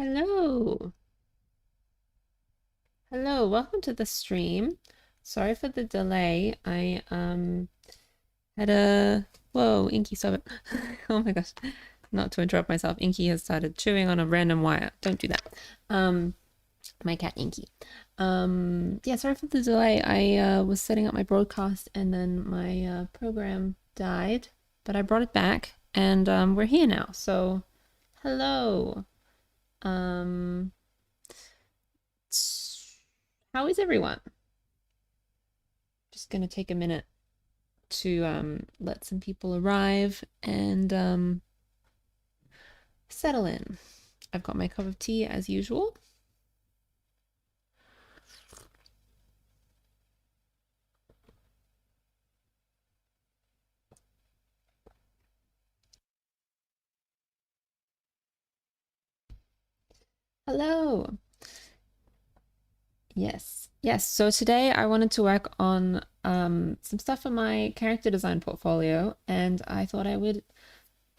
Hello. Hello, welcome to the stream. Sorry for the delay. I had a whoa, Inky, stop it. Oh my gosh. Not to interrupt myself. Inky has started chewing on a random wire. Don't do that. Um my cat Inky. Yeah, sorry for the delay. I was setting up my broadcast and then my program died, but I brought it back and we're here now. So, hello. Um how is everyone? Just gonna take a minute to let some people arrive and settle in. I've got my cup of tea as usual. Hello. Yes. So today I wanted to work on some stuff for my character design portfolio, and I thought I would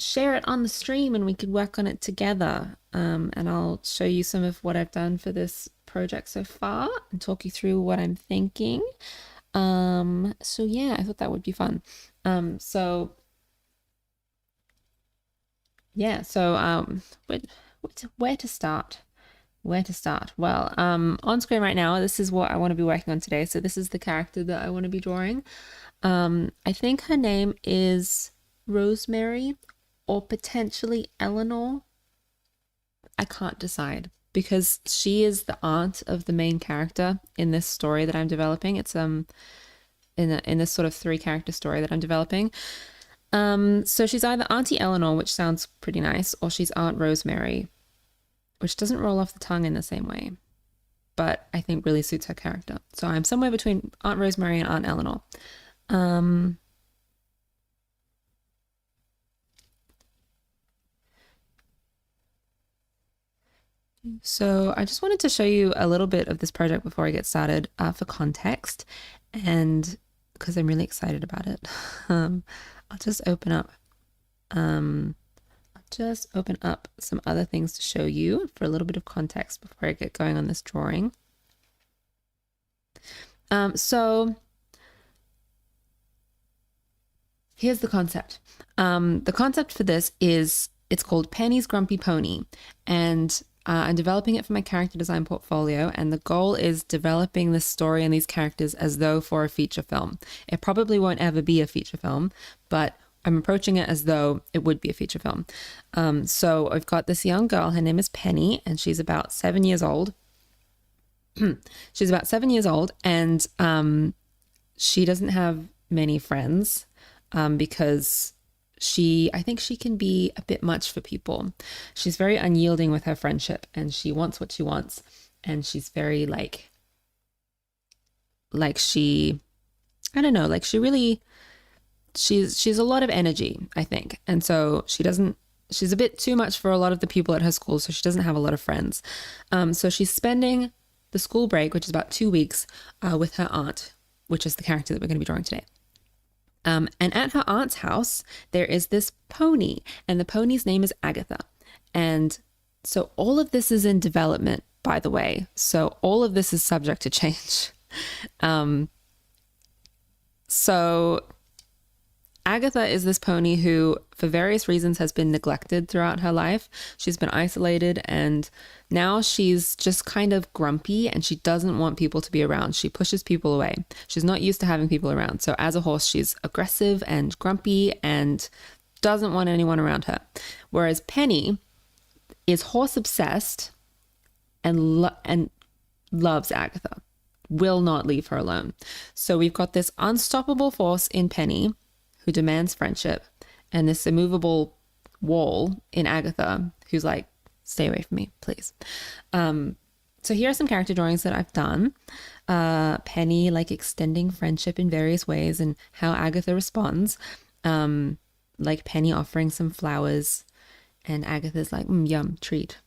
share it on the stream and we could work on it together. And I'll show you some of what I've done for this project so far and talk you through what I'm thinking. So yeah, I thought that would be fun. So yeah, so where to start? Where to start? Well, on screen right now, this is what I want to be working on today. So this is the character that I want to be drawing. I think her name is Rosemary or potentially Eleanor. I can't decide because she is the aunt of the main character in this story that I'm developing. It's in this sort of three character story that I'm developing. So she's either Auntie Eleanor, which sounds pretty nice, or she's Aunt Rosemary, which doesn't roll off the tongue in the same way, but I think really suits her character. So I'm somewhere between Aunt Rosemary and Aunt Eleanor. So I just wanted to show you a little bit of this project before I get started for context, and because I'm really excited about it. I'll just open up some other things to show you for a little bit of context before I get going on this drawing. So here's the concept. The concept for this is it's called Penny's Grumpy Pony, and I'm developing it for my character design portfolio, and the goal is developing this story and these characters as though for a feature film. It probably won't ever be a feature film, but I'm approaching it as though it would be a feature film. So I've got this young girl, her name is Penny, and she's about 7 years old. She's about 7 years old, and she doesn't have many friends because I think she can be a bit much for people. She's very unyielding with her friendship, and she wants what she wants, and she's very like she, I don't know, like she really, she's a lot of energy, I think, and so she's a bit too much for a lot of the people at her school, so she doesn't have a lot of friends. So she's spending the school break, which is about 2 weeks, with her aunt, which is the character that we're going to be drawing today. And at her aunt's house, there is this pony, and the pony's name is Agatha. And so all of this is in development, by the way. So all of this is subject to change. So Agatha is this pony who, for various reasons, has been neglected throughout her life. She's been isolated, and now she's just kind of grumpy and she doesn't want people to be around. She pushes people away. She's not used to having people around. So, as a horse, she's aggressive and grumpy and doesn't want anyone around her. Whereas Penny is horse obsessed and loves Agatha, will not leave her alone. So, we've got this unstoppable force in Penny who demands friendship, and this immovable wall in Agatha, who's like, stay away from me, please. So here are some character drawings that I've done. Penny like extending friendship in various ways and how Agatha responds. Like Penny offering some flowers, and Agatha's like, yum, treat.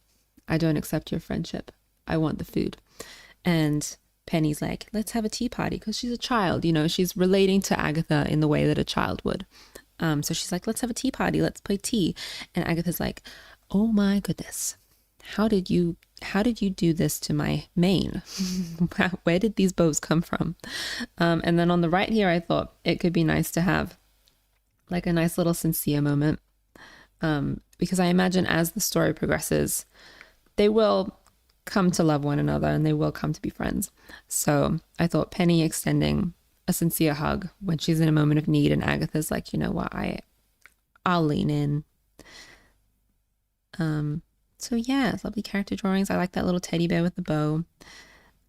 I don't accept your friendship. I want the food. And Penny's like, let's have a tea party, because she's a child, she's relating to Agatha in the way that a child would. So she's like, let's have a tea party, let's play tea. And Agatha's like, oh my goodness, how did you do this to my mane? Where did these bows come from? And then on the right here, I thought it could be nice to have like a nice little sincere moment, because I imagine as the story progresses, they will come to love one another and they will come to be friends. So I thought Penny extending a sincere hug when she's in a moment of need, and Agatha's like, you know what, I'll lean in. So yeah, lovely character drawings. I like that little teddy bear with the bow.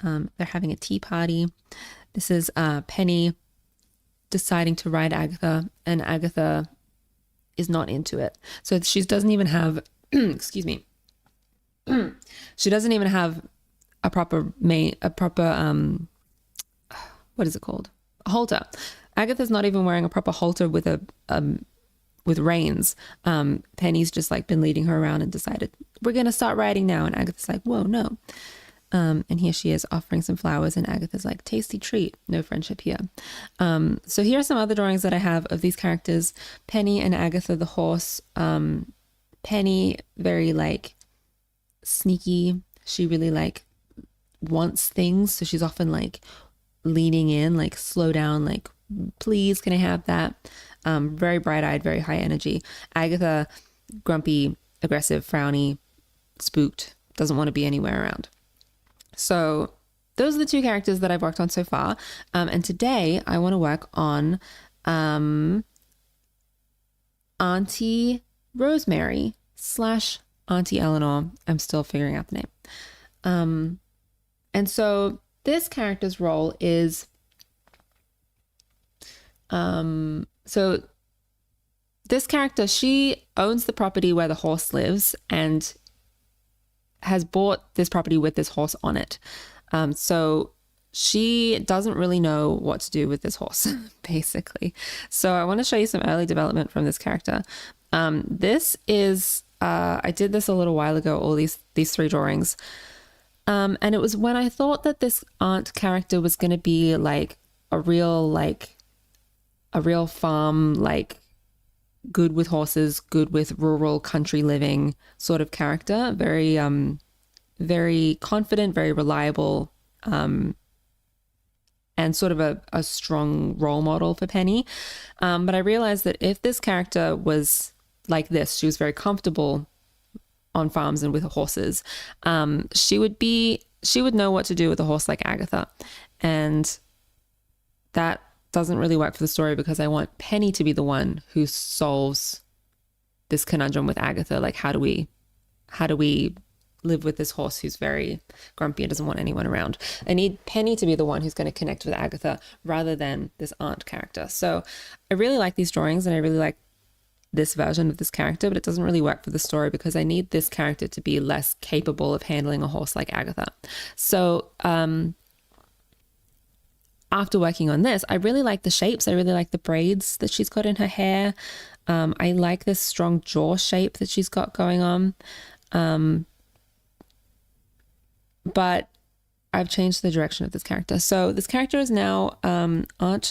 They're having a tea party. This is Penny deciding to ride Agatha, and Agatha is not into it. So she doesn't even have, excuse me, she doesn't even have a proper what is it called? A halter. Agatha's not even wearing a proper halter with with reins. Penny's just like been leading her around and decided we're gonna start riding now, and Agatha's like, whoa, no. And here she is offering some flowers, and Agatha's like, tasty treat, no friendship here. So here are some other drawings that I have of these characters. Penny and Agatha the horse. Penny, very like sneaky. She really like wants things, so she's often like leaning in, like, slow down, like, please, can I have that? Very bright-eyed, very high energy. Agatha, grumpy, aggressive, frowny, spooked, doesn't want to be anywhere around. So those are the two characters that I've worked on so far. And today I want to work on Auntie Rosemary / Auntie Eleanor. I'm still figuring out the name. And so this character's role is, so this character, she owns the property where the horse lives and has bought this property with this horse on it. So she doesn't really know what to do with this horse, basically. So I want to show you some early development from this character. This is, I did this a little while ago, all these three drawings. And it was when I thought that this aunt character was going to be like a real farm, like good with horses, good with rural country living sort of character. Very, very confident, very reliable, and sort of a strong role model for Penny. But I realized that if this character was like this, she was very comfortable on farms and with horses, she would know what to do with a horse like Agatha. And that doesn't really work for the story, because I want Penny to be the one who solves this conundrum with Agatha. Like, how do we live with this horse who's very grumpy and doesn't want anyone around? I need Penny to be the one who's going to connect with Agatha rather than this aunt character. So I really like these drawings and I really like this version of this character, but it doesn't really work for the story because I need this character to be less capable of handling a horse like Agatha. So after working on this, I really like the shapes. I really like the braids that she's got in her hair. I like this strong jaw shape that she's got going on. But I've changed the direction of this character. So this character is now Aunt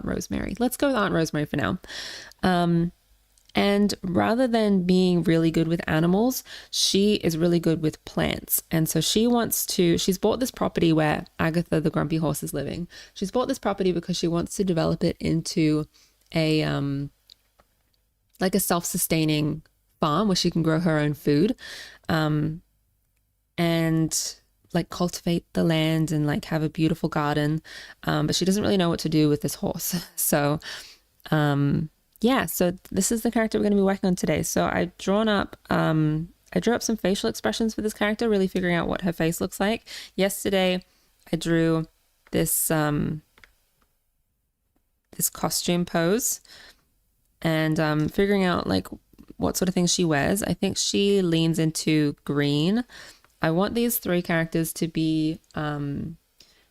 Rosemary. Let's go with Aunt Rosemary for now. And rather than being really good with animals, she is really good with plants. And so she's bought this property where Agatha, the grumpy horse, is living. She's bought this property because she wants to develop it into a self-sustaining farm where she can grow her own food, and like cultivate the land and like have a beautiful garden. But she doesn't really know what to do with this horse. So, yeah, so this is the character we're going to be working on today. So I drew up some facial expressions for this character, really figuring out what her face looks like. Yesterday, I drew this this costume pose and figuring out like what sort of things she wears. I think she leans into green. I want these three characters to be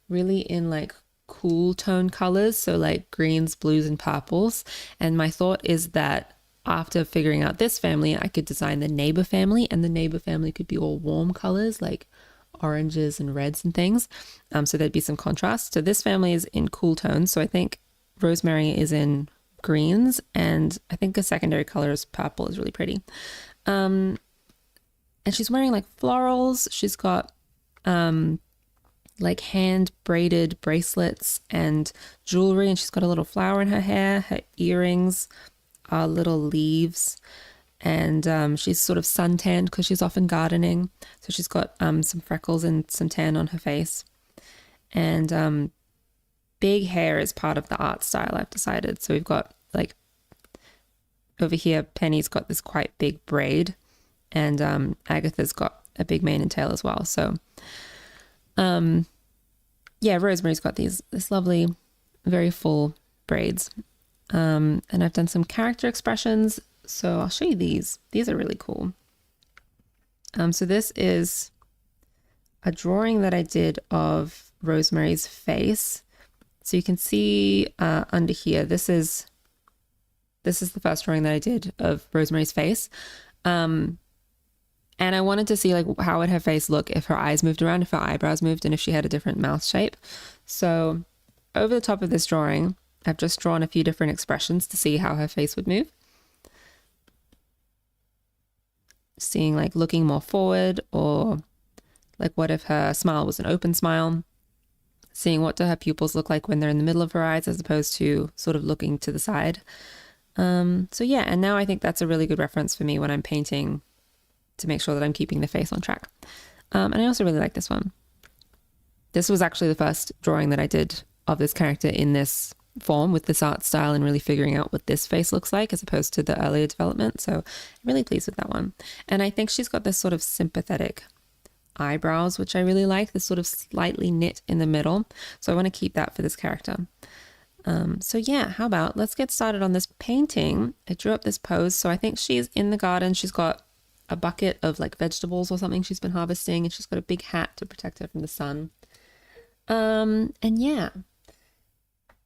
really in like cool tone colors, so like greens, blues, and purples. And my thought is that after figuring out this family, I could design the neighbor family, and the neighbor family could be all warm colors like oranges and reds and things. So there'd be some contrast. So this family is in cool tones. So I think Rosemary is in greens, and I think a secondary color is purple, is really pretty. And she's wearing like florals. She's got like hand braided bracelets and jewelry, and she's got a little flower in her hair. Her earrings are little leaves, and she's sort of suntanned because she's often gardening. So she's got some freckles and some tan on her face. And big hair is part of the art style, I've decided. So we've got like over here, Penny's got this quite big braid, and Agatha's got a big mane and tail as well. So yeah, Rosemary's got this lovely, very full braids. And I've done some character expressions, so I'll show you these. These are really cool. So this is a drawing that I did of Rosemary's face. So you can see under here, this is the first drawing that I did of Rosemary's face. And I wanted to see like how would her face look if her eyes moved around, if her eyebrows moved, and if she had a different mouth shape. So over the top of this drawing, I've just drawn a few different expressions to see how her face would move. Seeing like looking more forward, or like what if her smile was an open smile. Seeing what do her pupils look like when they're in the middle of her eyes as opposed to sort of looking to the side. So yeah, and now I think that's a really good reference for me when I'm painting to make sure that I'm keeping the face on track. And I also really like this one. This was actually the first drawing that I did of this character in this form with this art style, and really figuring out what this face looks like as opposed to the earlier development. So I'm really pleased with that one. And I think she's got this sort of sympathetic eyebrows, which I really like, this sort of slightly knit in the middle. So I want to keep that for this character. So yeah, how about let's get started on this painting. I drew up this pose. So I think she's in the garden. She's got a bucket of like vegetables or something she's been harvesting, and she's got a big hat to protect her from the sun. And yeah,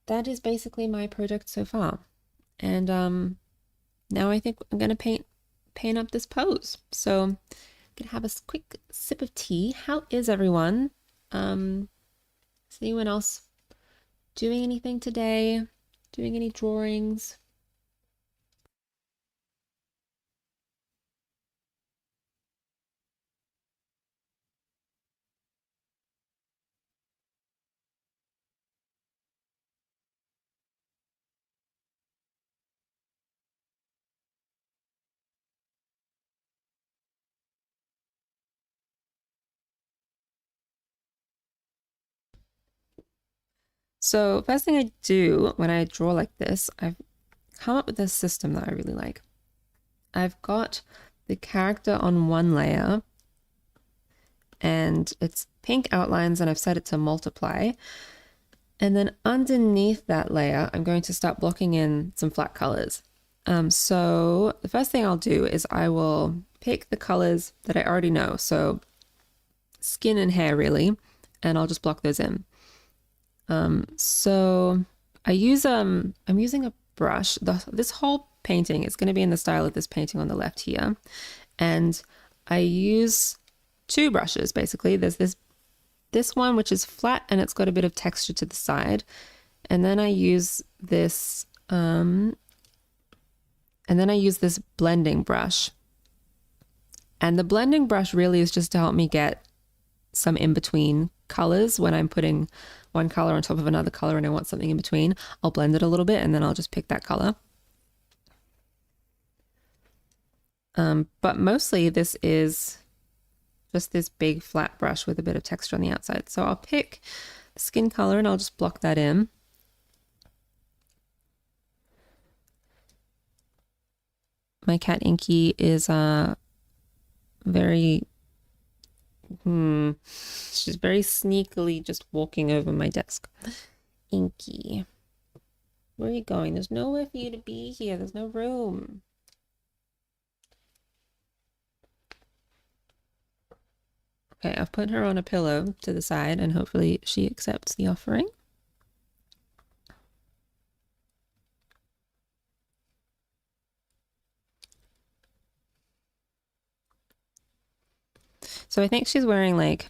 that is basically my project so far. And now I think I'm gonna paint up this pose. So I'm gonna have a quick sip of tea. How is everyone? Is anyone else doing anything today? Doing any drawings? So first thing I do when I draw like this, I've come up with this system that I really like. I've got the character on one layer, and it's pink outlines, and I've set it to multiply. And then underneath that layer, I'm going to start blocking in some flat colors. So the first thing I'll do is I will pick the colors that I already know. So skin and hair really, and I'll just block those in. So I use, I'm using a brush. This whole painting is going to be in the style of this painting on the left here. And I use two brushes basically. There's this one, which is flat and it's got a bit of texture to the side. And then I use this, blending brush. And the blending brush really is just to help me get some in-between colors when I'm putting one color on top of another color and I want something in between. I'll blend it a little bit and then I'll just pick that color. But mostly this is just this big flat brush with a bit of texture on the outside. So I'll pick the skin color and I'll just block that in. My cat Inky is very she's very sneakily just walking over my desk. Inky, where are you going? There's nowhere for you to be here. There's no room. Okay, I've put her on a pillow to the side and hopefully she accepts the offering. So I think she's wearing like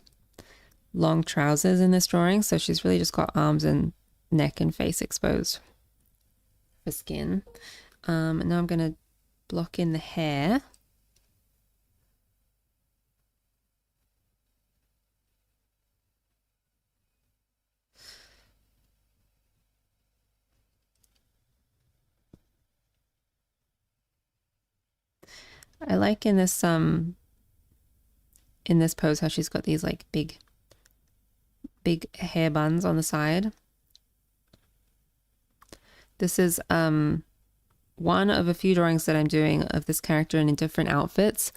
long trousers in this drawing. So she's really just got arms and neck and face exposed for skin. And now I'm going to block in the hair. I like in this pose how she's got these like big hair buns on the side. This is one of a few drawings that I'm doing of this character in different outfits.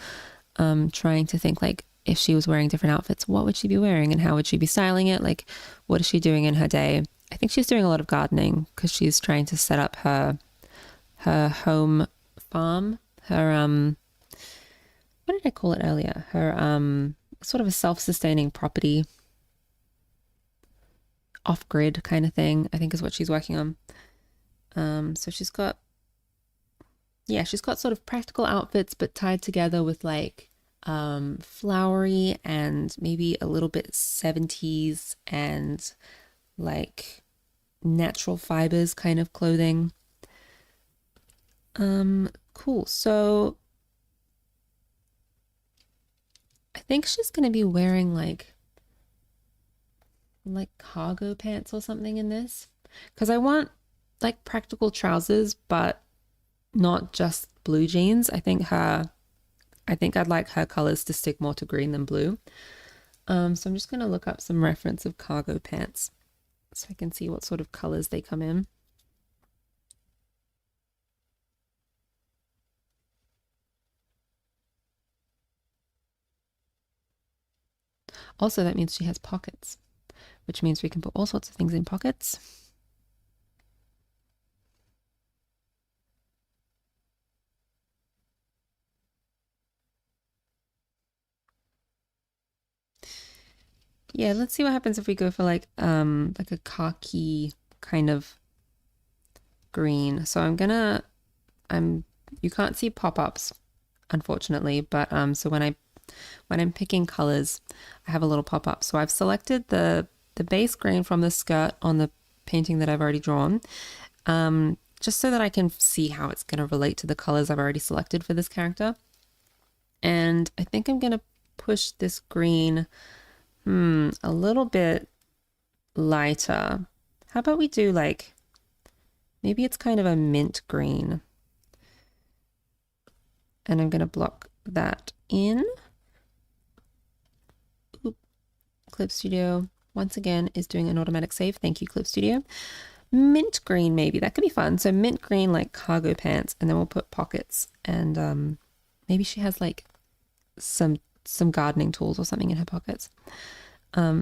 Trying to think like if she was wearing different outfits, what would she be wearing and how would she be styling it? Like, what is she doing in her day? I think she's doing a lot of gardening because she's trying to set up her home farm, her what did I call it earlier? Her sort of a self-sustaining property, off-grid kind of thing, I think is what she's working on. So she's got sort of practical outfits but tied together with like flowery and maybe a little bit 70s and like natural fibers kind of clothing. Cool. So I think she's going to be wearing like cargo pants or something in this because I want like practical trousers but not just blue jeans. I think I'd like her colors to stick more to green than blue. So I'm just going to look up some reference of cargo pants so I can see what sort of colors they come in. Also, that means she has pockets, which means we can put all sorts of things in pockets. Yeah, let's see what happens if we go for like a khaki kind of green. So you can't see pop-ups unfortunately, but so when I'm picking colors, I have a little pop-up. So I've selected the base green from the skirt on the painting that I've already drawn, just so that I can see how it's going to relate to the colors I've already selected for this character. And I think I'm going to push this green a little bit lighter. How about we do like, maybe it's kind of a mint green. And I'm going to block that in. Oop. Clip Studio, once again, is doing an automatic save. Thank you, Clip Studio. Mint green, maybe. That could be fun. So mint green, like cargo pants, and then we'll put pockets. And maybe she has like some gardening tools or something in her pockets.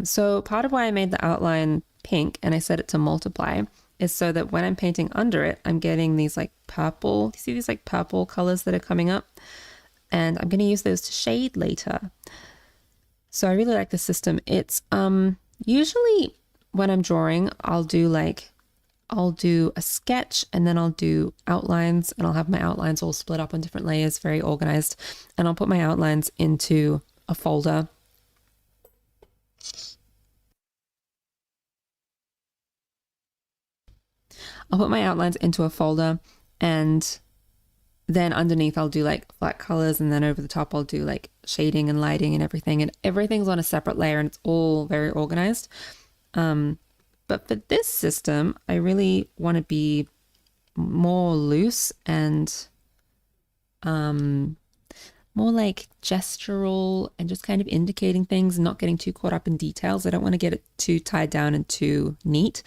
So part of why I made the outline pink and I set it to multiply is so that when I'm painting under it, I'm getting these like purple, you see these like purple colors that are coming up? And I'm going to use those to shade later. So I really like this system. It's usually when I'm drawing, I'll do a sketch and then I'll do outlines and I'll have my outlines all split up on different layers, very organized. And I'll put my outlines into a folder. I'll put my outlines into a folder and then underneath I'll do like flat colors and then over the top I'll do like shading and lighting and everything's on a separate layer and it's all very organized. But for this system, I really want to be more loose and more like gestural and just kind of indicating things and not getting too caught up in details. I don't want to get it too tied down and too neat.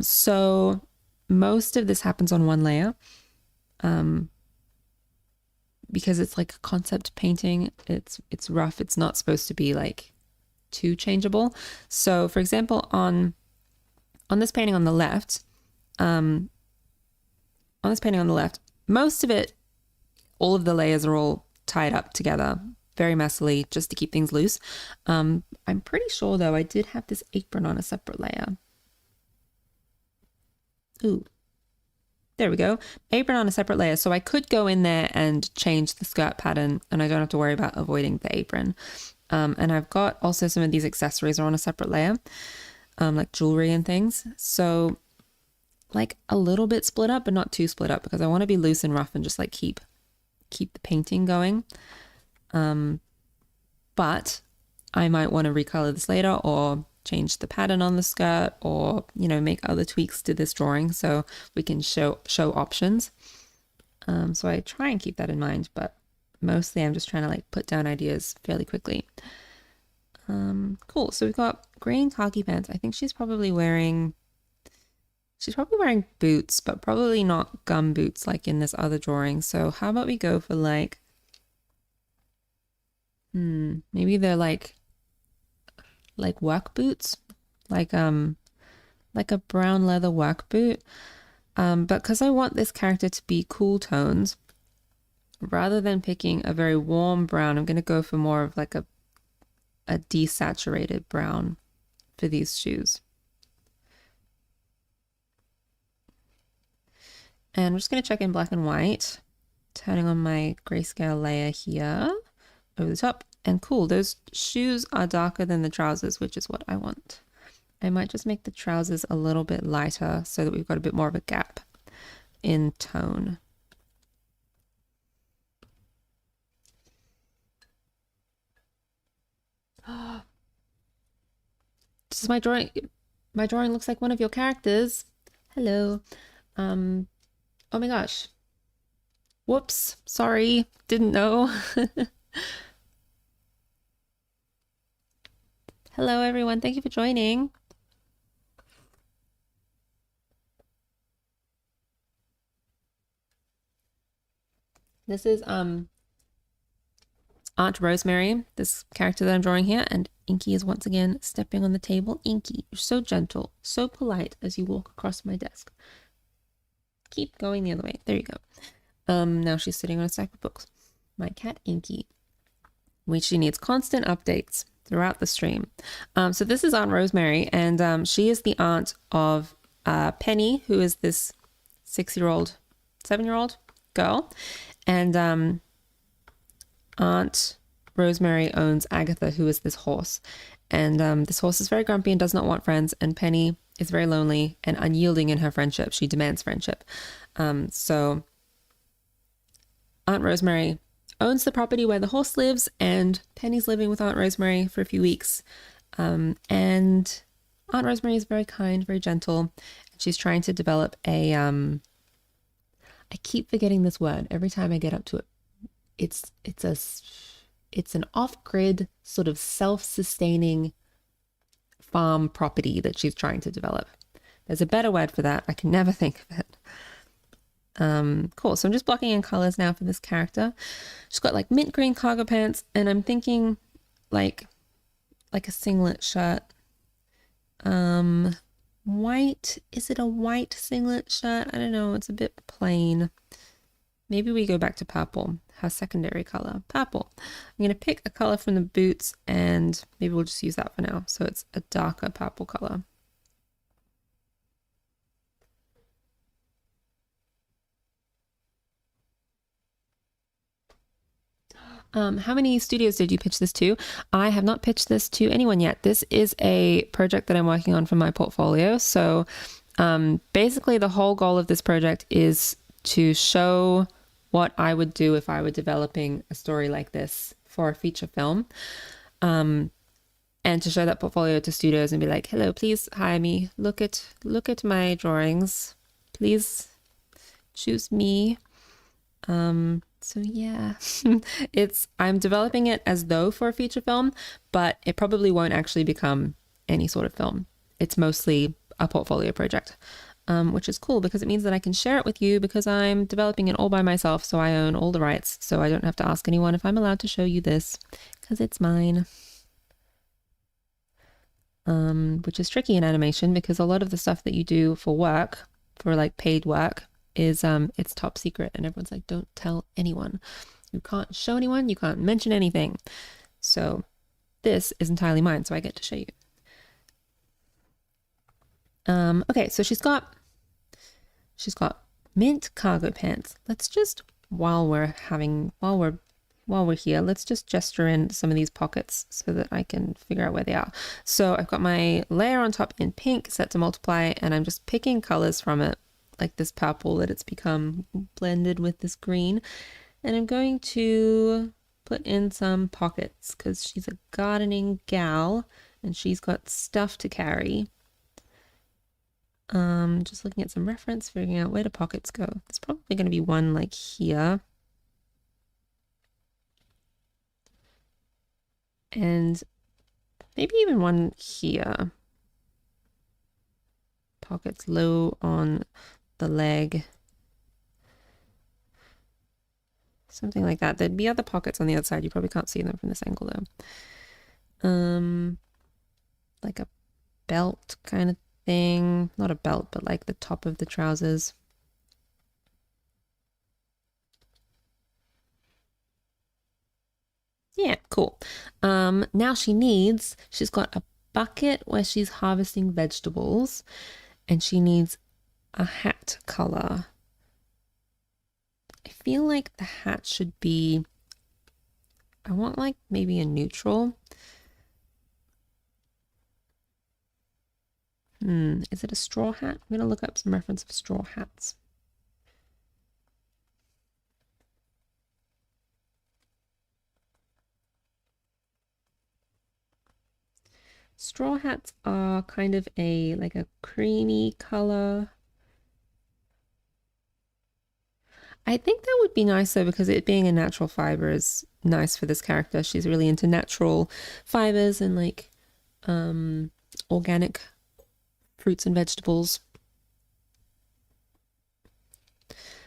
So most of this happens on one layer because it's like a concept painting. It's rough. It's not supposed to be like too changeable. So for example, on this painting on the left, most of it, all of the layers are all tied up together very messily just to keep things loose. I'm pretty sure though I did have this apron on a separate layer. Ooh, there we go. Apron on a separate layer. So I could go in there and change the skirt pattern and I don't have to worry about avoiding the apron. And I've got also some of these accessories are on a separate layer, like jewelry and things. So like a little bit split up, but not too split up because I want to be loose and rough and just like keep the painting going. But I might want to recolor this later or change the pattern on the skirt or, make other tweaks to this drawing so we can show options. So I try and keep that in mind, but mostly I'm just trying to like put down ideas fairly quickly. Cool. So we've got green khaki pants. I think she's probably wearing boots, but probably not gum boots like in this other drawing. So how about we go for like, maybe they're like work boots, like a brown leather work boot. But because I want this character to be cool tones, rather than picking a very warm brown, I'm going to go for more of like a desaturated brown for these shoes. And we're just going to check in black and white, turning on my grayscale layer here over the top. And cool, those shoes are darker than the trousers, which is what I want. I might just make the trousers a little bit lighter so that we've got a bit more of a gap in tone. This is my drawing. My drawing looks like one of your characters. Hello. Oh my gosh. Whoops. Sorry. Didn't know. Hello, everyone. Thank you for joining. This is Aunt Rosemary, this character that I'm drawing here, and Inky is once again stepping on the table. Inky, you're so gentle, so polite as you walk across my desk. Keep going the other way. There you go. Now she's sitting on a stack of books. My cat Inky, which she needs constant updates throughout the stream. So this is Aunt Rosemary, and she is the aunt of Penny, who is this 7-year-old girl, and Aunt Rosemary owns Agatha, who is this horse. And this horse is very grumpy and does not want friends. And Penny is very lonely and unyielding in her friendship. She demands friendship. So Aunt Rosemary owns the property where the horse lives, and Penny's living with Aunt Rosemary for a few weeks. And Aunt Rosemary is very kind, very gentle. She's trying to develop a... I keep forgetting this word every time I get up to it. It's an off-grid sort of self-sustaining farm property that she's trying to develop. There's a better word for that. I can never think of it. Cool. So I'm just blocking in colors now for this character. She's got like mint green cargo pants, and I'm thinking like a singlet shirt. White. Is it a white singlet shirt? I don't know. It's a bit plain. Maybe we go back to purple, her secondary color, purple. I'm going to pick a color from the boots, and maybe we'll just use that for now. So it's a darker purple color. How many studios did you pitch this to? I have not pitched this to anyone yet. This is a project that I'm working on for my portfolio. So basically the whole goal of this project is to show what I would do if I were developing a story like this for a feature film. And to show that portfolio to studios and be like, hello, please hire me. Look at my drawings. Please choose me. So yeah, I'm developing it as though for a feature film, but it probably won't actually become any sort of film. It's mostly a portfolio project, which is cool because it means that I can share it with you because I'm developing it all by myself. So I own all the rights. So I don't have to ask anyone if I'm allowed to show you this because it's mine. Which is tricky in animation because a lot of the stuff that you do for work, for like paid work, is it's top secret, and everyone's like, don't tell anyone. You can't show anyone, you can't mention anything. So this is entirely mine, so I get to show you. Okay, so she's got mint cargo pants. Let's just while we're here, let's just gesture in some of these pockets so that I can figure out where they are. So I've got my layer on top in pink set to multiply, and I'm just picking colors from it, like this purple that it's become blended with this green. And I'm going to put in some pockets because she's a gardening gal and she's got stuff to carry. Just looking at some reference, figuring out where the pockets go. There's probably going to be one like here. And maybe even one here. Pockets low on the leg. Something like that. There'd be other pockets on the other side. You probably can't see them from this angle though. Like a belt kind of thing. Not a belt, but like the top of the trousers. Yeah, cool. Now she's got a bucket where she's harvesting vegetables, and she needs a hat color. I feel like the hat should be, I want like maybe a neutral. Is it a straw hat? I'm gonna look up some reference of straw hats. Straw hats are kind of like a creamy color. I think that would be nice though, because it being a natural fiber is nice for this character. She's really into natural fibers and like organic fruits and vegetables.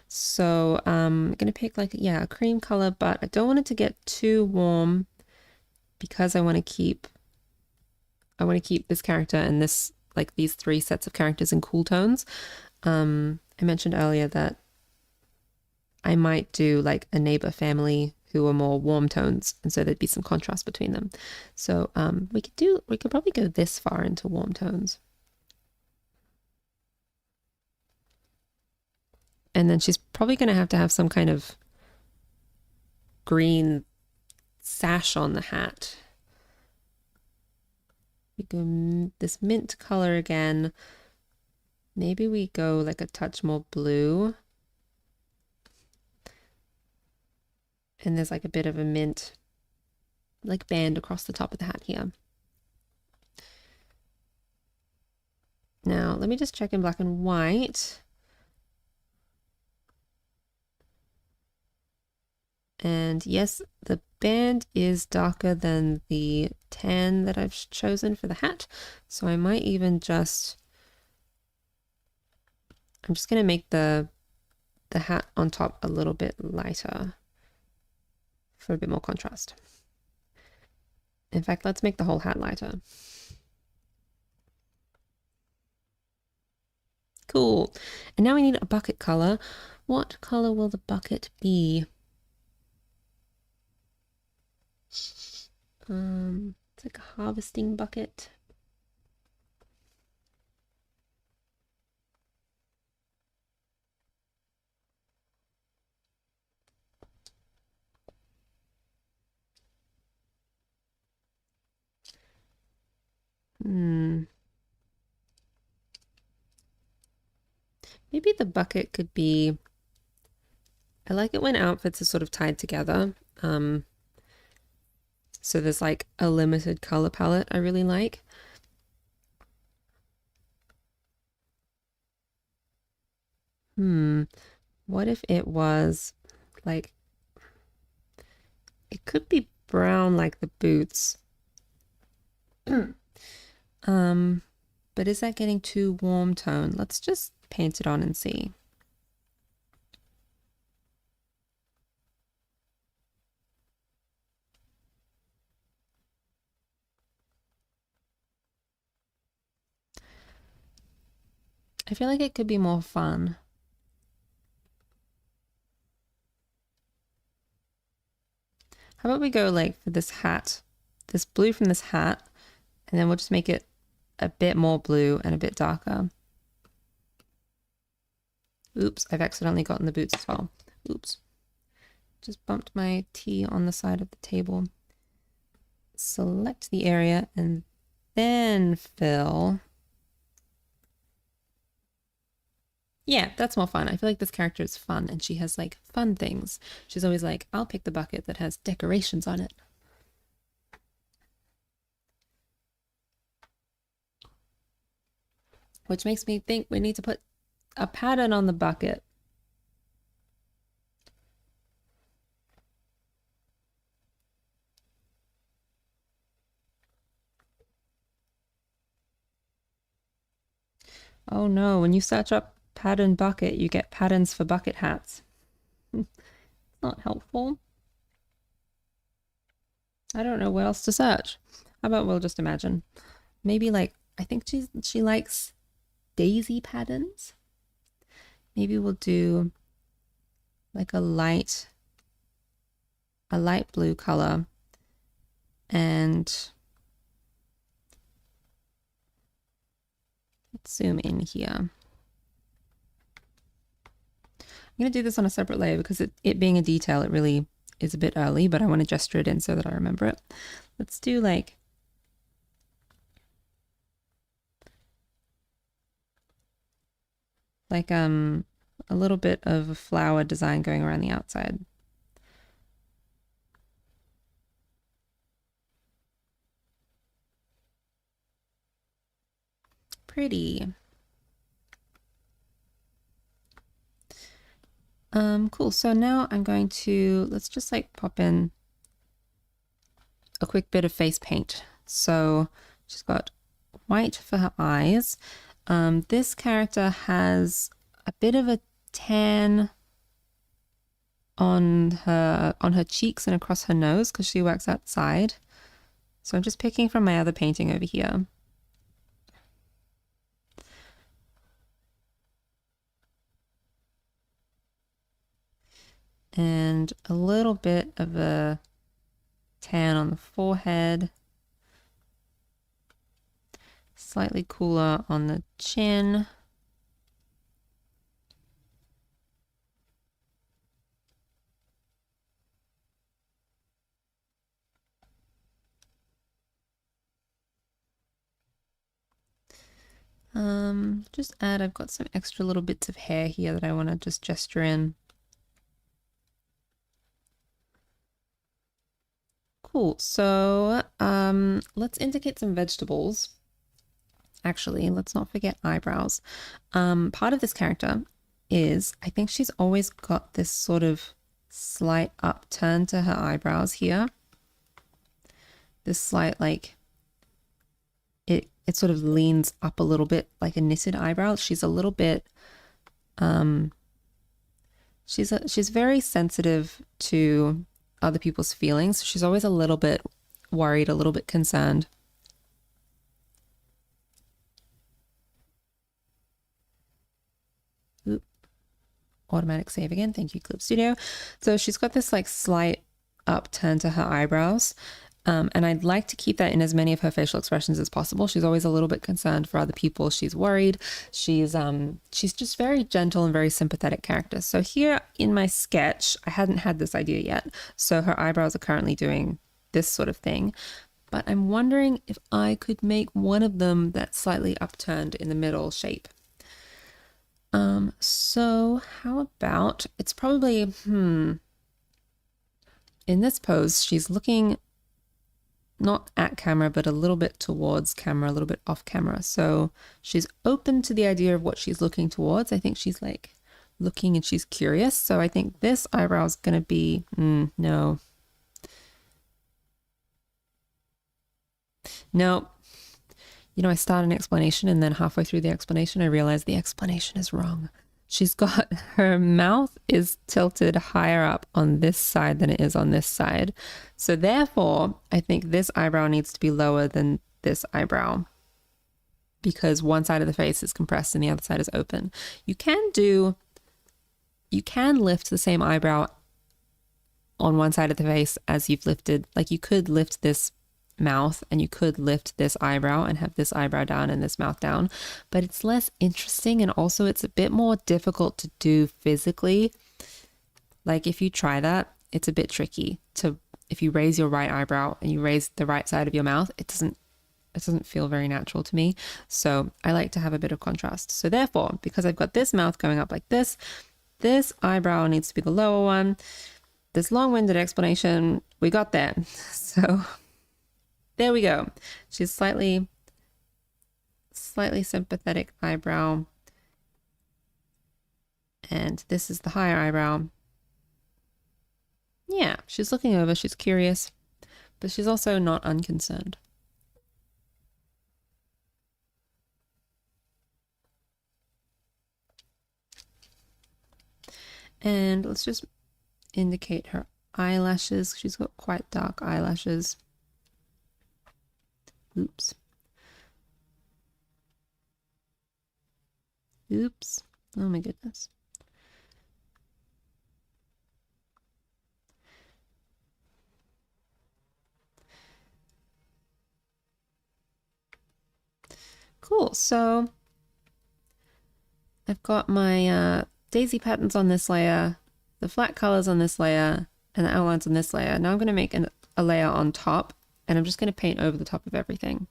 So I'm gonna pick like, yeah, a cream color, but I don't want it to get too warm because I want to keep this character and this like these three sets of characters in cool tones. I mentioned earlier that I might do like a neighbor family who are more warm tones, and so there'd be some contrast between them. So we could probably go this far into warm tones. And then she's probably going to have some kind of green sash on the hat. We go this mint color again. Maybe we go like a touch more blue. And there's like a bit of a mint like band across the top of the hat here. Now, let me just check in black and white. And yes, the band is darker than the tan that I've chosen for the hat. So I might even just, I'm just gonna make the hat on top a little bit lighter for a bit more contrast. In fact, let's make the whole hat lighter. Cool. And now we need a bucket color. What color will the bucket be? It's like a harvesting bucket. Maybe the bucket could be, I like it when outfits are sort of tied together. So there's like a limited color palette I really like. What if it was like, it could be brown like the boots. But is that getting too warm tone? Let's just paint it on and see. I feel like it could be more fun. How about we go like for this hat, this blue from this hat, and then we'll just make it a bit more blue and a bit darker. Oops, I've accidentally gotten the boots as well. Oops. Just bumped my T on the side of the table. Select the area and then fill. Yeah, that's more fun. I feel like this character is fun and she has like fun things. She's always like, I'll pick the bucket that has decorations on it. Which makes me think we need to put a pattern on the bucket. Oh no, when you search up pattern bucket, you get patterns for bucket hats. Not helpful. I don't know what else to search. How about we'll just imagine? Maybe like, I think she likes daisy patterns. Maybe we'll do like a light blue color, and let's zoom in here. I'm going to do this on a separate layer because it being a detail, it really is a bit early, but I want to gesture it in so that I remember it. Let's do like a little bit of a flower design going around the outside. Pretty. Cool. So now I'm going to, let's just like pop in a quick bit of face paint. So she's got white for her eyes. This character has a bit of a tan on her cheeks and across her nose because she works outside. So I'm just picking from my other painting over here. And a little bit of a tan on the forehead. Slightly cooler on the chin. Just add, I've got some extra little bits of hair here that I want to just gesture in. Cool. So let's indicate some vegetables. Actually, let's not forget eyebrows. Part of this character is, I think she's always got this sort of slight upturn to her eyebrows here. This slight, like, it sort of leans up a little bit like a knitted eyebrow. She's a little bit, she's very sensitive to other people's feelings. She's always a little bit worried, a little bit concerned. Oop. Automatic save again. Thank you, Clip Studio. So she's got this like slight upturn to her eyebrows. And I'd like to keep that in as many of her facial expressions as possible. She's always a little bit concerned for other people. She's worried. She's just very gentle and very sympathetic character. So here in my sketch, I hadn't had this idea yet. So her eyebrows are currently doing this sort of thing. But I'm wondering if I could make one of them that slightly upturned in the middle shape. So how about, it's probably, in this pose, she's looking not at camera, but a little bit towards camera, a little bit off camera. So she's open to the idea of what she's looking towards. I think she's like looking and she's curious. So I think this eyebrow is going to be, no. No. You know, I start an explanation and then halfway through the explanation, I realize the explanation is wrong. She's got, her mouth is tilted higher up on this side than it is on this side. So therefore, I think this eyebrow needs to be lower than this eyebrow because one side of the face is compressed and the other side is open. You can lift the same eyebrow on one side of the face as you've lifted, like you could lift this mouth and you could lift this eyebrow and have this eyebrow down and this mouth down, but it's less interesting and also it's a bit more difficult to do physically. Like if you try that, it's a bit tricky to, if you raise your right eyebrow and you raise the right side of your mouth, it doesn't feel very natural to me. So I like to have a bit of contrast. So therefore, because I've got this mouth going up like this eyebrow needs to be the lower one. This long-winded explanation, we got there. So there we go. She's slightly sympathetic eyebrow. And this is the higher eyebrow. Yeah, she's looking over, she's curious, but she's also not unconcerned. And let's just indicate her eyelashes. She's got quite dark eyelashes. Oops. Oops. Oh my goodness. Cool. So I've got my daisy patterns on this layer, the flat colors on this layer, and the outlines on this layer. Now I'm going to make a layer on top, and I'm just going to paint over the top of everything.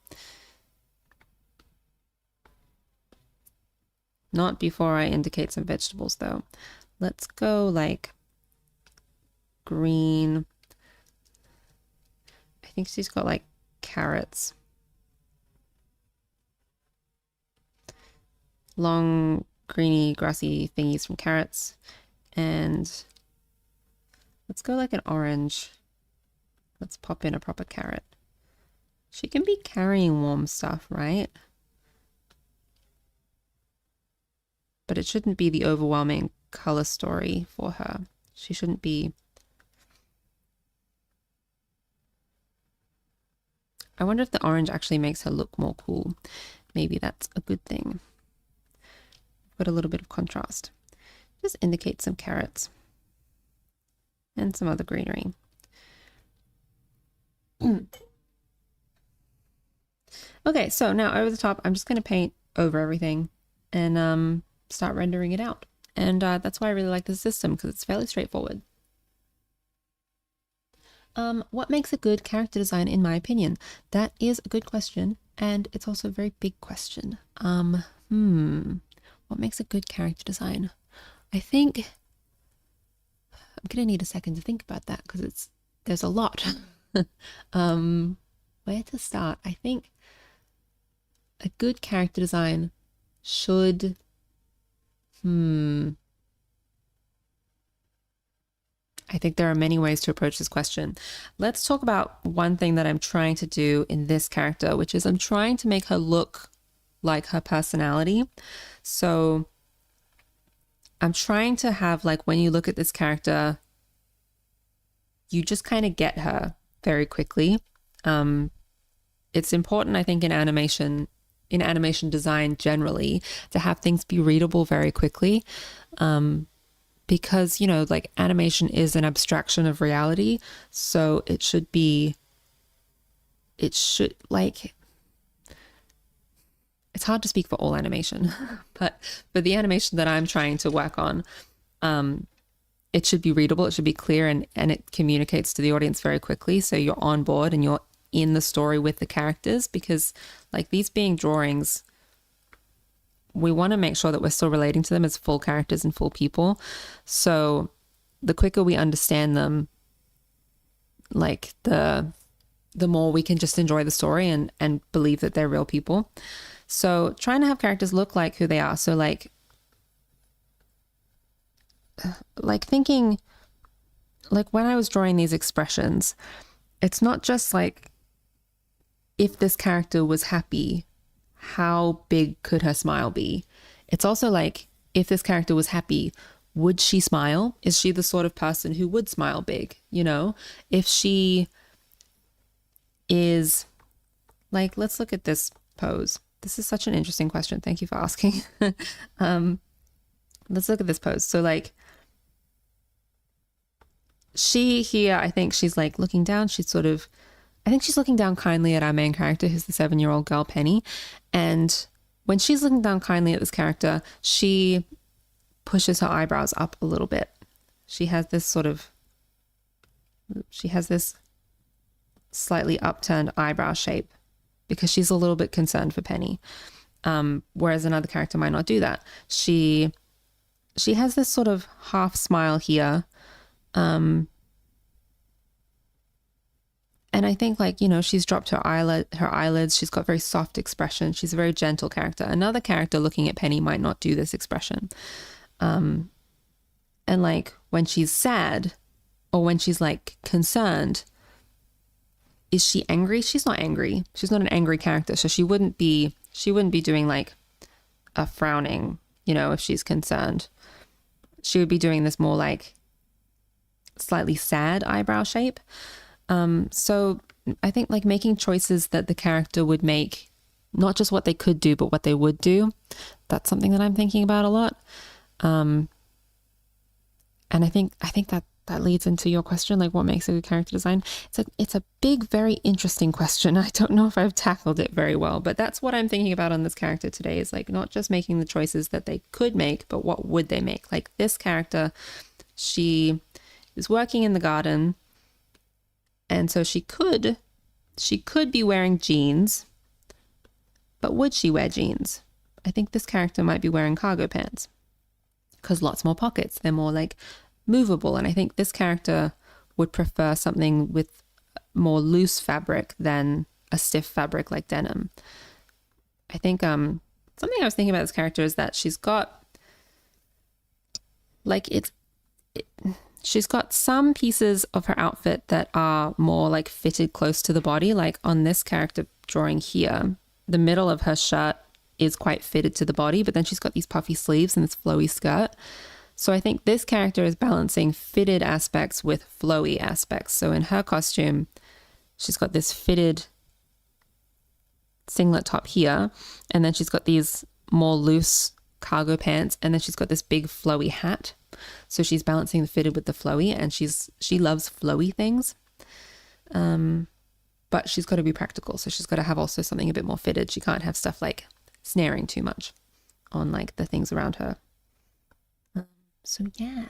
Not before I indicate some vegetables though. Let's go like green. I think she's got like carrots. Long, greeny, grassy thingies from carrots. And let's go like an orange. Let's pop in a proper carrot. She can be carrying warm stuff, right? But it shouldn't be the overwhelming color story for her. She shouldn't be... I wonder if the orange actually makes her look more cool. Maybe that's a good thing. Put a little bit of contrast. Just indicate some carrots and some other greenery. Okay, so now over the top, I'm just going to paint over everything and start rendering it out. And that's why I really like this system, because it's fairly straightforward. What makes a good character design, in my opinion? That is a good question, and it's also a very big question. What makes a good character design? I think I'm gonna need a second to think about that, because there's a lot. Where to start? I think a good character design should I think there are many ways to approach this question. Let's talk about one thing that I'm trying to do in this character, which is I'm trying to make her look like her personality. So I'm trying to have, like, when you look at this character, you just kind of get her very quickly. It's important, I think, in animation design generally, to have things be readable very quickly. Because, you know, like, animation is an abstraction of reality. So it should like, it's hard to speak for all animation, but for the animation that I'm trying to work on, it should be readable, it should be clear, and it communicates to the audience very quickly. So you're on board and you're in the story with the characters, because, like, these being drawings, we want to make sure that we're still relating to them as full characters and full people. So the quicker we understand them, like, the more we can just enjoy the story and believe that they're real people. So trying to have characters look like who they are. So like thinking, like, when I was drawing these expressions, it's not just like, if this character was happy, how big could her smile be? It's also like, if this character was happy, would she smile? Is she the sort of person who would smile big? You know, if she is, like, let's look at this pose. This is such an interesting question. Thank you for asking. Let's look at this pose. So, like, she here, I think she's like looking down. I think she's looking down kindly at our main character, who's the 7-year-old girl, Penny. And when she's looking down kindly at this character, she pushes her eyebrows up a little bit. She has this slightly upturned eyebrow shape because she's a little bit concerned for Penny. Whereas another character might not do that. She has this sort of half smile here. And I think, like, you know, she's dropped her eyelids. She's got very soft expression. She's a very gentle character. Another character looking at Penny might not do this expression. And, like, when she's sad or when she's, like, concerned, is she angry? She's not angry. She's not an angry character. So she wouldn't be doing, like, a frowning, you know, if she's concerned. she would be doing this more like slightly sad eyebrow shape. So I think like making choices that the character would make, not just what they could do, but what they would do. That's something that I'm thinking about a lot. And I think that leads into your question, like what makes a good character design? It's a big, very interesting question. I don't know if I've tackled it very well, but that's what I'm thinking about on this character today, is like not just making the choices that they could make, but what would they make? Like this character, she is working in the garden, and so she could be wearing jeans, but would she wear jeans? I think this character might be wearing cargo pants because lots more pockets. They're more like movable. And I think this character would prefer something with more loose fabric than a stiff fabric like denim. I think something I was thinking about this character is that she's got like she's got some pieces of her outfit that are more like fitted close to the body. Like on this character drawing here, the middle of her shirt is quite fitted to the body, but then she's got these puffy sleeves and this flowy skirt. So I think this character is balancing fitted aspects with flowy aspects. So in her costume, she's got this fitted singlet top here, and then she's got these more loose cargo pants, and then she's got this big flowy hat. So she's balancing the fitted with the flowy, and she loves flowy things. But she's got to be practical. So she's got to have also something a bit more fitted. She can't have stuff like snaring too much on like the things around her. So yeah.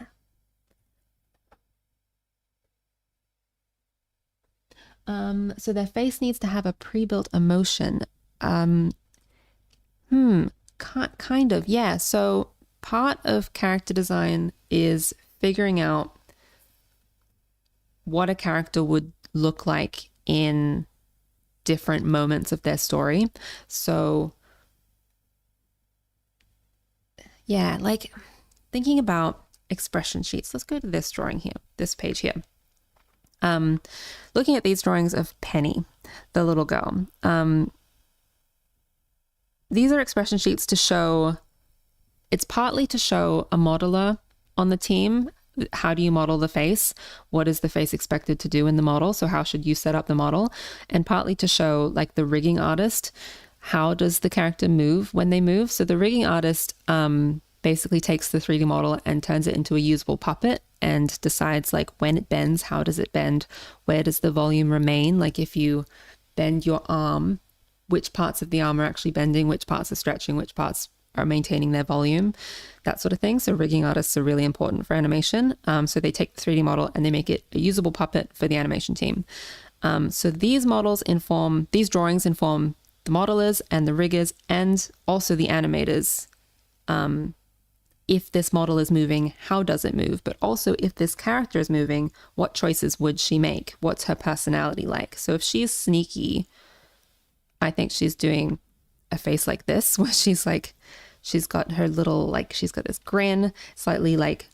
So their face needs to have a pre-built emotion. Kind of, yeah. So part of character design is figuring out what a character would look like in different moments of their story. So yeah, like thinking about expression sheets. Let's go to this drawing here, this page here. Looking at these drawings of Penny, the little girl. These are expression sheets to show, it's partly to show a modeler on the team. How do you model the face? What is the face expected to do in the model? So how should you set up the model? And partly to show like the rigging artist, how does the character move when they move? So the rigging artist basically takes the 3D model and turns it into a usable puppet and decides like when it bends, how does it bend? Where does the volume remain? Like if you bend your arm, which parts of the arm are actually bending, which parts are stretching, which parts are maintaining their volume, that sort of thing. So rigging artists are really important for animation. So they take the 3D model and they make it a usable puppet for the animation team. So these drawings inform the modelers and the riggers and also the animators. If this model is moving, how does it move? But also if this character is moving, what choices would she make? What's her personality like? So if she's sneaky, I think she's doing a face like this, where she's got her little, like, she's got this grin, slightly like,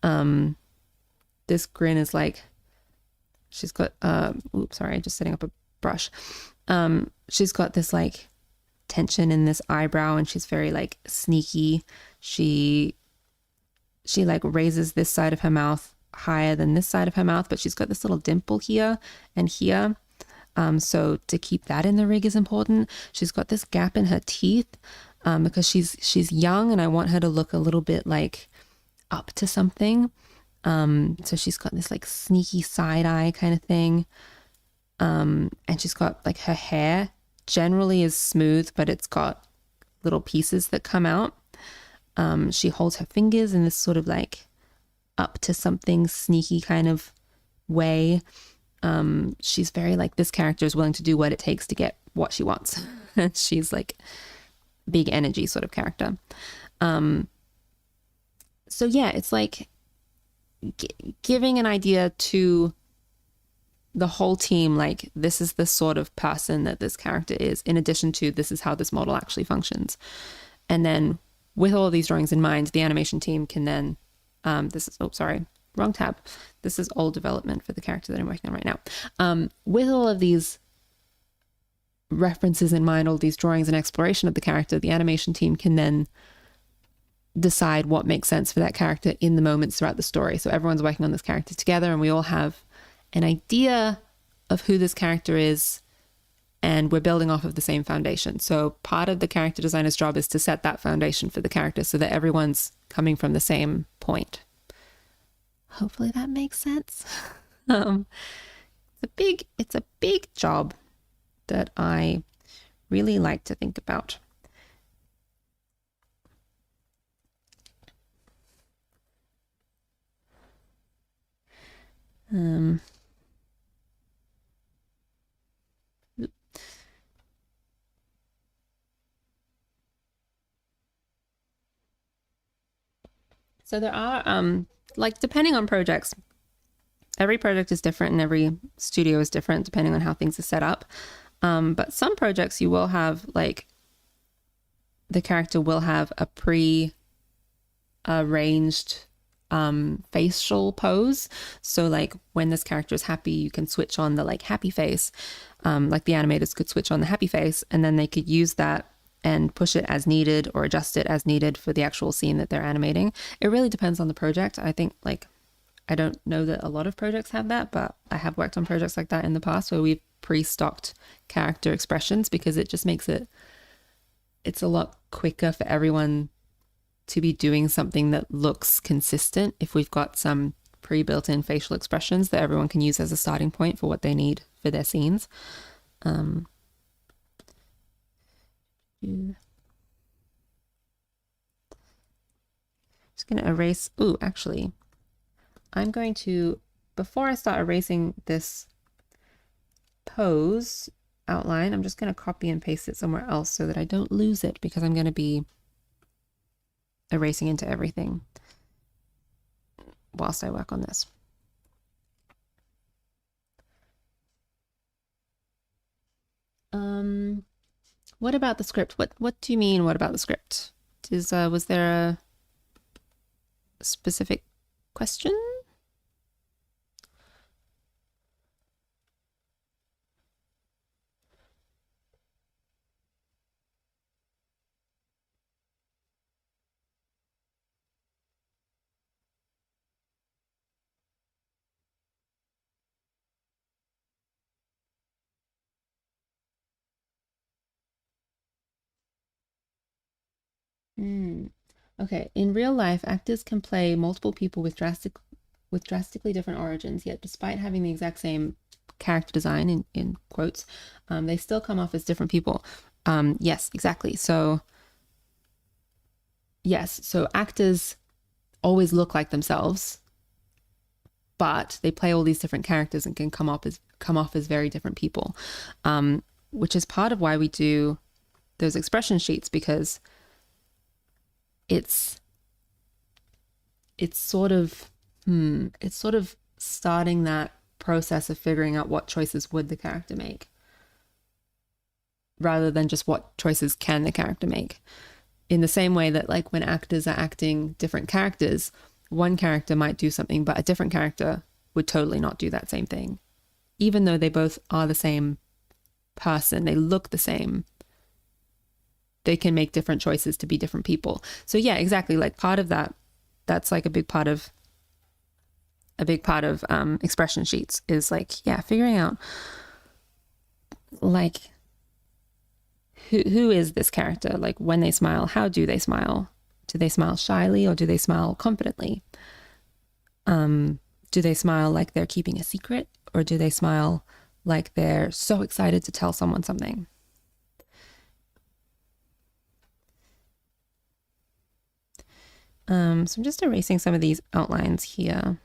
this grin is like, she's got, oops, sorry, just setting up a brush. She's got this like tension in this eyebrow and she's very like sneaky. She like raises this side of her mouth higher than this side of her mouth, but she's got this little dimple here and here. So to keep that in the rig is important. She's got this gap in her teeth because she's young and I want her to look a little bit like up to something. So she's got this like sneaky side eye kind of thing. And she's got like her hair generally is smooth, but it's got little pieces that come out. She holds her fingers in this sort of like up to something sneaky kind of way. She's very like, this character is willing to do what it takes to get what she wants. And she's like big energy sort of character. So yeah, it's like giving an idea to the whole team, like this is the sort of person that this character is, in addition to this is how this model actually functions. And then with all of these drawings in mind, the animation team can then, wrong tab. This is all development for the character that I'm working on right now. With all of these references in mind, all these drawings and exploration of the character, the animation team can then decide what makes sense for that character in the moments throughout the story. So everyone's working on this character together, and we all have an idea of who this character is, and we're building off of the same foundation. So part of the character designer's job is to set that foundation for the character so that everyone's coming from the same point. Hopefully that makes sense. It's a big job that I really like to think about. So there are, like, depending on projects, every project is different and every studio is different depending on how things are set up. But some projects you will have, like, the character will have a pre-arranged facial pose. So like when this character is happy, you can switch on the like happy face. Like the animators could switch on the happy face, and then they could use that and push it as needed or adjust it as needed for the actual scene that they're animating. It really depends on the project. I think, like, I don't know that a lot of projects have that, but I have worked on projects like that in the past where we've pre-stocked character expressions, because it just makes it's a lot quicker for everyone to be doing something that looks consistent if we've got some pre-built in facial expressions that everyone can use as a starting point for what they need for their scenes. Just going to erase. Ooh, actually, I'm going to, before I start erasing this pose outline, I'm just going to copy and paste it somewhere else so that I don't lose it, because I'm going to be erasing into everything whilst I work on this. What about the script? What do you mean, what about the script? Was there a specific question? Okay, in real life, actors can play multiple people with drastically different origins, yet despite having the exact same character design in quotes, they still come off as different people. Yes, exactly. So yes, so actors always look like themselves, but they play all these different characters and can come off as very different people, which is part of why we do those expression sheets, because it's sort of starting that process of figuring out what choices would the character make, rather than just what choices can the character make. In the same way that, like, when actors are acting different characters, one character might do something, but a different character would totally not do that same thing. Even though they both are the same person, they look the same, they can make different choices to be different people. So yeah, exactly. Like, part of that's like a big part of expression sheets is, like, yeah, figuring out, like, who is this character? Like, when they smile, how do they smile? Do they smile shyly, or do they smile confidently? Do they smile like they're keeping a secret, or do they smile like they're so excited to tell someone something? So I'm just erasing some of these outlines here,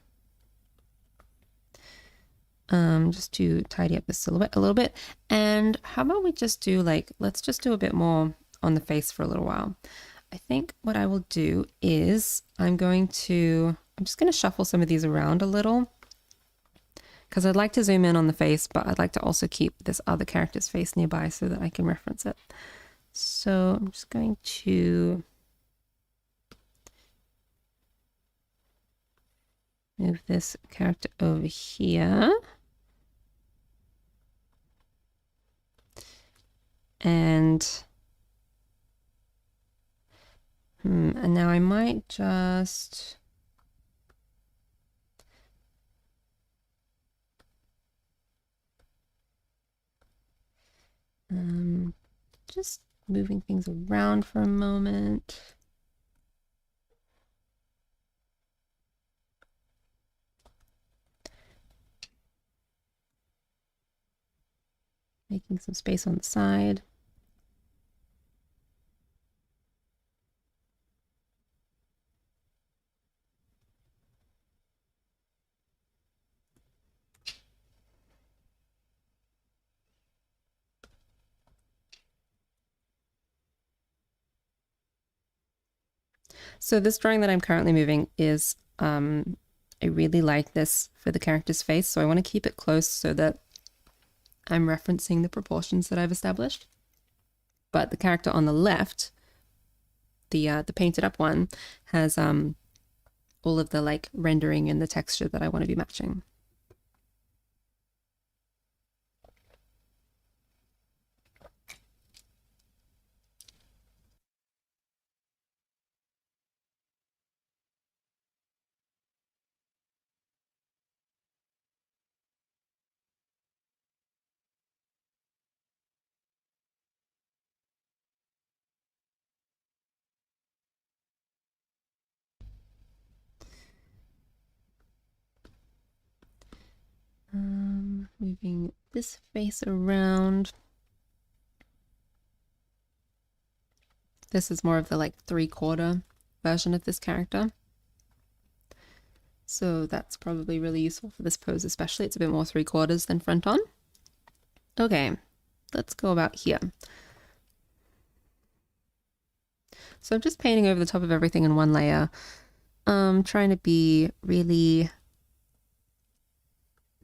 just to tidy up the silhouette a little bit. And how about we just do, like, let's just do a bit more on the face for a little while. I think what I will do is I'm just going to shuffle some of these around a little, because I'd like to zoom in on the face, but I'd like to also keep this other character's face nearby so that I can reference it. So I'm just going to move this character over here. And And now I might just... just moving things around for a moment. Making some space on the side. So this drawing that I'm currently moving is, I really like this for the character's face, so I want to keep it close so that I'm referencing the proportions that I've established. But the character on the left, the painted up one, has all of the like rendering and the texture that I want to be matching. Moving this face around. This is more of the like 3/4 version of this character. So that's probably really useful for this pose, especially. It's a bit more 3/4 than front on. Okay, let's go about here. So I'm just painting over the top of everything in one layer. Trying to be really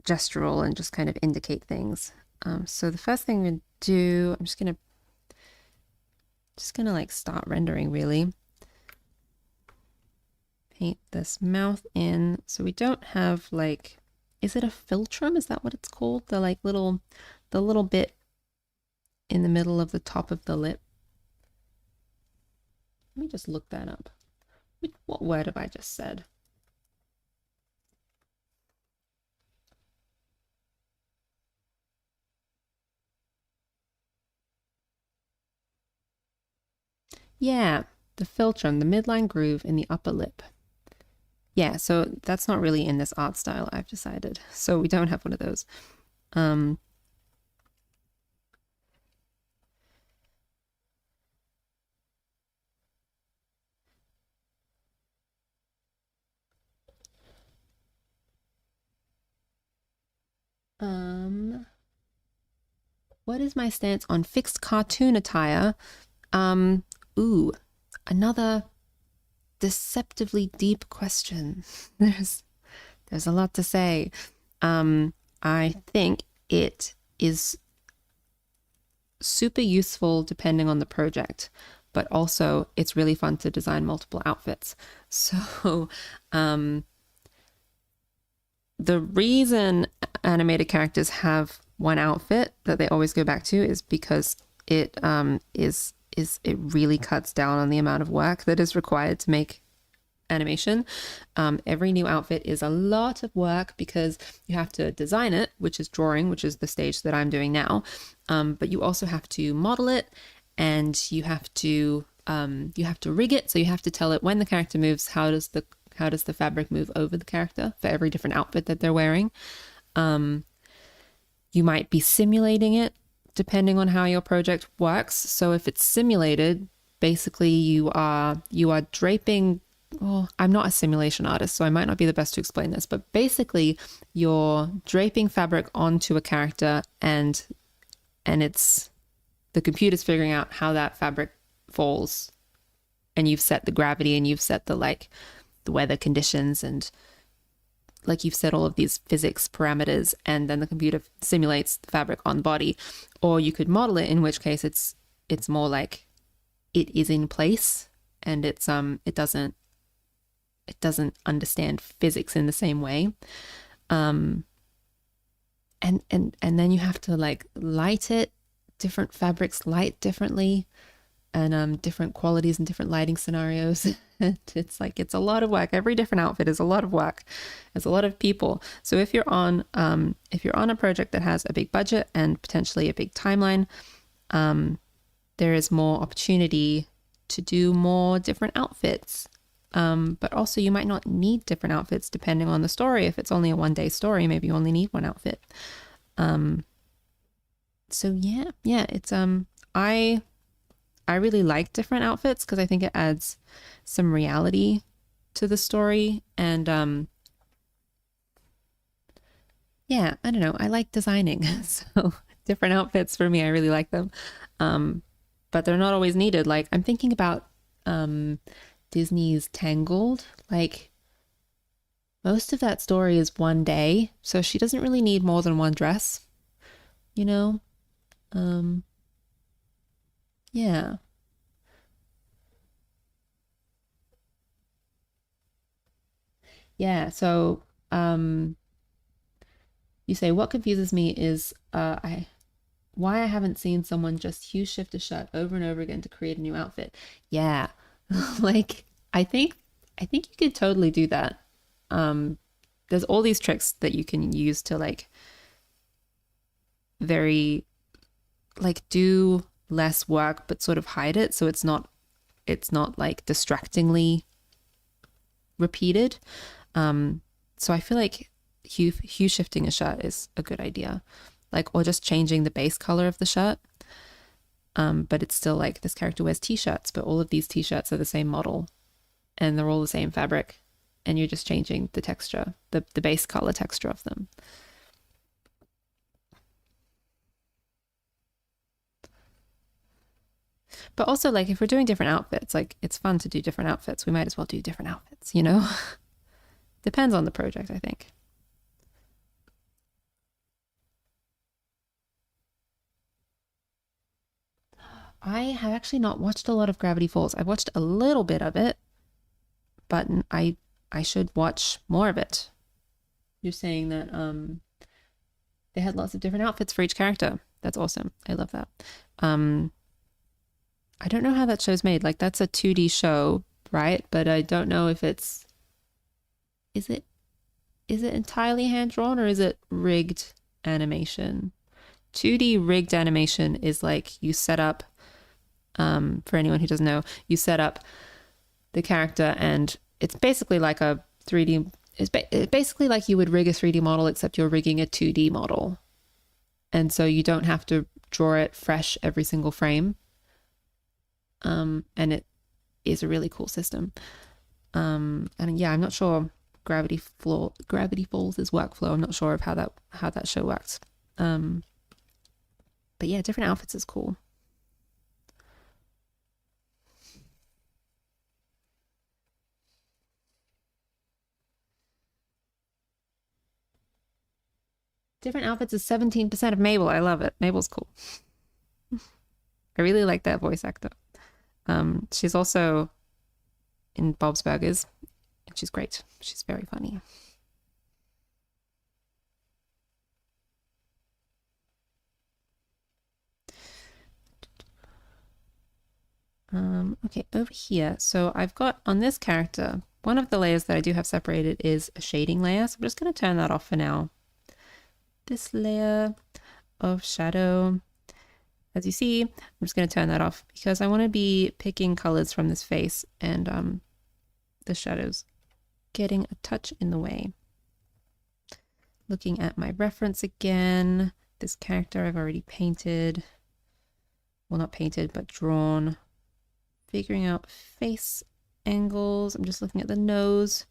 gestural and just kind of indicate things. So the first thing I'm gonna do, I'm just gonna like start rendering really. Paint this mouth in. So we don't have like, is it a philtrum? Is that what it's called? The like the little bit in the middle of the top of the lip. Let me just look that up. What word have I just said? Yeah, the philtrum, the midline groove in the upper lip. Yeah, so that's not really in this art style, I've decided. So we don't have one of those. What is my stance on fixed cartoon attire? Ooh, another deceptively deep question. There's a lot to say. I think it is super useful depending on the project, but also it's really fun to design multiple outfits. So, the reason animated characters have one outfit that they always go back to is because it it really cuts down on the amount of work that is required to make animation. Every new outfit is a lot of work because you have to design it, which is drawing, which is the stage that I'm doing now. But you also have to model it, and you have to rig it. So you have to tell it when the character moves, how does the fabric move over the character for every different outfit that they're wearing. You might be simulating it depending on how your project works. So if it's simulated, basically you are draping. Oh, I'm not a simulation artist, so I might not be the best to explain this, but basically you're draping fabric onto a character, and it's the computer's figuring out how that fabric falls, and you've set the gravity, and you've set the weather conditions, and like you've set all of these physics parameters, and then the computer simulates the fabric on the body. Or you could model it, in which case it's more like it is in place, and it doesn't understand physics in the same way. And then you have to like light it. Different fabrics light differently. and different qualities and different lighting scenarios. It's a lot of work. Every different outfit is a lot of work. It's a lot of people. So if you're on a project that has a big budget and potentially a big timeline, there is more opportunity to do more different outfits. But also you might not need different outfits depending on the story. If it's only a 1 day story, maybe you only need one outfit. So yeah, it's I really like different outfits because I think it adds some reality to the story. And yeah, I don't know. I like designing. So different outfits for me, I really like them. But they're not always needed. Like I'm thinking about Disney's Tangled. Like most of that story is 1 day. So she doesn't really need more than one dress, you know? Um, yeah. Yeah. So you say what confuses me is I why I haven't seen someone just hue shift a shirt over and over again to create a new outfit. Yeah. Like I think you could totally do that. Um there's all these tricks that you can use to like very like do less work but sort of hide it so it's not like distractingly repeated. So I feel like hue shifting a shirt is a good idea. Like or just changing the base color of the shirt. But it's still like this character wears t-shirts, but all of these t-shirts are the same model and they're all the same fabric, and you're just changing the texture, the base color texture of them. But also like if we're doing different outfits, like it's fun to do different outfits. We might as well do different outfits, you know? Depends on the project, I think. I have actually not watched a lot of Gravity Falls. I watched a little bit of it, but I should watch more of it. You're saying that they had lots of different outfits for each character. That's awesome. I love that. Um I don't know how that show's made. Like that's a 2D show, right? But I don't know if is it is it entirely hand drawn or is it rigged animation? 2D rigged animation is like you set up for anyone who doesn't know, you set up the character and it's basically like a 3D it's basically like you would rig a 3D model except you're rigging a 2D model. And so you don't have to draw it fresh every single frame. And it is a really cool system. And yeah, I'm not sure Gravity Falls' workflow. I'm not sure of how that show works. But yeah, different outfits is cool. Different outfits is 17% of Mabel. I love it. Mabel's cool. I really like that voice actor. She's also in Bob's Burgers, and she's great. She's very funny. Okay, over here. So I've got on this character, one of the layers that I do have separated is a shading layer. So I'm just going to turn that off for now. This layer of shadow, as you see, I'm just going to turn that off because I want to be picking colors from this face and the shadows getting a touch in the way. Looking at my reference again, this character I've already painted. Well, not painted, but drawn. Figuring out face angles. I'm just looking at the nose.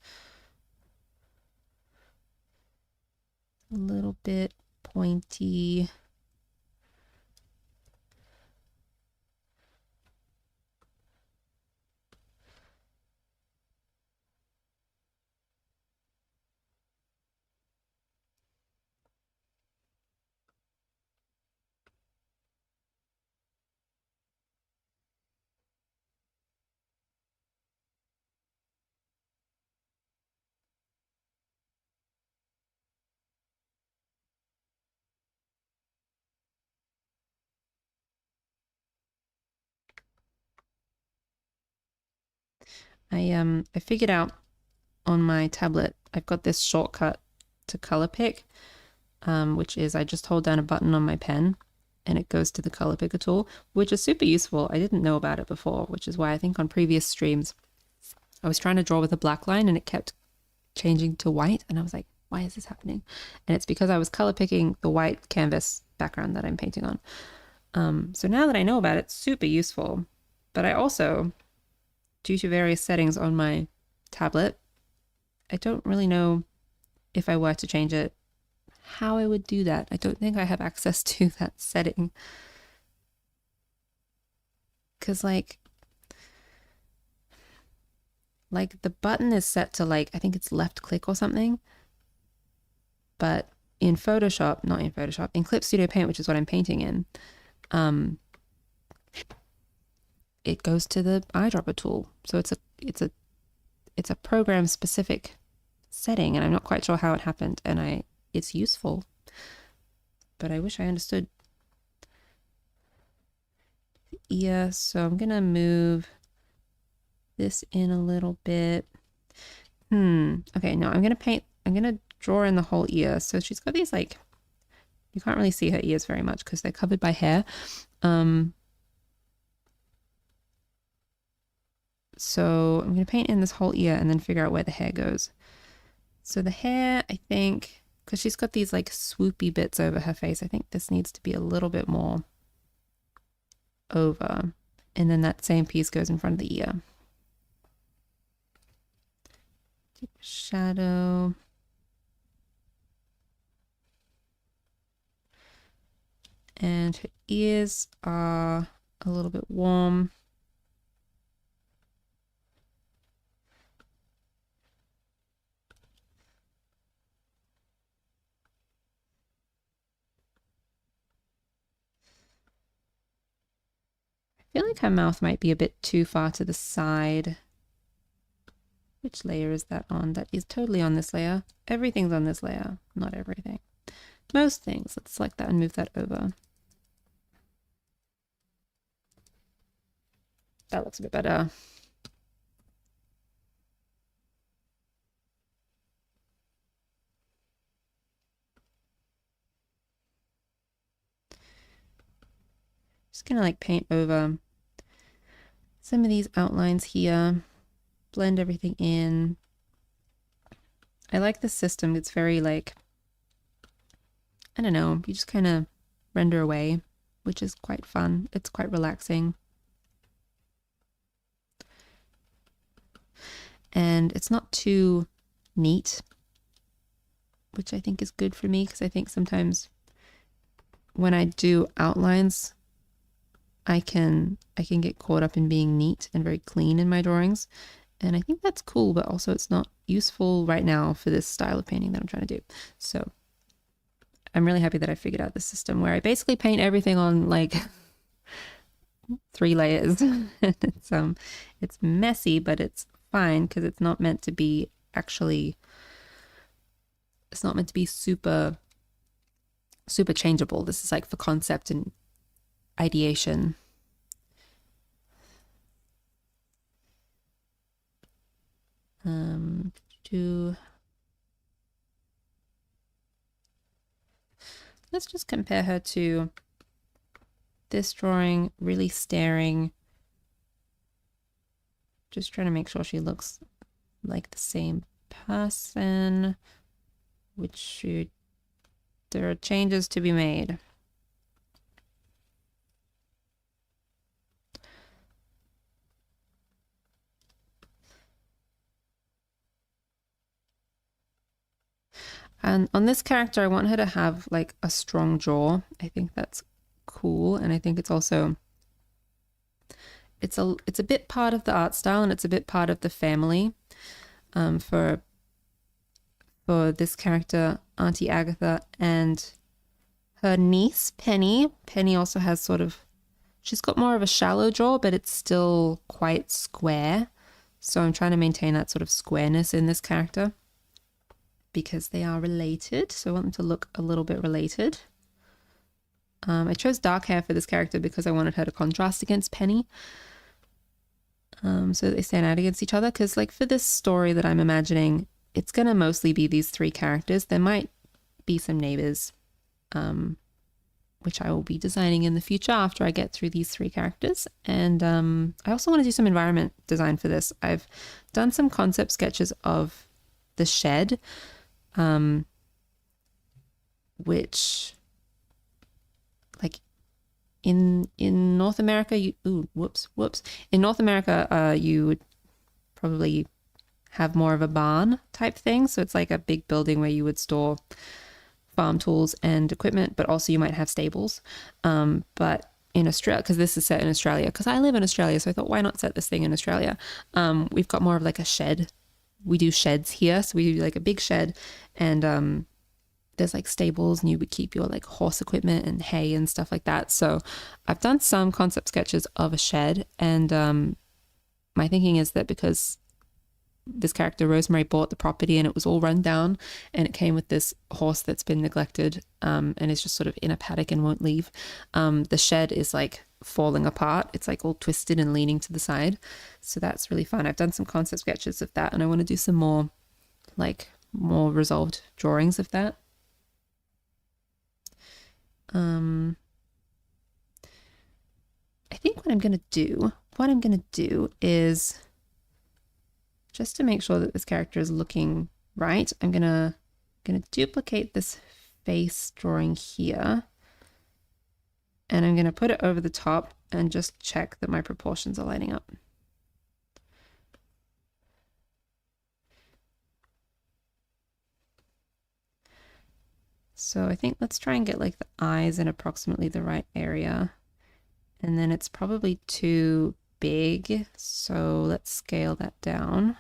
A little bit pointy. I figured out on my tablet, I've got this shortcut to color pick, which is I just hold down a button on my pen and it goes to the color picker tool, which is super useful. I didn't know about it before, which is why I think on previous streams I was trying to draw with a black line and it kept changing to white, and I was like, why is this happening? And it's because I was color picking the white canvas background that I'm painting on. So now that I know about it, it's super useful. But I also, due to various settings on my tablet, I don't really know if I were to change it, how I would do that. I don't think I have access to that setting. Because like the button is set to like, I think it's left click or something. But in Photoshop, not in Photoshop, in Clip Studio Paint, which is what I'm painting in, it goes to the eyedropper tool. So it's a program specific setting, and I'm not quite sure how it happened, and it's useful, but I wish I understood the ear. So I'm gonna move this in a little bit. Okay, no, I'm gonna draw in the whole ear. So she's got these, like, you can't really see her ears very much because they're covered by hair. So I'm going to paint in this whole ear and then figure out where the hair goes. So the hair, I think, because she's got these like swoopy bits over her face, I think this needs to be a little bit more over. And then that same piece goes in front of the ear. Shadow. And her ears are a little bit warm. I feel like her mouth might be a bit too far to the side. Which layer is that on? That is totally on this layer. Everything's on this layer. Not everything. Most things. Let's select that and move that over. That looks a bit better. Just gonna like paint over some of these outlines here, blend everything in. I like this system. It's very like, I don't know, you just kind of render away, which is quite fun. It's quite relaxing. And it's not too neat, which I think is good for me, because I think sometimes when I do outlines, I can get caught up in being neat and very clean in my drawings. And I think that's cool, but also it's not useful right now for this style of painting that I'm trying to do. So I'm really happy that I figured out this system where I basically paint everything on like 3 layers. It's messy, but it's fine because it's not meant to be it's not meant to be super changeable. This is like for concept and ideation. Let's just compare her to this drawing, really staring. Just trying to make sure she looks like the same person, there are changes to be made. And on this character, I want her to have like a strong jaw. I think that's cool. And I think it's also, it's a bit part of the art style, and it's a bit part of the family. For this character, Auntie Agatha, and her niece, Penny. Penny also has sort of, she's got more of a shallow jaw, but it's still quite square. So I'm trying to maintain that sort of squareness in this character, because they are related. So I want them to look a little bit related. I chose dark hair for this character because I wanted her to contrast against Penny. so they stand out against each other. Because like for this story that I'm imagining, it's gonna mostly be these three characters. There might be some neighbors, which I will be designing in the future after I get through these three characters. And I also want to do some environment design for this. I've done some concept sketches of the shed, which like in North America, in North America, you would probably have more of a barn type thing. So it's like a big building where you would store farm tools and equipment, but also you might have stables. But in Australia, because this is set in Australia, because I live in Australia, so I thought, why not set this thing in Australia? We've got more of like a shed. We do sheds here, so we do like a big shed, and there's like stables, and you would keep your like horse equipment and hay and stuff like that. So I've done some concept sketches of a shed, and my thinking is that because this character Rosemary bought the property and it was all run down, and it came with this horse that's been neglected, and is just sort of in a paddock and won't leave. The shed is like falling apart. It's like all twisted and leaning to the side. So that's really fun. I've done some concept sketches of that, and I want to do some more resolved drawings of that. I think what I'm going to do is, just to make sure that this character is looking right, I'm gonna duplicate this face drawing here, and I'm gonna put it over the top and just check that my proportions are lining up. So I think let's try and get like the eyes in approximately the right area, and then it's probably too big, so let's scale that down.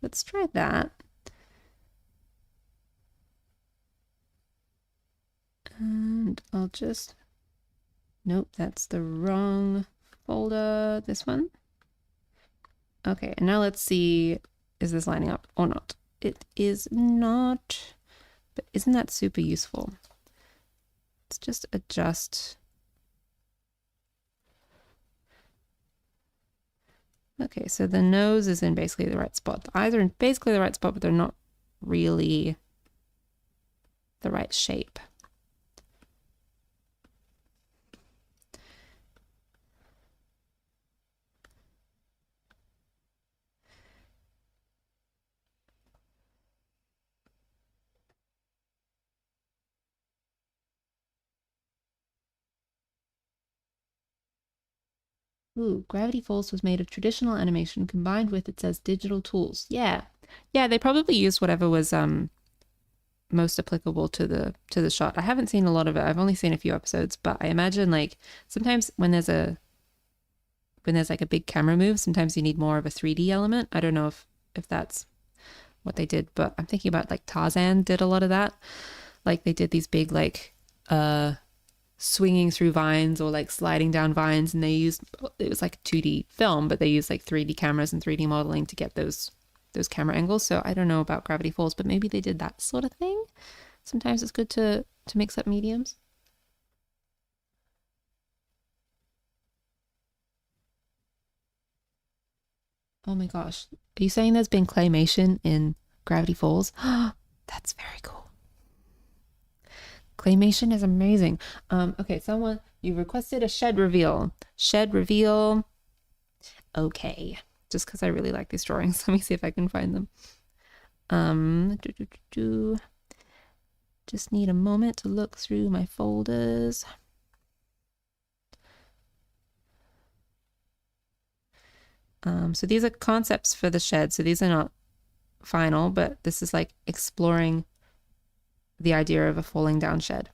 Let's try that. And I'll just, nope, that's the wrong folder, this one. Okay, and now let's see, is this lining up or not? It is not, but isn't that super useful? Let's just adjust. Okay, so the nose is in basically the right spot. The eyes are in basically the right spot, but they're not really the right shape. Ooh, Gravity Falls was made of traditional animation combined with, it says, digital tools. Yeah. Yeah, they probably used whatever was most applicable to the shot. I haven't seen a lot of it. I've only seen a few episodes, but I imagine like sometimes when there's like a big camera move, sometimes you need more of a 3D element. I don't know if that's what they did, but I'm thinking about like Tarzan did a lot of that. Like they did these big like swinging through vines or like sliding down vines, and it was like a 2D film, but they used like 3D cameras and 3D modeling to get those camera angles. So I don't know about Gravity Falls, but maybe they did that sort of thing. Sometimes it's good to mix up mediums. Oh my gosh, are you saying there's been claymation in Gravity Falls? That's very cool. Claymation is amazing. Okay, you requested a shed reveal. Shed reveal. Okay, just because I really like these drawings. Let me see if I can find them. Just need a moment to look through my folders. So these are concepts for the shed. So these are not final, but this is like exploring the idea of a falling down shed.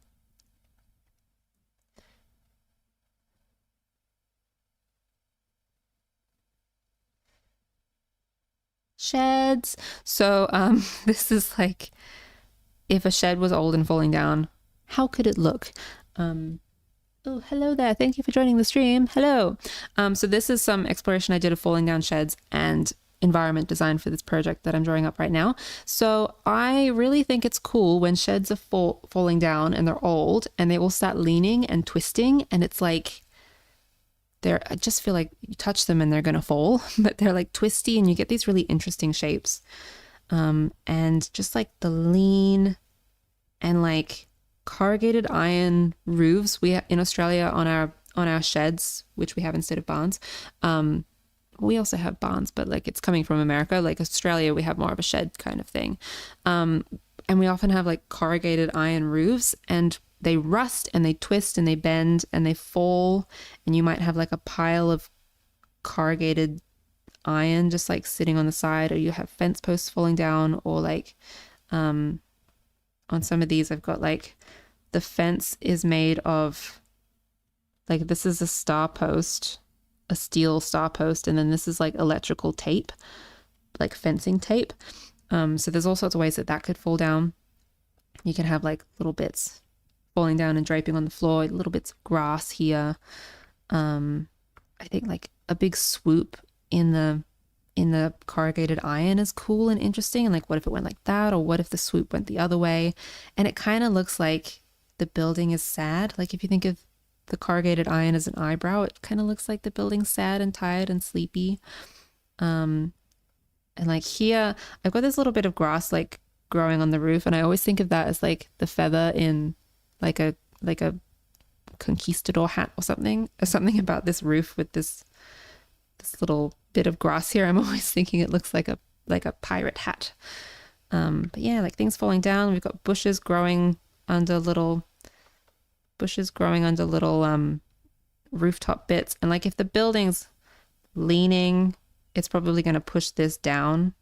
Sheds. So this is like if a shed was old and falling down, how could it look? Oh, hello there. Thank you for joining the stream. Hello. So this is some exploration I did of falling down sheds, and environment design for this project that I'm drawing up right now. So I really think it's cool when sheds are falling down and they're old and they all start leaning and twisting, and it's like I just feel like you touch them and they're gonna fall, but they're like twisty and you get these really interesting shapes. And just like the lean and like corrugated iron roofs we in Australia on our sheds, which we have instead of barns. We also have barns, but like it's coming from America. Like Australia, we have more of a shed kind of thing. And we often have like corrugated iron roofs, and they rust and they twist and they bend and they fall. And you might have like a pile of corrugated iron just like sitting on the side, or you have fence posts falling down, or like on some of these, I've got like the fence is made of like, this is a star post, a steel star post, and then this is like electrical tape, like fencing tape. So there's all sorts of ways that could fall down. You can have like little bits falling down and draping on the floor, little bits of grass here. I think like a big swoop in the corrugated iron is cool and interesting. And like, what if it went like that? Or what if the swoop went the other way? And it kind of looks like the building is sad. Like if you think of the corrugated iron as an eyebrow, it kind of looks like the building's sad and tired and sleepy. And like here, I've got this little bit of grass like growing on the roof, and I always think of that as like the feather in like a conquistador hat or something about this roof with this little bit of grass here. I'm always thinking it looks like a pirate hat. But yeah, like things falling down. We've got bushes growing under little rooftop bits. And like if the building's leaning, it's probably going to push this down.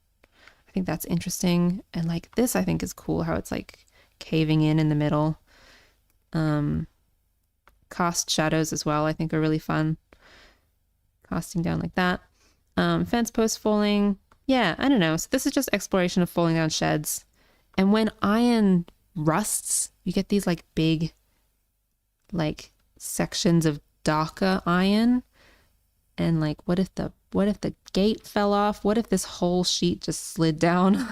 I think that's interesting. And like this, I think is cool how it's like caving in the middle. Cast shadows as well, I think are really fun. Casting down like that. Fence posts falling. Yeah, I don't know. So this is just exploration of falling down sheds. And when iron rusts, you get these like big like sections of darker iron. And like what if the gate fell off? What if this whole sheet just slid down?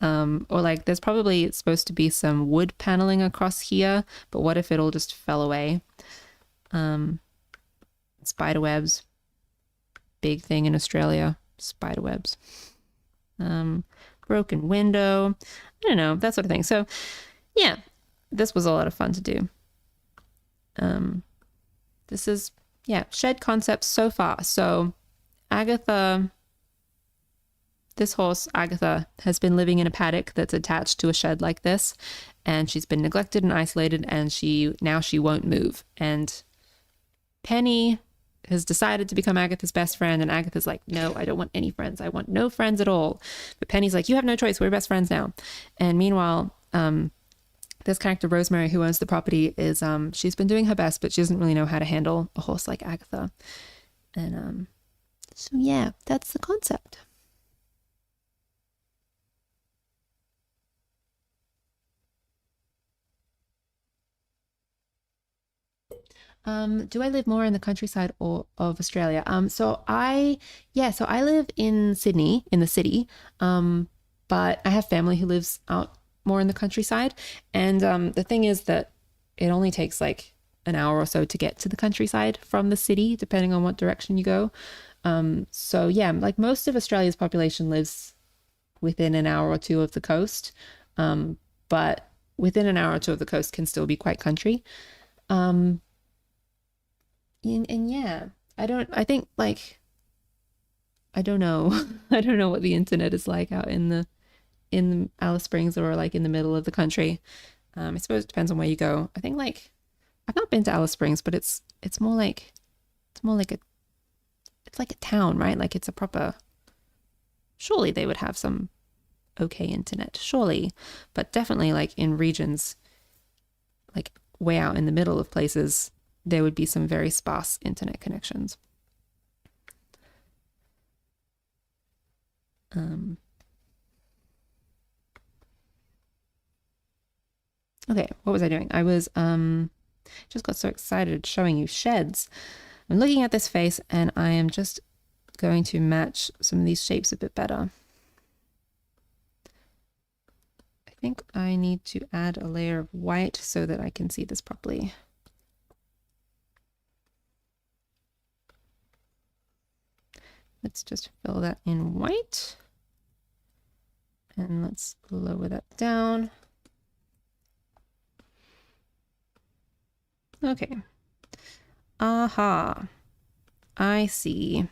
Or like there's probably supposed to be some wood paneling across here, but what if it all just fell away? Spider webs, big thing in Australia, spider webs. Broken window, I don't know, that sort of thing. So yeah, this was a lot of fun to do. This is, yeah, shed concepts so far. So Agatha, this horse, Agatha, has been living in a paddock that's attached to a shed like this, and she's been neglected and isolated, and now she won't move. And Penny has decided to become Agatha's best friend, and Agatha's like, no, I don't want any friends. I want no friends at all. But Penny's like, you have no choice. We're best friends now. And meanwhile, this character, Rosemary, who owns the property, is she's been doing her best, but she doesn't really know how to handle a horse like Agatha. And so yeah, that's the concept. Do I live more in the countryside or of Australia? So I live in Sydney, in the city, but I have family who lives out more in the countryside. And the thing is that it only takes like an hour or so to get to the countryside from the city, depending on what direction you go. So yeah, like most of Australia's population lives within an hour or two of the coast, but within an hour or two of the coast can still be quite country. And yeah, I don't know. I don't know what the internet is like out in Alice Springs or like in the middle of the country. I suppose it depends on where you go. I think like I've not been to Alice Springs, but it's more like it's like a town, right? Like it's a proper, surely they would have some okay internet, surely, but definitely like in regions like way out in the middle of places, there would be some very sparse internet connections. Okay, what was I doing? I was just got so excited showing you sheds. I'm looking at this face and I am just going to match some of these shapes a bit better. I think I need to add a layer of white so that I can see this properly. Let's just fill that in white. And let's lower that down. Okay. Aha. I see.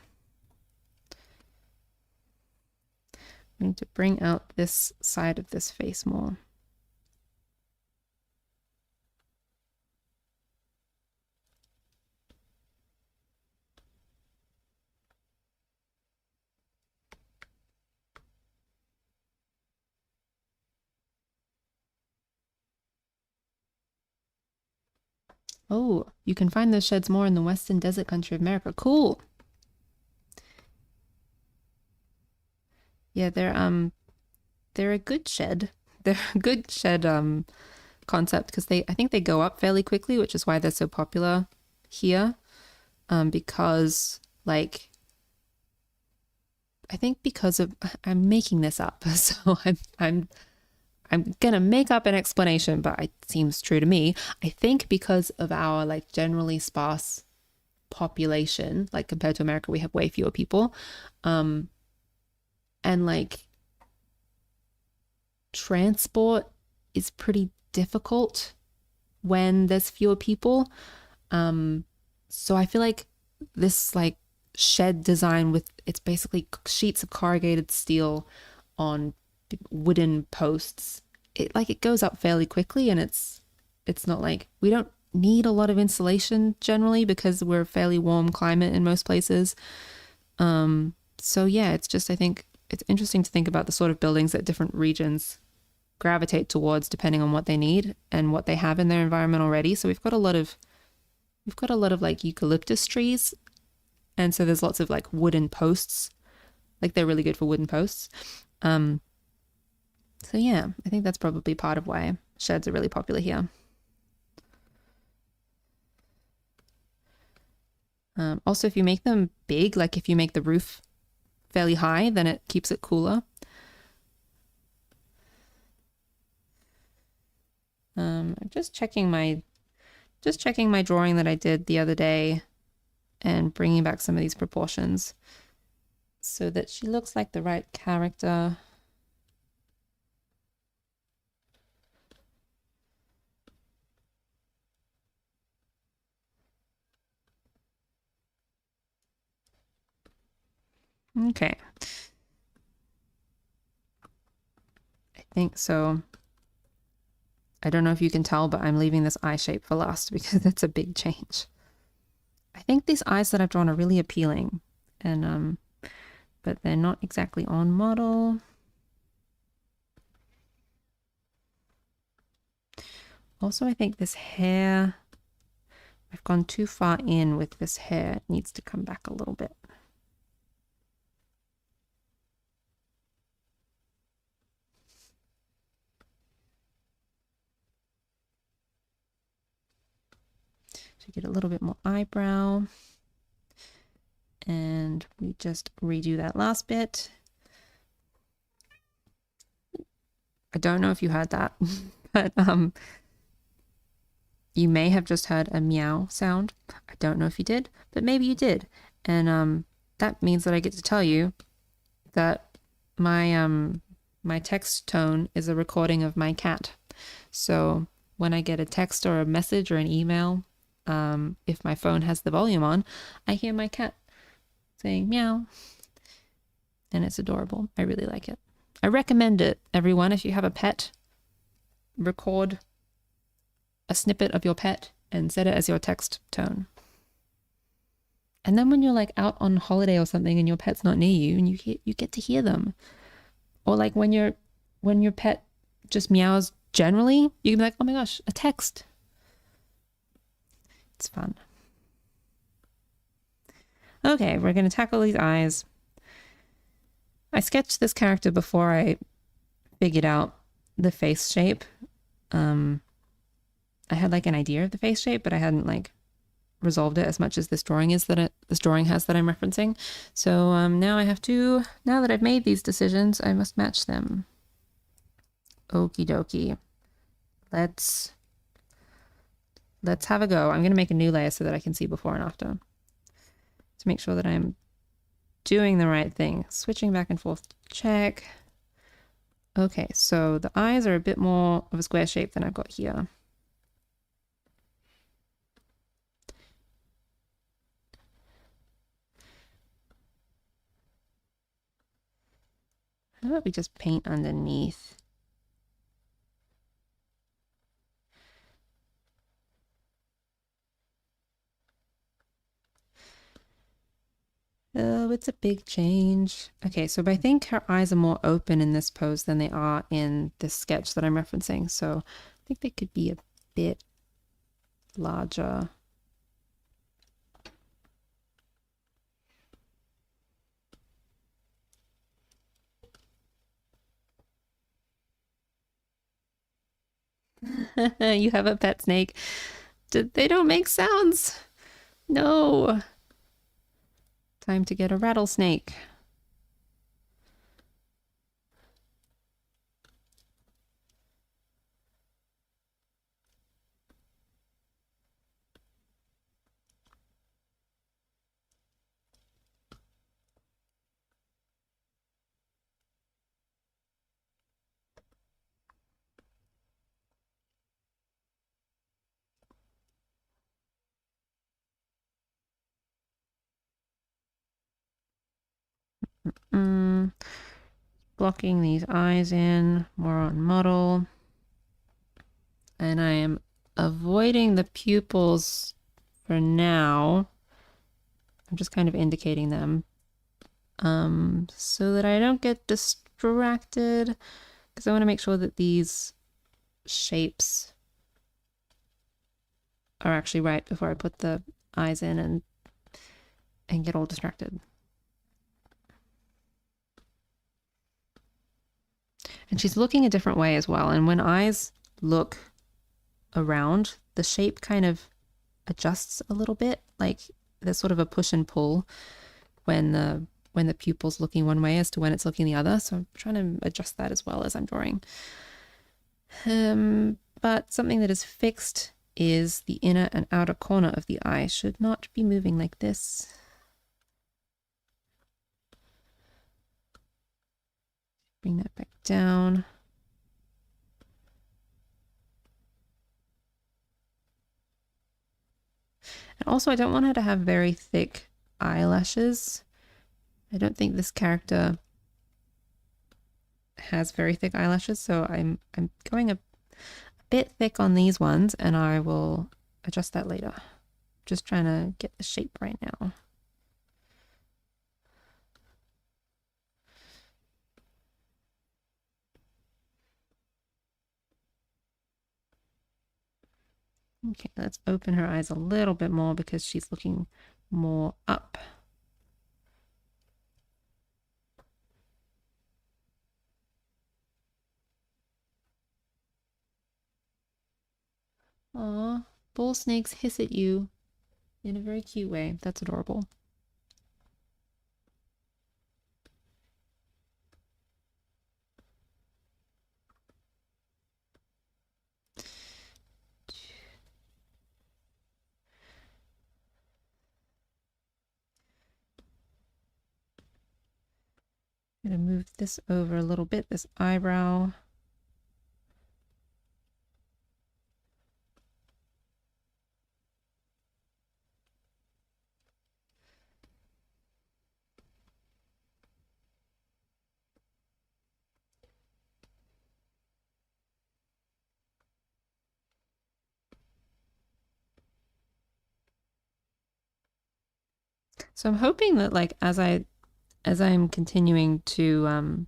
I need to bring out this side of this face more. Oh, you can find those sheds more in the western desert country of America. Cool. Yeah, they're a good shed. They're a good shed concept because I think they go up fairly quickly, which is why they're so popular here. Because like I think because of I'm making this up, so I'm gonna make up an explanation, but it seems true to me. I think because of our like generally sparse population, like compared to America, we have way fewer people. And like transport is pretty difficult when there's fewer people. So I feel like this like shed design with it's basically sheets of corrugated steel on wooden posts, it goes up fairly quickly, and it's not like we don't need a lot of insulation generally because we're a fairly warm climate in most places. So yeah, it's just I think it's interesting to think about the sort of buildings that different regions gravitate towards depending on what they need and what they have in their environment already. So we've got a lot of like eucalyptus trees, and so there's lots of like wooden posts, like they're really good for wooden posts. So yeah, I think that's probably part of why sheds are really popular here. Also, if you make them big, like if you make the roof fairly high, then it keeps it cooler. I'm just checking my drawing that I did the other day and bringing back some of these proportions so that she looks like the right character. Okay. I think so. I don't know if you can tell, but I'm leaving this eye shape for last because it's a big change. I think these eyes that I've drawn are really appealing, and but they're not exactly on model. Also, I think this hair, I've gone too far in with this hair. It needs to come back a little bit. So get a little bit more eyebrow. And we just redo that last bit. I don't know if you heard that, but you may have just heard a meow sound. I don't know if you did, but maybe you did. And that means that I get to tell you that my text tone is a recording of my cat. So when I get a text or a message or an email, if my phone has the volume on, I hear my cat saying meow, and it's adorable. I really like it. I recommend it, everyone. If you have a pet, record a snippet of your pet and set it as your text tone. And then when you're like out on holiday or something and your pet's not near you and you get to hear them. Or like when your pet just meows generally, you can be like, oh my gosh, a text. It's fun. Okay, we're going to tackle these eyes. I sketched this character before I figured out the face shape. I had like an idea of the face shape, but I hadn't like resolved it as much as this drawing has that I'm referencing. So now now that I've made these decisions, I must match them. Okie dokie. Let's have a go. I'm going to make a new layer so that I can see before and after to make sure that I'm doing the right thing. Switching back and forth, check. Okay, so the eyes are a bit more of a square shape than I've got here. How about we just paint underneath? Oh, it's a big change. Okay, so I think her eyes are more open in this pose than they are in this sketch that I'm referencing. So I think they could be a bit larger. You have a pet snake. They don't make sounds. No. Time to get a rattlesnake. Blocking these eyes in, more on model. And I am avoiding the pupils for now. I'm just kind of indicating them so that I don't get distracted, because I want to make sure that these shapes are actually right before I put the eyes in and get all distracted. And she's looking a different way as well. And when eyes look around, the shape kind of adjusts a little bit. Like there's sort of a push and pull when the pupil's looking one way as to when it's looking the other. So I'm trying to adjust that as well as I'm drawing. But something that is fixed is the inner and outer corner of the eye should not be moving like this. Bring that back down. And also, I don't want her to have very thick eyelashes. I don't think this character has very thick eyelashes, so I'm going a bit thick on these ones, and I will adjust that later. Just trying to get the shape right now. Okay, let's open her eyes a little bit more because she's looking more up. Aw, bull snakes hiss at you in a very cute way. That's adorable. I'm gonna move this over a little bit, this eyebrow. So I'm hoping that like as I'm continuing to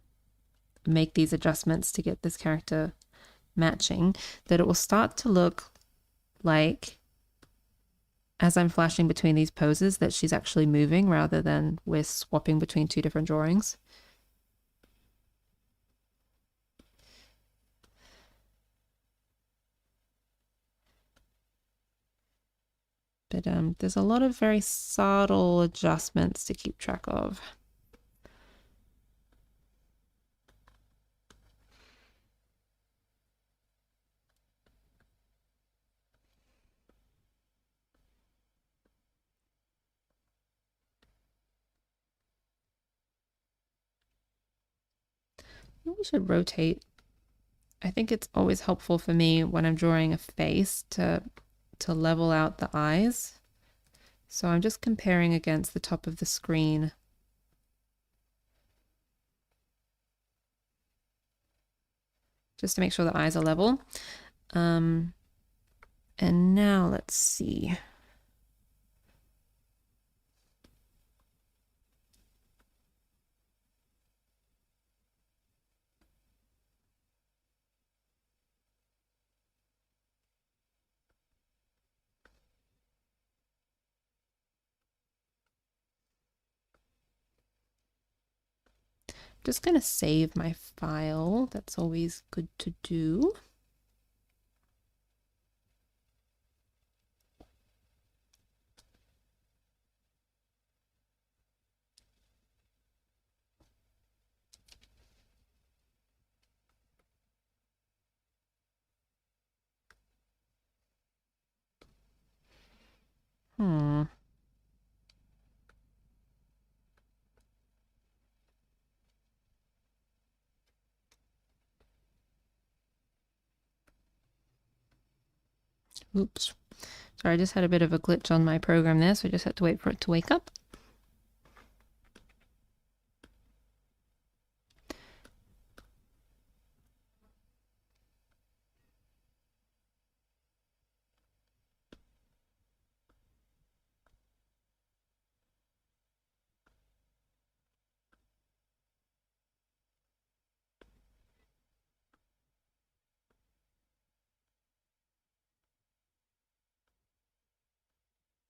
make these adjustments to get this character matching, that it will start to look like as I'm flashing between these poses that she's actually moving rather than we're swapping between two different drawings. But there's a lot of very subtle adjustments to keep track of. We should rotate. I think it's always helpful for me when I'm drawing a face to level out the eyes. So I'm just comparing against the top of the screen. Just to make sure the eyes are level. And now let's see. Just going to save my file. That's always good to do. Oops. Sorry, I just had a bit of a glitch on my program there, so I just had to wait for it to wake up.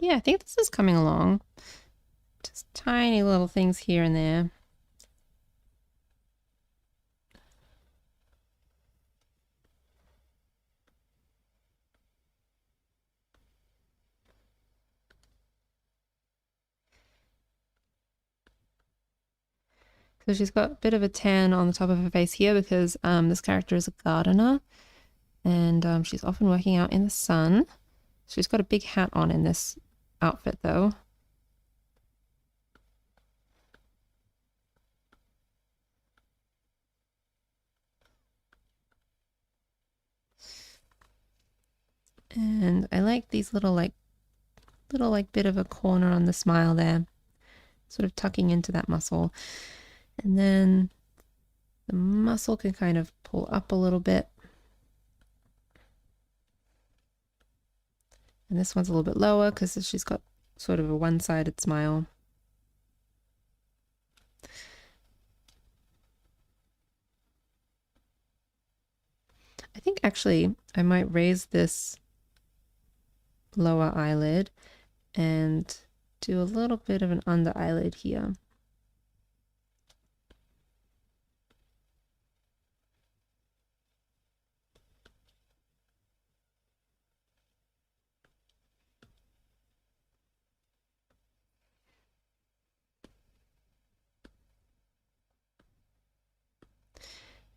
Yeah, I think this is coming along. Just tiny little things here and there. So she's got a bit of a tan on the top of her face here because this character is a gardener and she's often working out in the sun. She's got a big hat on in this outfit though. And I like these little bit of a corner on the smile there, sort of tucking into that muscle. And then the muscle can kind of pull up a little bit. And this one's a little bit lower because she's got sort of a one-sided smile. I think actually I might raise this lower eyelid and do a little bit of an under eyelid here.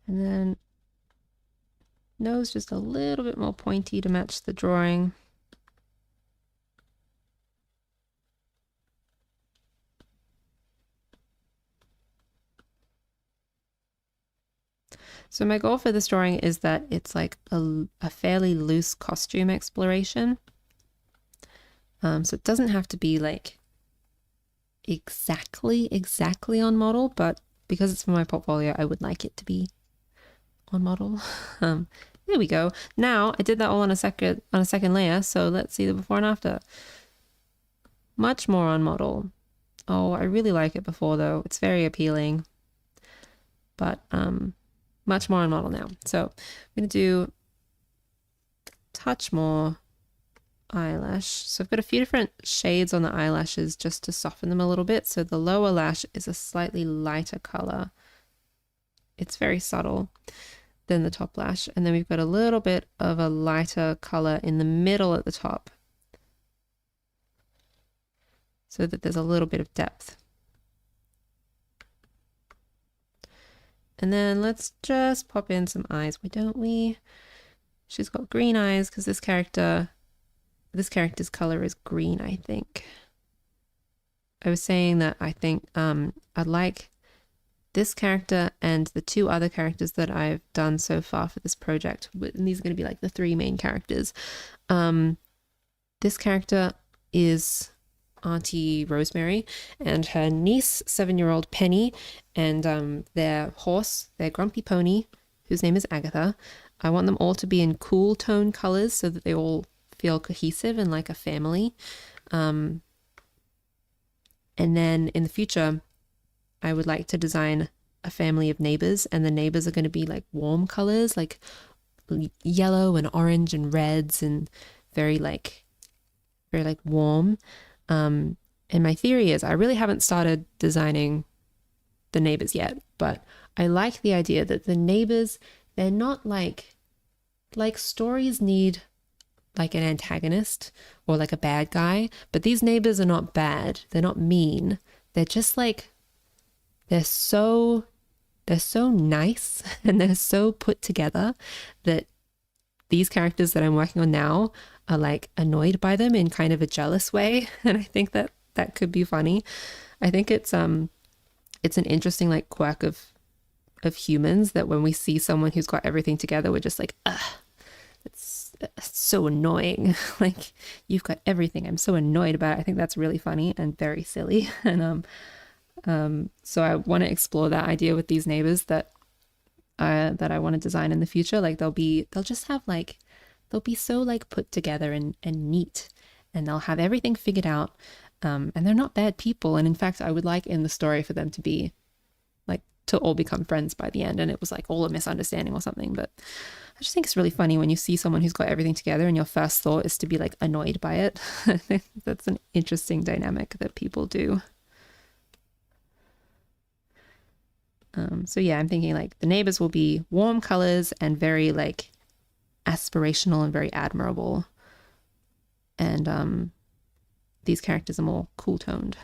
And then nose just a little bit more pointy to match the drawing. So my goal for this drawing is that it's like a fairly loose costume exploration. So it doesn't have to be like exactly on model, but because it's for my portfolio, I would like it to be on model. There we go. Now I did that all on a second layer, so let's see the before and after. Much more on model. Oh, I really like it before though. It's very appealing. But much more on model now. So I'm going to do touch more eyelash. So I've got a few different shades on the eyelashes just to soften them a little bit. So the lower lash is a slightly lighter color. It's very subtle than the top lash. And then we've got a little bit of a lighter color in the middle at the top. so that there's a little bit of depth. And then let's just pop in some eyes. Why don't we? She's got green eyes because this character's color is green, I think. I was saying that I think I'd like this character and the two other characters that I've done so far for this project, and these are going to be like the three main characters. This character is Auntie Rosemary and her niece, 7-year-old Penny, and their horse, their grumpy pony, whose name is Agatha. I want them all to be in cool tone colors so that they all feel cohesive and like a family. And then in the future, I would like to design a family of neighbors, and the neighbors are going to be like warm colors, like yellow and orange and reds, and very warm. And my theory is I really haven't started designing the neighbors yet, but I like the idea that the neighbors, they're not like stories need like an antagonist or like a bad guy, but these neighbors are not bad. They're not mean. They're just like, they're so nice and they're so put together that these characters that I'm working on now are like annoyed by them in kind of a jealous way. And I think that could be funny. I think it's an interesting like quirk of humans that when we see someone who's got everything together, we're just like, ugh, it's so annoying. Like, you've got everything. I'm so annoyed about it. I think that's really funny and very silly. And so I want to explore that idea with these neighbors that I want to design in the future. Like they'll be so like put together and neat, and they'll have everything figured out. And they're not bad people. And in fact, I would like in the story for them to be like to all become friends by the end. And it was like all a misunderstanding or something. But I just think it's really funny when you see someone who's got everything together and your first thought is to be like annoyed by it. I think that's an interesting dynamic that people do. So yeah, I'm thinking like the neighbors will be warm colors and very like aspirational and very admirable. And these characters are more cool toned.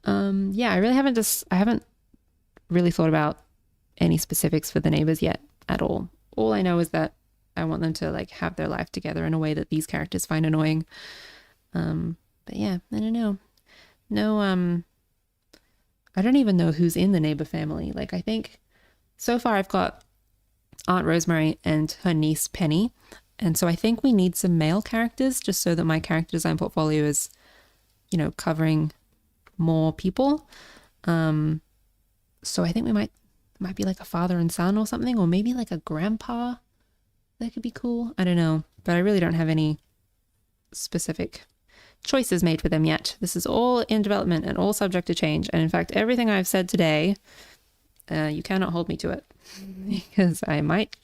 Yeah, I haven't really thought about any specifics for the neighbors yet at all. All I know is that I want them to like have their life together in a way that these characters find annoying. But yeah, I don't know. No, I don't even know who's in the neighbor family. Like, I think so far I've got Aunt Rosemary and her niece Penny. And so I think we need some male characters just so that my character design portfolio is, covering more people. So I think we might be like a father and son or something, or maybe like a grandpa. That could be cool. I don't know, but I really don't have any specific choices made for them yet. This is all in development and all subject to change. And in fact, everything I've said today, you cannot hold me to it because I might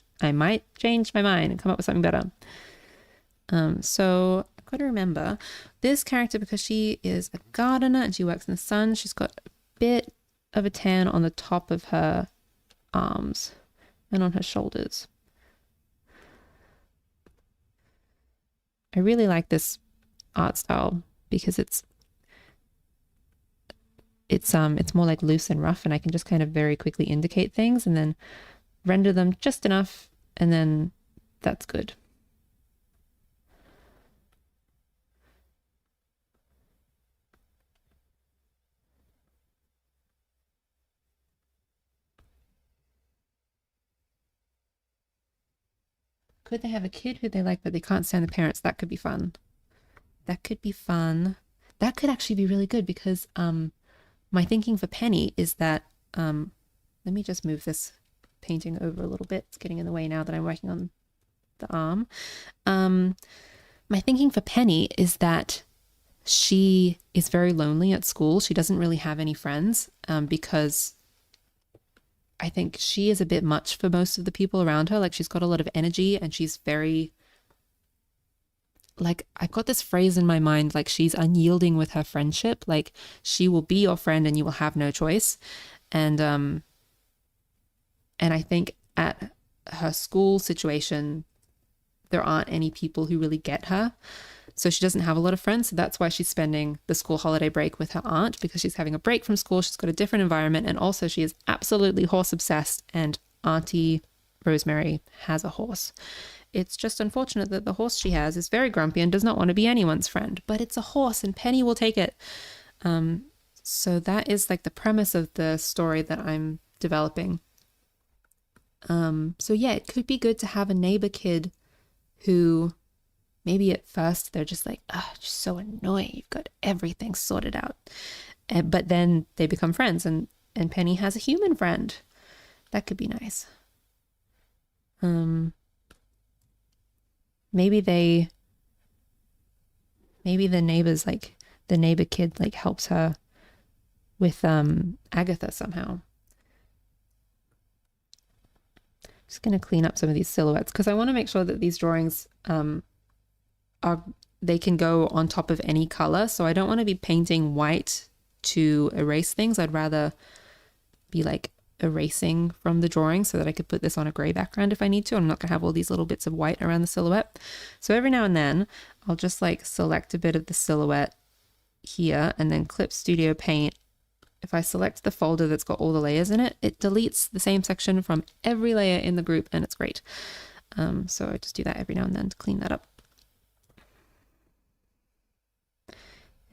change my mind and come up with something better. So I've got to remember this character, because she is a gardener and she works in the sun. She's got a bit of a tan on the top of her arms and on her shoulders. I really like this art style because it's more like loose and rough, and I can just kind of very quickly indicate things and then render them just enough, and then that's good. Could they have a kid who they like but they can't stand the parents? That could be fun. That could be fun. That could actually be really good because my thinking for Penny is that let me just move this painting over a little bit. It's getting in the way now that I'm working on the arm. My thinking for Penny is that she is very lonely at school. She doesn't really have any friends because I think she is a bit much for most of the people around her. Like, she's got a lot of energy and she's very like I've got this phrase in my mind, like she's unyielding with her friendship, like she will be your friend and you will have no choice. And I think at her school situation there aren't any people who really get her, so she doesn't have a lot of friends. So that's why she's spending the school holiday break with her aunt, because she's having a break from school, she's got a different environment, and also she is absolutely horse obsessed, and Auntie Rosemary has a horse. It's just unfortunate that the horse she has is very grumpy and does not want to be anyone's friend, but it's a horse and Penny will take it. So that is like the premise of the story that I'm developing. So yeah, it could be good to have a neighbor kid who maybe at first they're just like, oh, just so annoying, you've got everything sorted out. But then they become friends, and Penny has a human friend. That could be nice. Maybe the neighbors, like the neighbor kid, like helps her with Agatha somehow. Just going to clean up some of these silhouettes because I want to make sure that these drawings they can go on top of any color. So I don't want to be painting white to erase things. I'd rather be like erasing from the drawing so that I could put this on a gray background if I need to. I'm not going to have all these little bits of white around the silhouette. So every now and then I'll just like select a bit of the silhouette here and then clip Studio Paint. If I select the folder that's got all the layers in it, it deletes the same section from every layer in the group, and it's great. So I just do that every now and then to clean that up.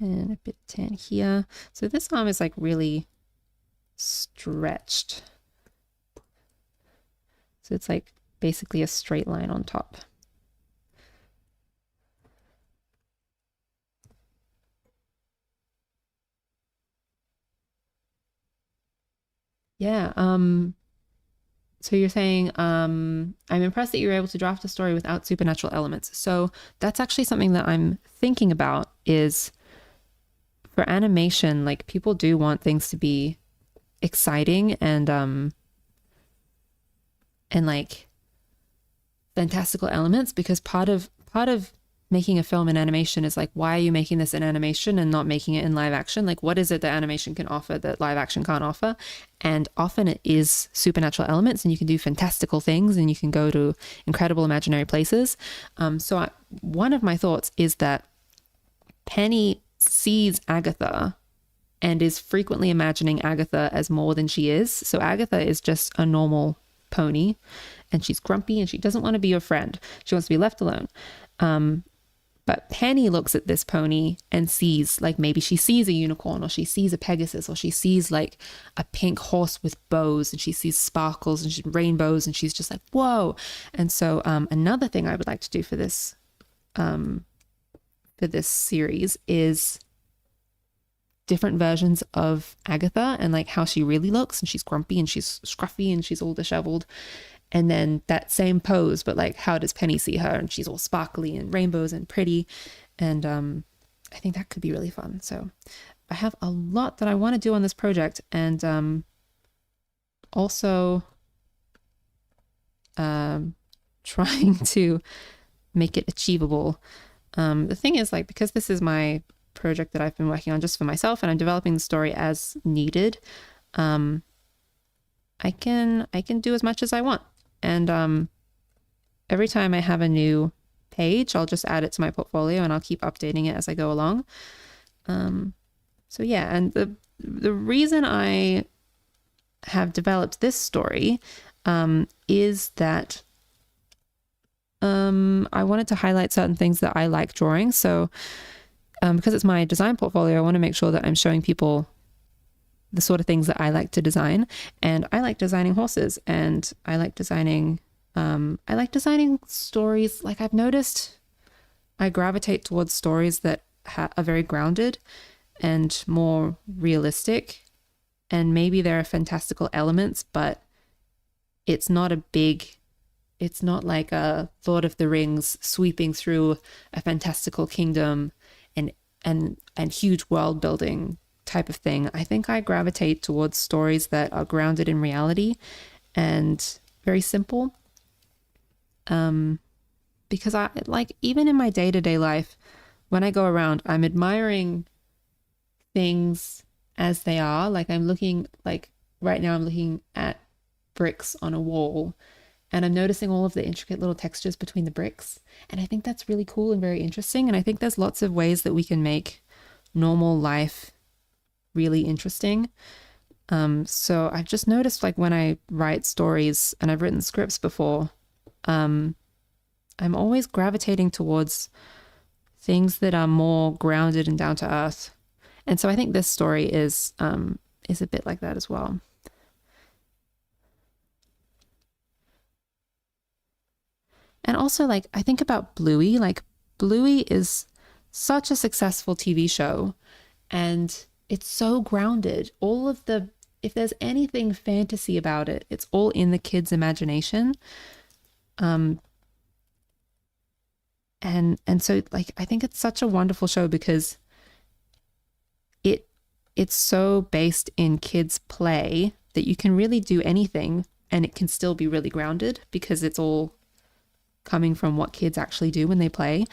And a bit of tan here. So this arm is like really stretched. So it's like basically a straight line on top. Yeah, so you're saying, I'm impressed that you were able to draft a story without supernatural elements. So that's actually something that I'm thinking about, is for animation, like people do want things to be exciting and like fantastical elements, because part of making a film in animation is like, why are you making this in animation and not making it in live action? Like, what is it that animation can offer that live action can't offer? And often it is supernatural elements, and you can do fantastical things and you can go to incredible imaginary places. One of my thoughts is that Penny sees Agatha and is frequently imagining Agatha as more than she is. So Agatha is just a normal pony and she's grumpy and she doesn't want to be your friend. She wants to be left alone. But Penny looks at this pony and sees, like, maybe she sees a unicorn, or she sees a Pegasus, or she sees like a pink horse with bows, and she sees sparkles and rainbows, and she's just like, whoa. And so another thing I would like to do for this series is different versions of Agatha and like how she really looks, and she's grumpy and she's scruffy and she's all disheveled. And then that same pose, but like, how does Penny see her? And she's all sparkly and rainbows and pretty. And I think that could be really fun. So I have a lot that I want to do on this project, and also trying to make it achievable. The thing is, like, because this is my project that I've been working on just for myself, and I'm developing the story as needed, I can do as much as I want. And every time I have a new page, I'll just add it to my portfolio and I'll keep updating it as I go along. So yeah, and the reason I have developed this story is that I wanted to highlight certain things that I like drawing. So because it's my design portfolio, I want to make sure that I'm showing people the sort of things that I like to design. And I like designing horses, and I like designing stories. Like, I've noticed I gravitate towards stories that are very grounded and more realistic, and maybe there are fantastical elements, but it's not like a Lord of the Rings sweeping through a fantastical kingdom and huge world building type of thing. I think I gravitate towards stories that are grounded in reality and very simple, because I like, even in my day-to-day life, when I go around, I'm admiring things as they are. Like I'm looking, like right now I'm looking at bricks on a wall, and I'm noticing all of the intricate little textures between the bricks. And I think that's really cool and very interesting. And I think there's lots of ways that we can make normal life really interesting. So I've just noticed, like when I write stories, and I've written scripts before, I'm always gravitating towards things that are more grounded and down to earth. And so I think this story is a bit like that as well. And also, like, I think about Bluey. Like, Bluey is such a successful TV show, and it's so grounded. All of the, if there's anything fantasy about it, it's all in the kids' imagination. Um, and so, like, I think it's such a wonderful show because it it's so based in kids' play that you can really do anything and it can still be really grounded because it's all coming from what kids actually do when they play.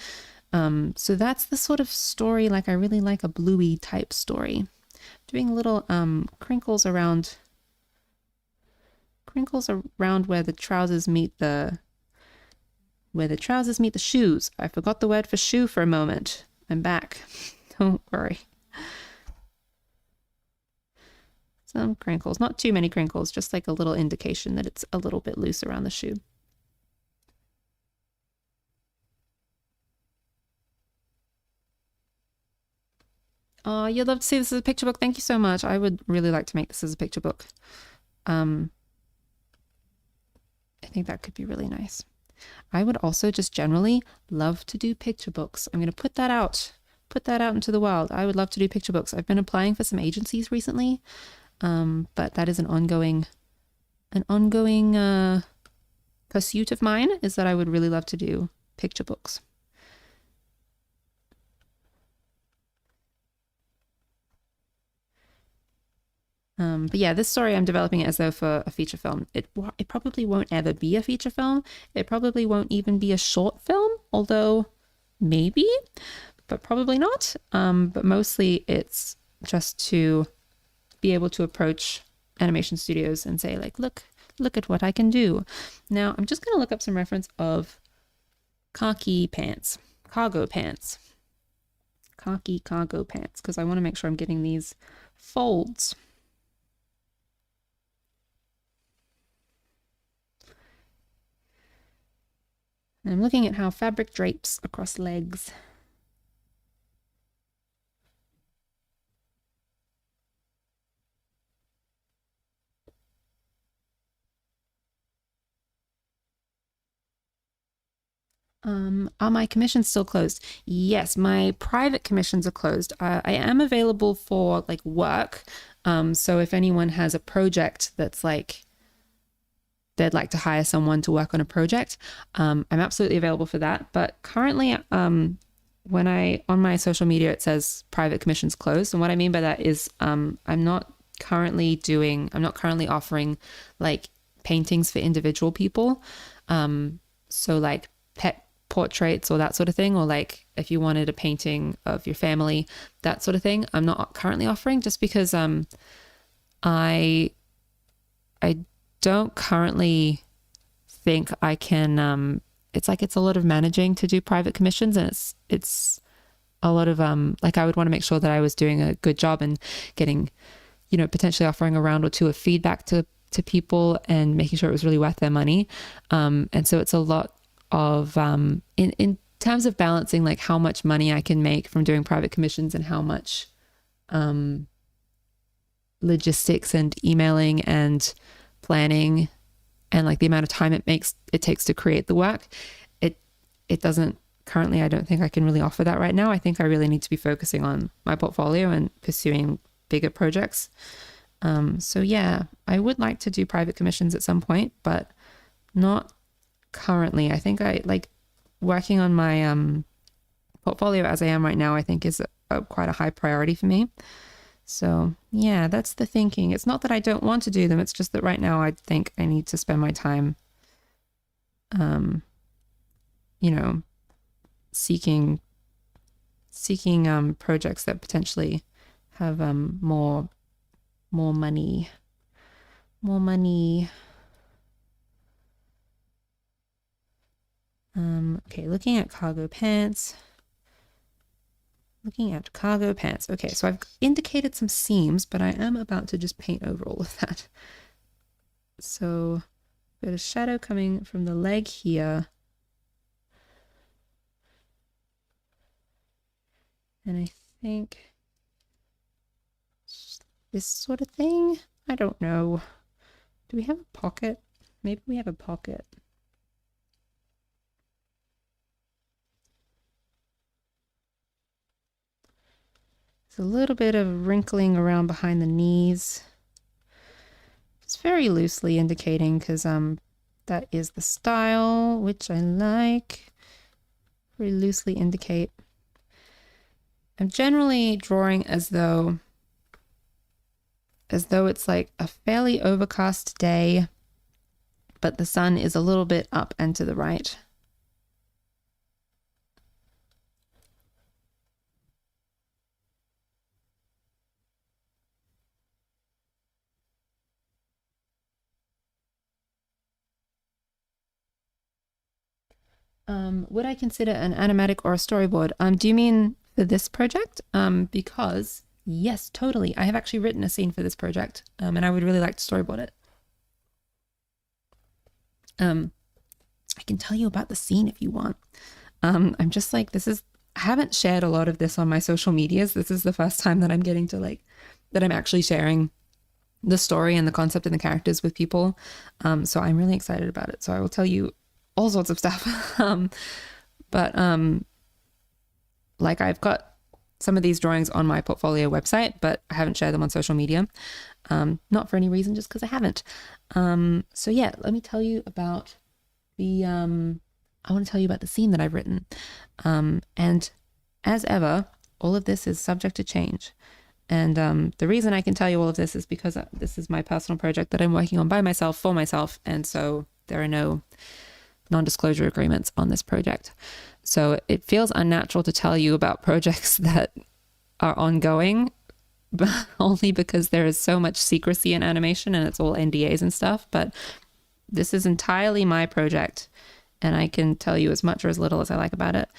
So that's the sort of story, like I really like a Bluey type story. Doing little crinkles around where the trousers meet the shoes. I forgot the word for shoe for a moment. I'm back. Don't worry. Some crinkles, not too many crinkles, just like a little indication that it's a little bit loose around the shoe. Oh, you'd love to see this as a picture book. Thank you so much. I would really like to make this as a picture book. I think that could be really nice. I would also just generally love to do picture books. I'm going to put that out into the world. I would love to do picture books. I've been applying for some agencies recently, but that is an ongoing pursuit of mine, is that I would really love to do picture books. But yeah, this story I'm developing it as though for a feature film. It probably won't ever be a feature film. It probably won't even be a short film, although maybe, but probably not. But mostly it's just to be able to approach animation studios and say, like, look at what I can do. Now, I'm just going to look up some reference of khaki cargo pants, because I want to make sure I'm getting these folds. And I'm looking at how fabric drapes across legs. Are my commissions still closed? Yes, my private commissions are closed. I am available for like work. So if anyone has a project that's like they'd like to hire someone to work on a project, I'm absolutely available for that. But currently, when on my social media it says private commissions closed, and what I mean by that is I'm not currently offering like paintings for individual people. So like pet portraits or that sort of thing, or like if you wanted a painting of your family, that sort of thing, I'm not currently offering, just because I don't currently think I can. It's a lot of managing to do private commissions, and it's a lot of like I would want to make sure that I was doing a good job and getting, potentially offering a round or two of feedback to people and making sure it was really worth their money. And so it's a lot of in terms of balancing like how much money I can make from doing private commissions and how much logistics and emailing and planning and like the amount of time it takes to create the work. It doesn't currently, I don't think I can really offer that right now. I think I really need to be focusing on my portfolio and pursuing bigger projects. So yeah, I would like to do private commissions at some point, but not currently. I think I like working on my portfolio as I am right now, I think is quite a high priority for me. So yeah, that's the thinking. It's not that I don't want to do them. It's just that right now I think I need to spend my time you know, seeking projects that potentially have more money. Okay, looking at cargo pants. Okay, so I've indicated some seams, but I am about to just paint over all of that. So got a shadow coming from the leg here. And I think this sort of thing. I don't know. Do we have a pocket? Maybe we have a pocket. There's a little bit of wrinkling around behind the knees. It's very loosely indicating because that is the style, which I like. Very loosely indicate. I'm generally drawing as though it's like a fairly overcast day, but the sun is a little bit up and to the right. Would I consider an animatic or a storyboard? Do you mean for this project? Because yes, totally. I have actually written a scene for this project, and I would really like to storyboard it. I can tell you about the scene if you want. I'm just like, I haven't shared a lot of this on my social medias. This is the first time that I'm getting to that I'm actually sharing the story and the concept and the characters with people. So I'm really excited about it. So I will tell you all sorts of stuff. But I've got some of these drawings on my portfolio website, but I haven't shared them on social media. Not for any reason, just because I haven't. So yeah, let me tell you about I want to tell you about the scene that I've written. And as ever, all of this is subject to change. And the reason I can tell you all of this is because this is my personal project that I'm working on by myself, for myself. And so there are no non-disclosure agreements on this project. So it feels unnatural to tell you about projects that are ongoing, but only because there is so much secrecy in animation and it's all NDAs and stuff. But this is entirely my project, and I can tell you as much or as little as I like about it.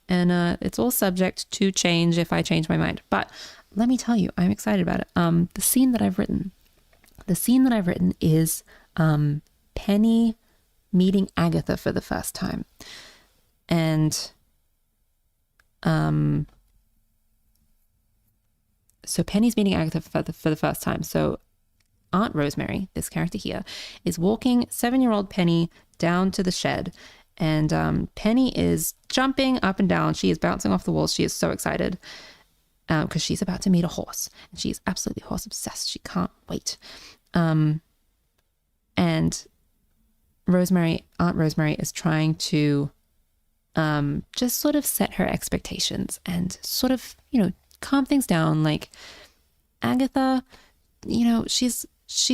And it's all subject to change if I change my mind. But let me tell you, I'm excited about it. The scene that I've written is Penny meeting Agatha for the first time. And so Penny's meeting Agatha for the first time. So Aunt Rosemary, this character here, is walking 7-year-old Penny down to the shed. And Penny is jumping up and down. She is bouncing off the walls. She is so excited because she's about to meet a horse. And she's absolutely horse obsessed. She can't wait. And Aunt Rosemary is trying to just sort of set her expectations and sort of, calm things down. Like Agatha, she's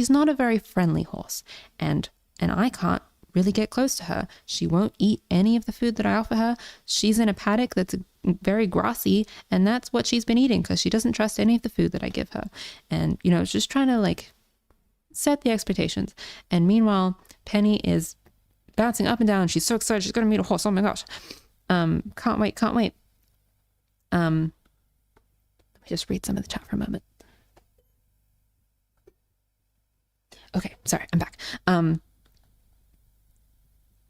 not a very friendly horse, and I can't really get close to her. She won't eat any of the food that I offer her. She's in a paddock that's very grassy, and that's what she's been eating because she doesn't trust any of the food that I give her. And, it's just trying to set the expectations. And meanwhile, Penny is bouncing up and down. She's so excited. She's going to meet a horse. Oh my gosh. Can't wait. Let me just read some of the chat for a moment. Okay, sorry, I'm back. And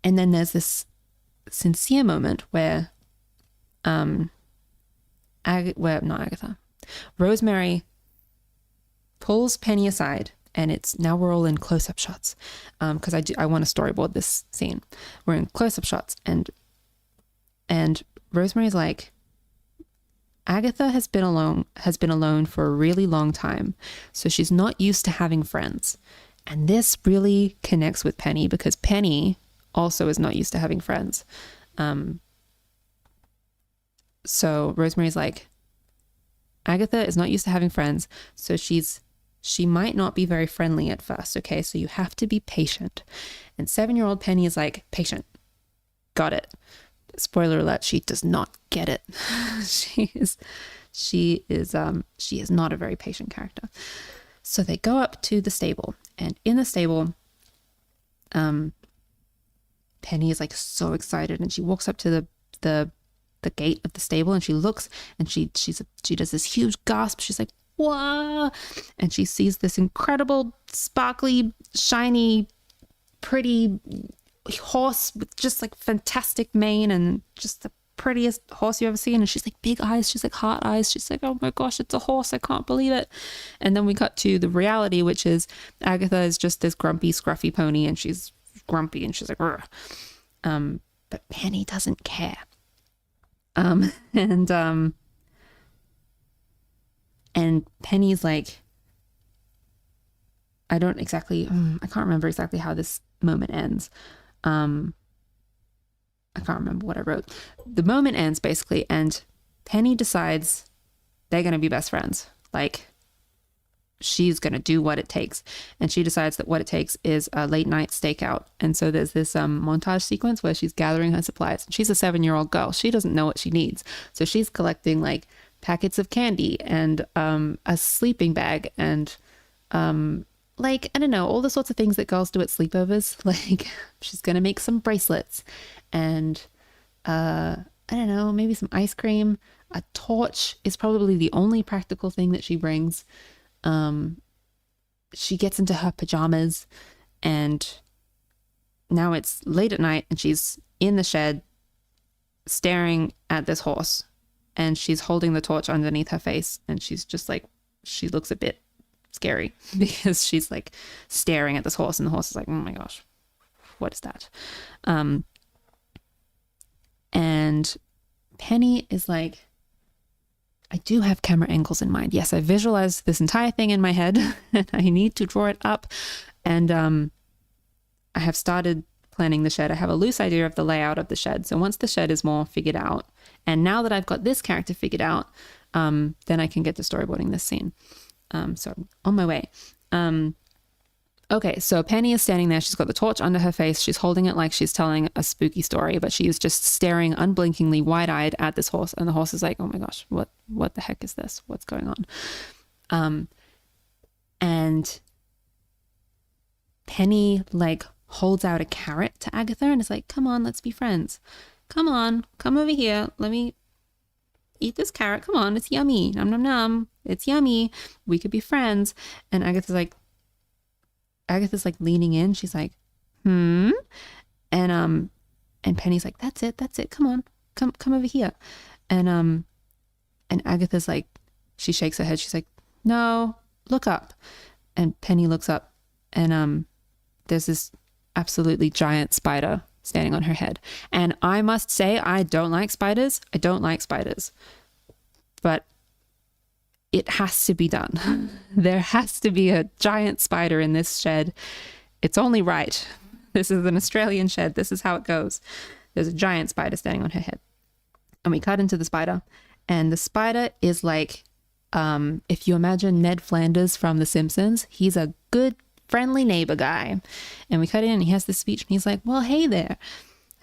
then there's this sincere moment where Rosemary pulls Penny aside, and now we're all in close-up shots because I want to storyboard this scene. We're in close-up shots, and Rosemary's like, Agatha has been alone for a really long time, so she's not used to having friends. And this really connects with Penny because Penny also is not used to having friends. So Rosemary's like, Agatha is not used to having friends, so she might not be very friendly at first, okay? So you have to be patient. And 7-year-old Penny is like, patient. Got it. spoiler alert, she does not get it. She is not a very patient character. So they go up to the stable, and in the stable, Penny is like so excited, and she walks up to the gate of the stable, and she looks, and she does this huge gasp. She's like, "Whoa!" And she sees this incredible, sparkly, shiny, pretty horse with just like fantastic mane and just the prettiest horse you ever seen. And she's like, big eyes, she's like heart eyes, she's like, oh my gosh, it's a horse, I can't believe it. And then we cut to the reality, which is Agatha is just this grumpy, scruffy pony, and she's grumpy and she's like, "Rrr." But Penny doesn't care. And Penny's like, I can't remember exactly how this moment ends. I can't remember what I wrote. The moment ends basically, and Penny decides they're going to be best friends. Like, she's going to do what it takes. And she decides that what it takes is a late night stakeout. And so there's this montage sequence where she's gathering her supplies. She's a 7-year-old girl. She doesn't know what she needs. So she's collecting like packets of candy and a sleeping bag and like, I don't know, all the sorts of things that girls do at sleepovers. Like, she's going to make some bracelets and, I don't know, maybe some ice cream. A torch is probably the only practical thing that she brings. She gets into her pajamas, and now it's late at night, and she's in the shed staring at this horse, and she's holding the torch underneath her face, and she's just like, she looks a bit scary because she's like staring at this horse, and the horse is like, oh my gosh, what is that? And Penny is like, I do have camera angles in mind. Yes, I visualized this entire thing in my head and I need to draw it up. And I have started planning the shed. I have a loose idea of the layout of the shed. So once the shed is more figured out, and now that I've got this character figured out, then I can get to storyboarding this scene. So I'm on my way. Okay, so Penny is standing there. She's got the torch under her face. She's holding it like she's telling a spooky story, but she is just staring unblinkingly, wide-eyed at this horse. And the horse is like, oh my gosh, what the heck is this? What's going on? And Penny like holds out a carrot to Agatha and is like, come on, let's be friends. Come on, come over here. Let me eat this carrot. Come on, it's yummy. Nom, nom, nom. It's yummy. We could be friends. And Agatha's like leaning in. She's like, and Penny's like, that's it. Come on, come over here. And Agatha's like, she shakes her head. She's like, no, look up. And Penny looks up, and there's this absolutely giant spider standing on her head. And I must say, I don't like spiders. But it has to be done. There has to be a giant spider in this shed. It's only right. This is an Australian shed. This is how it goes. There's a giant spider standing on her head. And we cut into the spider. And the spider is like, if you imagine Ned Flanders from The Simpsons, he's a good, friendly neighbor guy. And we cut in and he has this speech and he's like, well, hey there.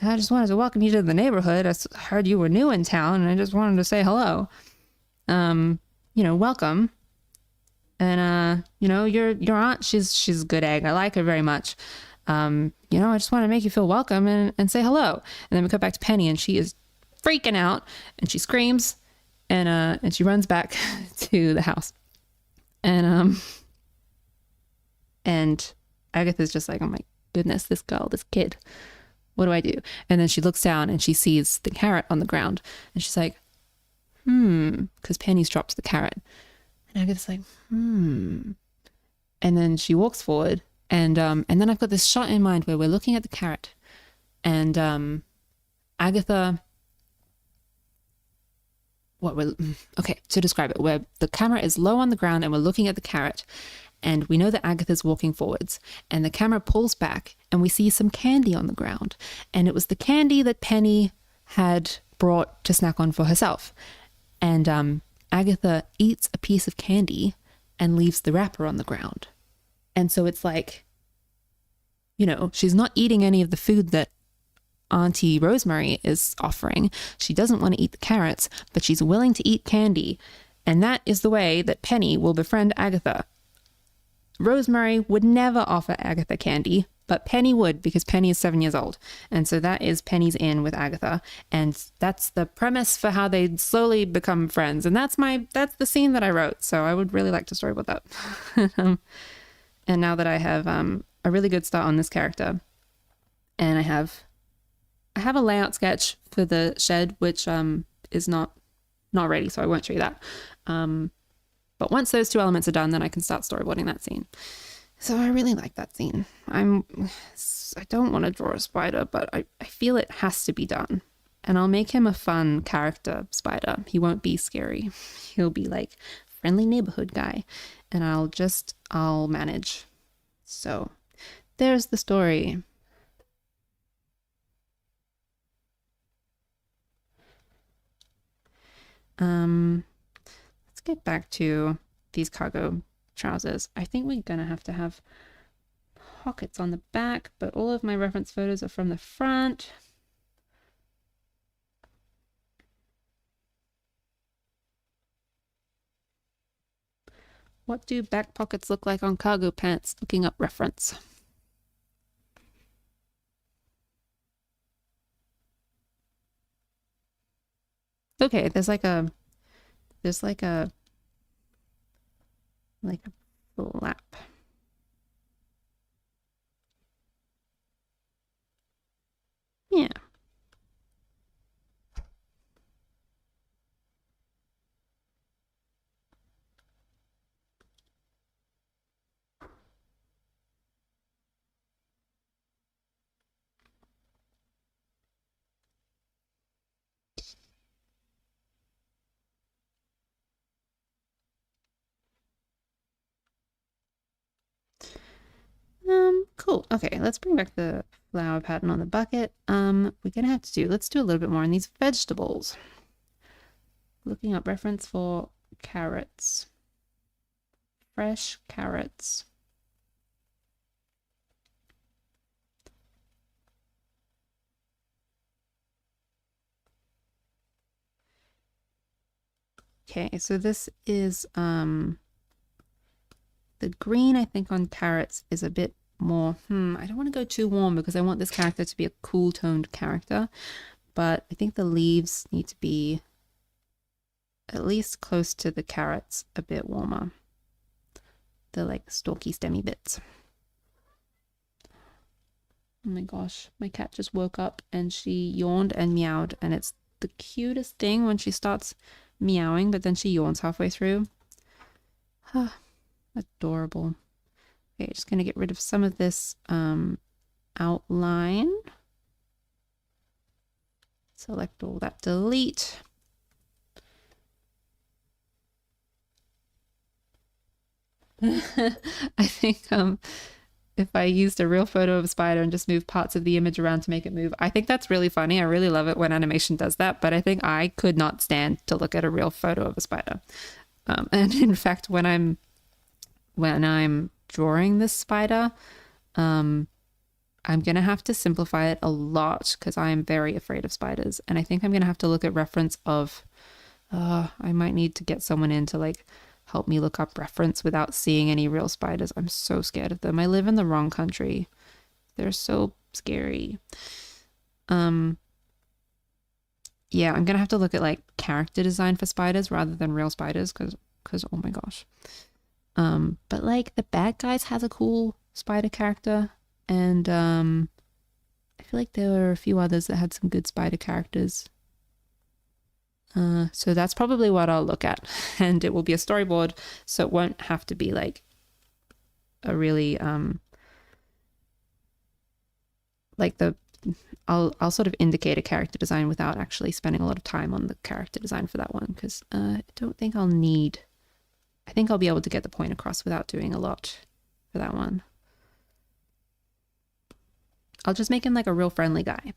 I just wanted to welcome you to the neighborhood. I heard you were new in town and I just wanted to say hello. Welcome. And, your aunt, she's a good egg. I like her very much. I just want to make you feel welcome and say hello. And then we cut back to Penny and she is freaking out and she screams and she runs back to the house. And Agatha's just like, oh my goodness, this girl, this kid, what do I do? And then she looks down and she sees the carrot on the ground and she's like, because Penny's dropped the carrot. And Agatha's like, And then she walks forward and then I've got this shot in mind where we're looking at the carrot and Agatha, to describe it, where the camera is low on the ground and we're looking at the carrot and we know that Agatha's walking forwards and the camera pulls back and we see some candy on the ground. And it was the candy that Penny had brought to snack on for herself. And Agatha eats a piece of candy and leaves the wrapper on the ground. And so it's like, she's not eating any of the food that Auntie Rosemary is offering. She doesn't want to eat the carrots, but she's willing to eat candy. And that is the way that Penny will befriend Agatha. Rosemary would never offer Agatha candy, but Penny would because Penny is 7 years old. And so that is Penny's in with Agatha. And that's the premise for how they slowly become friends. And that's the scene that I wrote. So I would really like to storyboard that. And now that I have a really good start on this character, and I have a layout sketch for the shed, which is not ready, so I won't show you that. But once those two elements are done, then I can start storyboarding that scene. So I really like that scene. I don't want to draw a spider, but I feel it has to be done. And I'll make him a fun character spider. He won't be scary. He'll be like friendly neighborhood guy. And I'll manage. So there's the story. Let's get back to these cargo trousers. I think we're gonna have to have pockets on the back, but all of my reference photos are from the front. What do back pockets look like on cargo pants? Looking up reference. Okay, there's like a flap. Yeah. Cool. Okay, let's bring back the flower pattern on the bucket. We're gonna have to let's do a little bit more on these vegetables. Looking up reference for carrots. Fresh carrots. Okay, so this is the green I think on carrots is a bit more I don't want to go too warm because I want this character to be a cool toned character, but I think the leaves need to be at least close to the carrots, a bit warmer. The like stalky stemmy bits. Oh my gosh, my cat just woke up and she yawned and meowed, and it's the cutest thing when she starts meowing, but then she yawns halfway through. Adorable. Okay, just gonna get rid of some of this outline. Select all that, delete. I think if I used a real photo of a spider and just moved parts of the image around to make it move, I think that's really funny. I really love it when animation does that, but I think I could not stand to look at a real photo of a spider. And in fact, when I'm drawing this spider, I'm gonna have to simplify it a lot because I am very afraid of spiders, and I think I'm gonna have to look at reference of I might need to get someone in to like help me look up reference without seeing any real spiders. I'm so scared of them. I live in the wrong country. They're so scary. Yeah, I'm gonna have to look at like character design for spiders rather than real spiders because oh my gosh. But like the Bad Guys has a cool spider character, and I feel like there were a few others that had some good spider characters. So that's probably what I'll look at, and it will be a storyboard, so it won't have to be like a really like I'll sort of indicate a character design without actually spending a lot of time on the character design for that one, because I don't think I'll need. I think I'll be able to get the point across without doing a lot for that one. I'll just make him like a real friendly guy.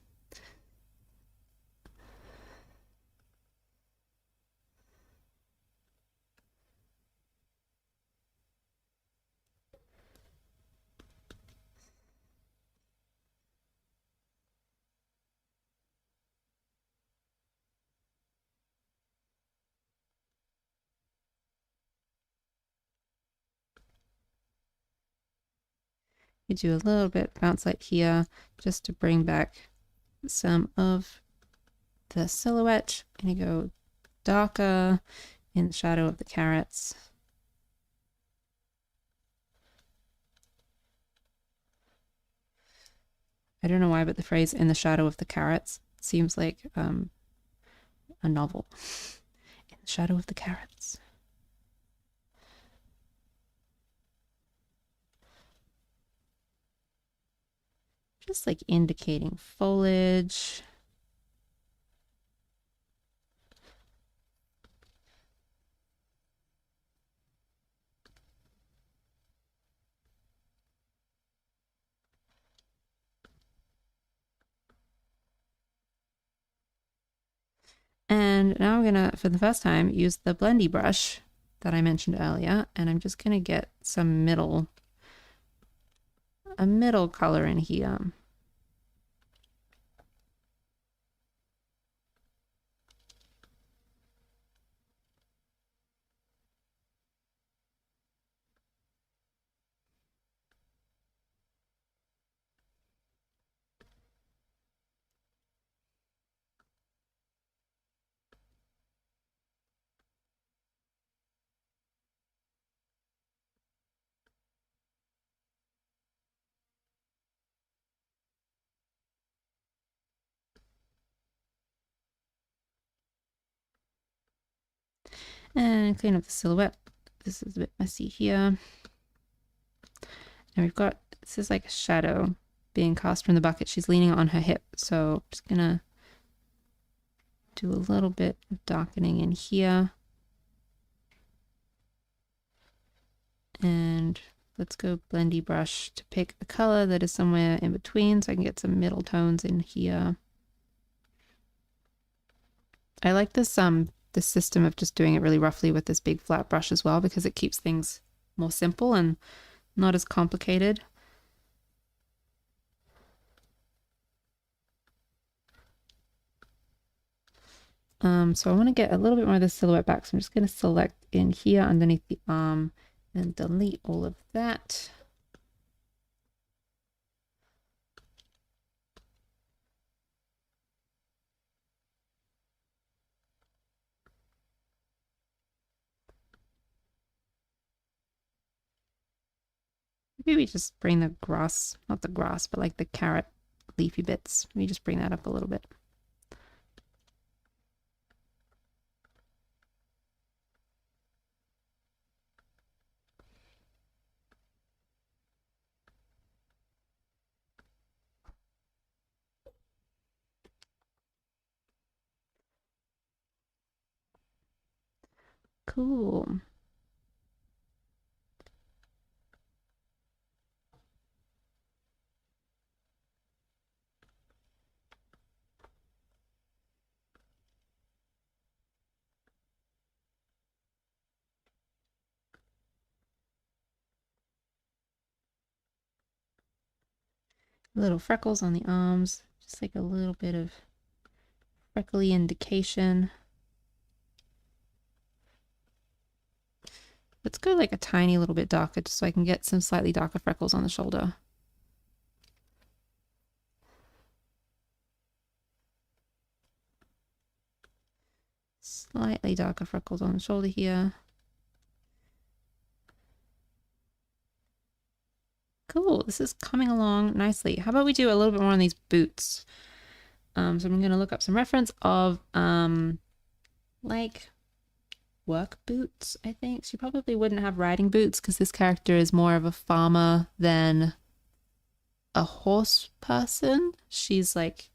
You do a little bit bounce light here just to bring back some of the silhouette. And you go darker in the shadow of the carrots. I don't know why, but the phrase "in the shadow of the carrots" seems like a novel. In the shadow of the carrots. Just like indicating foliage. And now I'm gonna, for the first time, use the blendy brush that I mentioned earlier, and I'm just gonna get some a middle color in here. And clean up the silhouette. This is a bit messy here. And we've got, this is like a shadow being cast from the bucket. She's leaning on her hip. So I'm just gonna do a little bit of darkening in here. And let's go blendy brush to pick a color that is somewhere in between so I can get some middle tones in here. I like this system of just doing it really roughly with this big flat brush as well, because it keeps things more simple and not as complicated. So I want to get a little bit more of the silhouette back. So I'm just going to select in here underneath the arm and delete all of that. Maybe we just bring the grass, not the grass, but like the carrot leafy bits. Maybe just bring that up a little bit. Cool. Little freckles on the arms, just like a little bit of freckly indication. Let's go like a tiny little bit darker just so I can get some slightly darker freckles on the shoulder. Slightly darker freckles on the shoulder here. Cool, this is coming along nicely. How about we do a little bit more on these boots? So I'm gonna look up some reference of like work boots, I think. She probably wouldn't have riding boots because this character is more of a farmer than a horse person. She's like,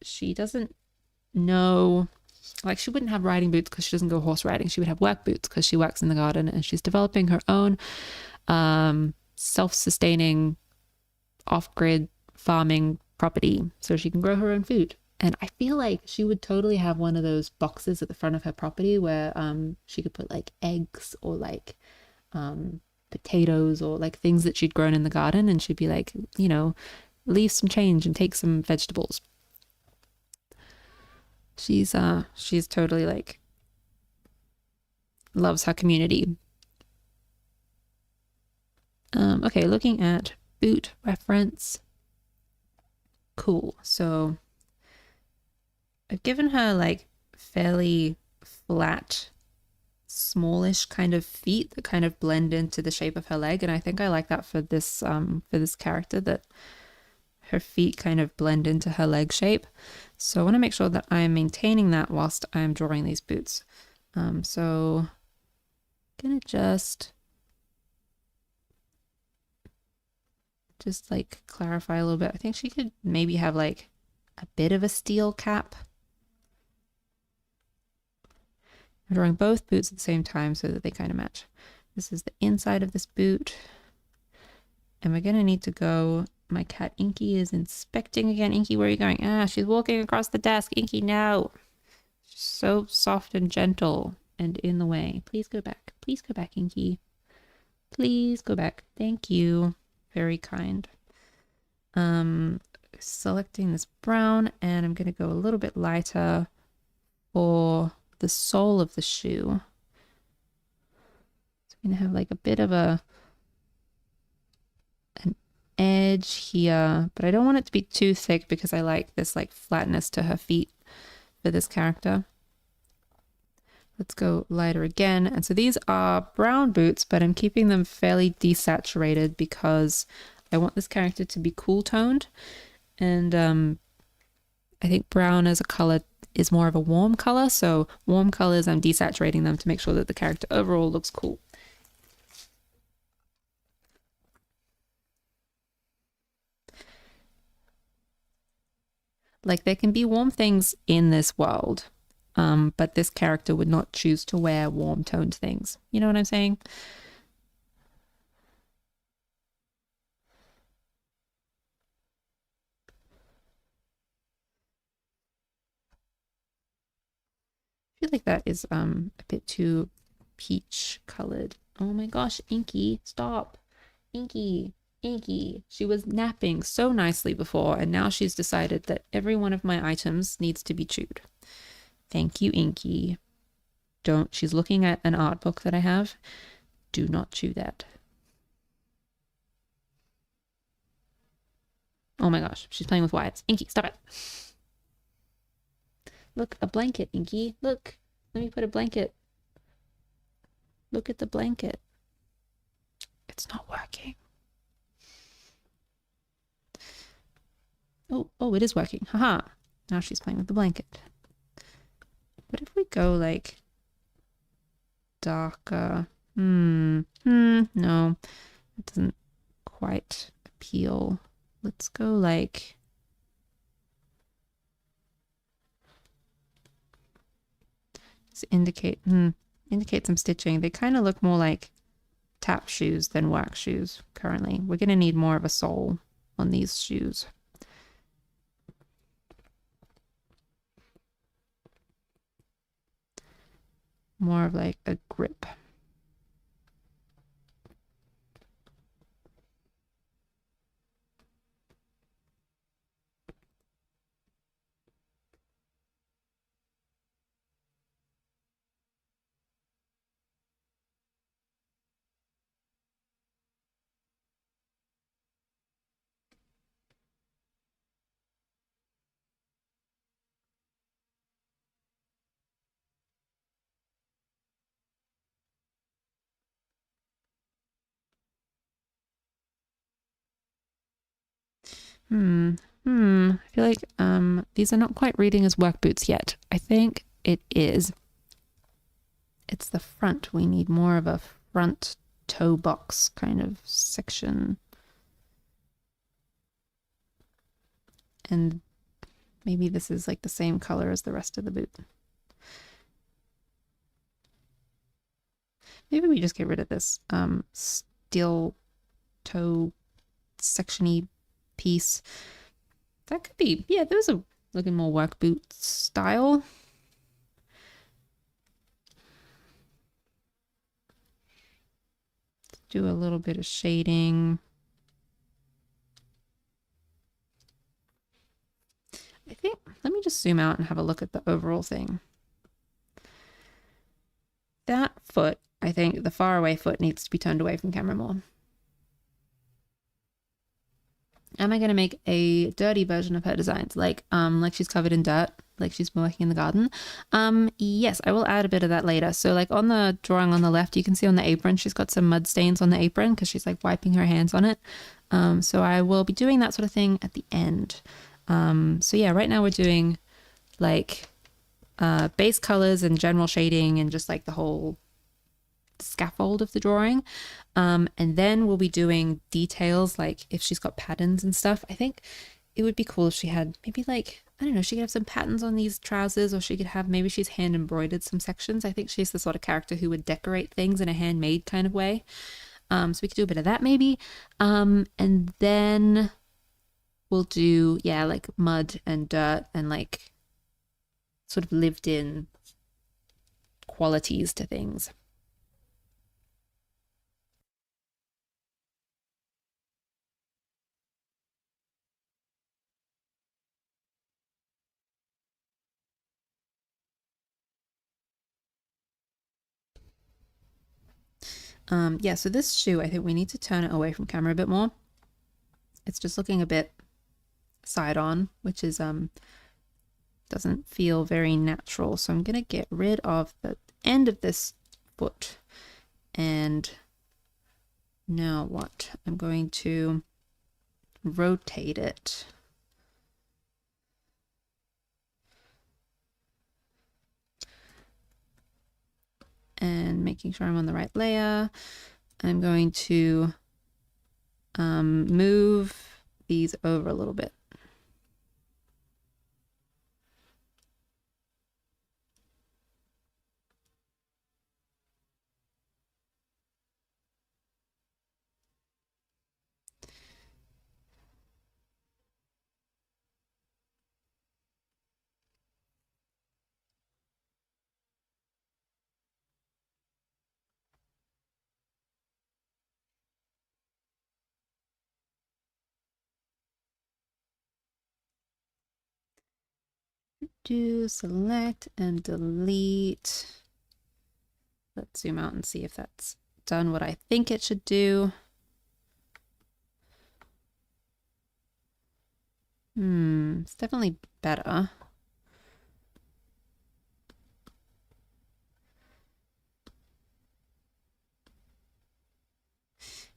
she doesn't know, like she wouldn't have riding boots because she doesn't go horse riding. She would have work boots because she works in the garden and she's developing her own self-sustaining off-grid farming property so she can grow her own food. And I feel like she would totally have one of those boxes at the front of her property where she could put like eggs or like potatoes or like things that she'd grown in the garden, and she'd be like, you know, leave some change and take some vegetables. She's totally like loves her community. Okay, looking at boot reference. Cool. So I've given her like fairly flat, smallish kind of feet that kind of blend into the shape of her leg, and I think I like that for this character, that her feet kind of blend into her leg shape. So I want to make sure that I'm maintaining that whilst I'm drawing these boots. So I'm gonna just like clarify a little bit. I think she could maybe have like a bit of a steel cap. I'm drawing both boots at the same time so that they kind of match. This is the inside of this boot. And we're going to need to go. My cat Inky is inspecting again. Inky, where are you going? Ah, she's walking across the desk. Inky, no. She's so soft and gentle and in the way. Please go back. Please go back, Inky. Please go back. Thank you. Very kind. Selecting this brown, and I'm going to go a little bit lighter for the sole of the shoe. So I'm going to have like a bit of an edge here, but I don't want it to be too thick because I like this like flatness to her feet for this character. Let's go lighter again. And so these are brown boots, but I'm keeping them fairly desaturated because I want this character to be cool toned. And I think brown as a color is more of a warm color. So warm colors, I'm desaturating them to make sure that the character overall looks cool. Like there can be warm things in this world, but this character would not choose to wear warm toned things. You know what I'm saying? I feel like that is a bit too peach colored. Oh my gosh, Inky, stop. Inky, Inky. She was napping so nicely before, and now she's decided that every one of my items needs to be chewed. Thank you, Inky. Don't. She's looking at an art book that I have. Do not chew that. Oh my gosh, she's playing with wires. Inky, stop it. Look, a blanket, Inky. Look, let me put a blanket. Look at the blanket. It's not working. Oh, it is working. Haha. Now she's playing with the blanket. What if we go like darker? No, it doesn't quite appeal. Let's go like indicate some stitching. They kind of look more like tap shoes than wax shoes currently. We're going to need more of a sole on these shoes. More of like a grip. I feel like these are not quite reading as work boots yet. I think it is. It's the front. We need more of a front toe box kind of section. And maybe this is like the same color as the rest of the boot. Maybe we just get rid of this steel toe sectiony piece. That could be, yeah, those are looking more work boot style. Let's do a little bit of shading. I think, let me just zoom out and have a look at the overall thing. That foot, I think the far away foot needs to be turned away from camera more. Am I gonna make a dirty version of her designs, like she's covered in dirt, like she's been working in the garden? Yes, I will add a bit of that later. So like on the drawing on the left, you can see on the apron she's got some mud stains on the apron because she's like wiping her hands on it. So I will be doing that sort of thing at the end. So yeah, right now we're doing like base colors and general shading and just like the whole scaffold of the drawing. And then we'll be doing details like if she's got patterns and stuff. I think it would be cool if she had maybe like, I don't know, she could have some patterns on these trousers, or she could have maybe she's hand embroidered some sections. I think she's the sort of character who would decorate things in a handmade kind of way. So we could do a bit of that maybe. And then we'll do, yeah, like mud and dirt and like sort of lived in qualities to things. Yeah, so this shoe, I think we need to turn it away from camera a bit more. It's just looking a bit side on, which is doesn't feel very natural. So I'm gonna get rid of the end of this foot. And now what? I'm going to rotate it. And making sure I'm on the right layer. I'm going to move these over a little bit. Do select and delete. Let's zoom out and see if that's done what I think it should do. It's definitely better.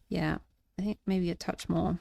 Yeah, I think maybe a touch more.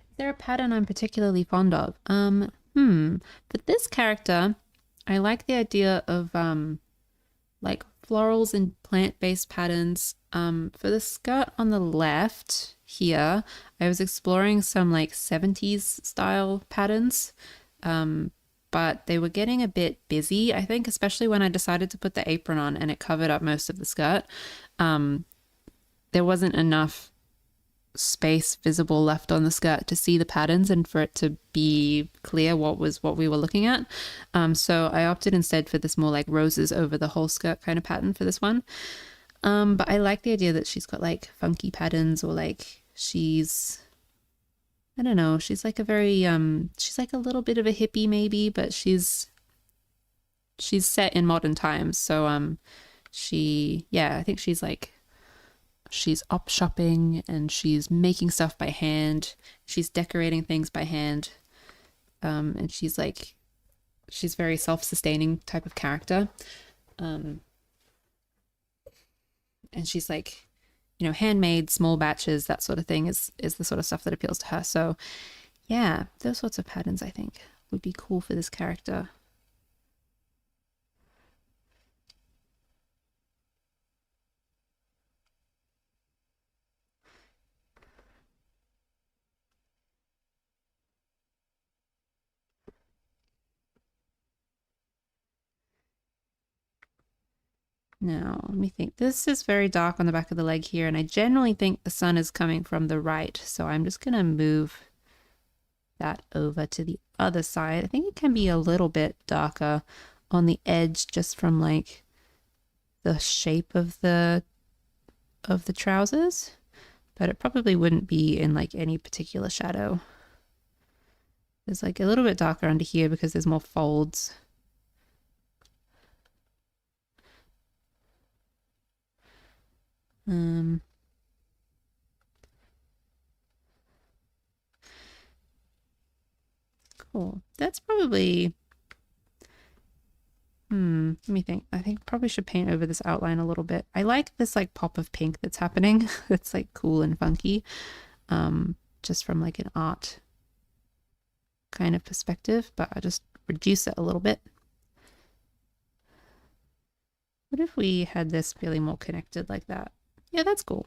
Is there a pattern I'm particularly fond of? For this character, I like the idea of like florals and plant-based patterns. For the skirt on the left here, I was exploring some like 70s style patterns. But they were getting a bit busy, I think, especially when I decided to put the apron on and it covered up most of the skirt. There wasn't enough space visible left on the skirt to see the patterns and for it to be clear what we were looking at. So I opted instead for this more like roses over the whole skirt kind of pattern for this one. But I like the idea that she's got like funky patterns, or like I don't know, she's like a very she's like a little bit of a hippie maybe, but she's set in modern times. So I think she's up shopping and she's making stuff by hand. She's decorating things by hand. And she's very self-sustaining type of character. And she's like, handmade, small batches, that sort of thing is the sort of stuff that appeals to her. So yeah, those sorts of patterns I think would be cool for this character. Now, let me think. This is very dark on the back of the leg here, and I generally think the sun is coming from the right. So I'm just going to move that over to the other side. I think it can be a little bit darker on the edge just from like the shape of the trousers, but it probably wouldn't be in like any particular shadow. There's like a little bit darker under here because there's more folds. Cool. That's probably, let me think. I think probably should paint over this outline a little bit. I like this like pop of pink that's happening. It's like cool and funky. Just from like an art kind of perspective, but I just reduce it a little bit. What if we had this really more connected like that? Yeah, that's cool.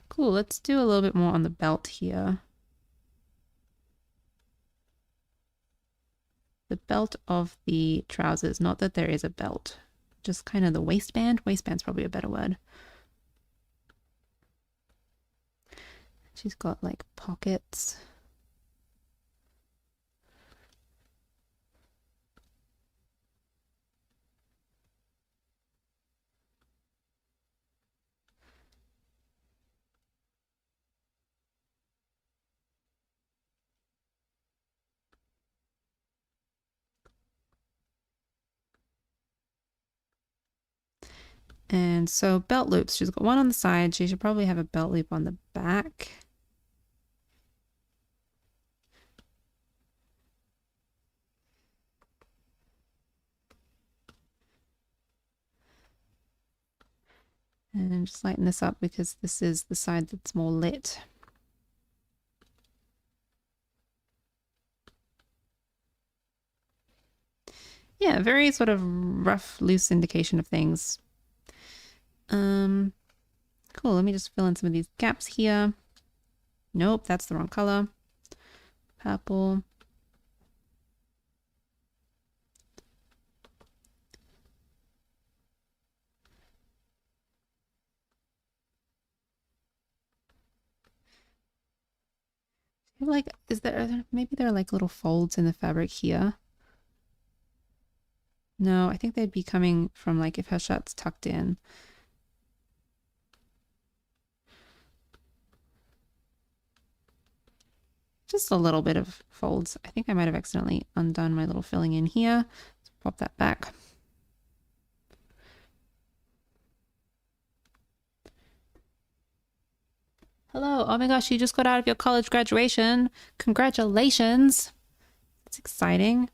Cool, let's do a little bit more on the belt here. The belt of the trousers, not that there is a belt, just kind of the waistband. Waistband's probably a better word. She's got like pockets. And so belt loops, she's got one on the side. She should probably have a belt loop on the back. And just lighten this up because this is the side that's more lit. Yeah, very sort of rough, loose indication of things. Cool, let me just fill in some of these gaps here. Nope, that's the wrong color. Purple. Like, maybe there are like little folds in the fabric here? No, I think they'd be coming from like if her shirt's tucked in. Just a little bit of folds. I think I might have accidentally undone my little filling in here. Let's pop that back. Hello. Oh my gosh, you just got out of your college graduation. Congratulations. It's exciting.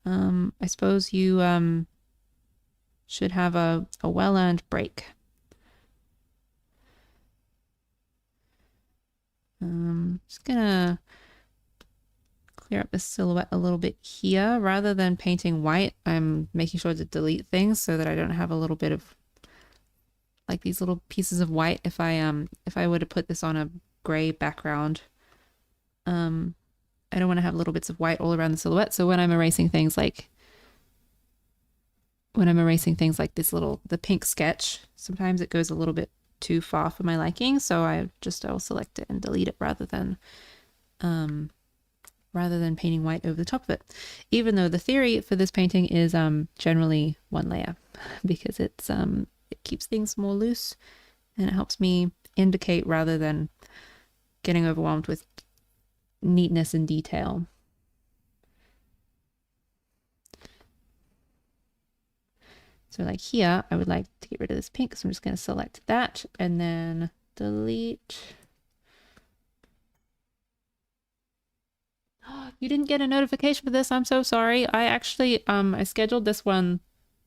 I suppose you should have a well-earned break. Just gonna clear up the silhouette a little bit here. Rather than painting white, I'm making sure to delete things so that I don't have a little bit of like these little pieces of white if I were to put this on a gray background. I don't want to have little bits of white all around the silhouette. So when I'm erasing things like this the pink sketch, sometimes it goes a little bit too far for my liking. So I'll select it and delete it rather than painting white over the top of it. Even though the theory for this painting is generally one layer because it keeps things more loose and it helps me indicate rather than getting overwhelmed with neatness and detail. So like here, I would like to get rid of this pink, so I'm just going to select that and then delete. You didn't get a notification for this. I'm so sorry. I actually I scheduled this one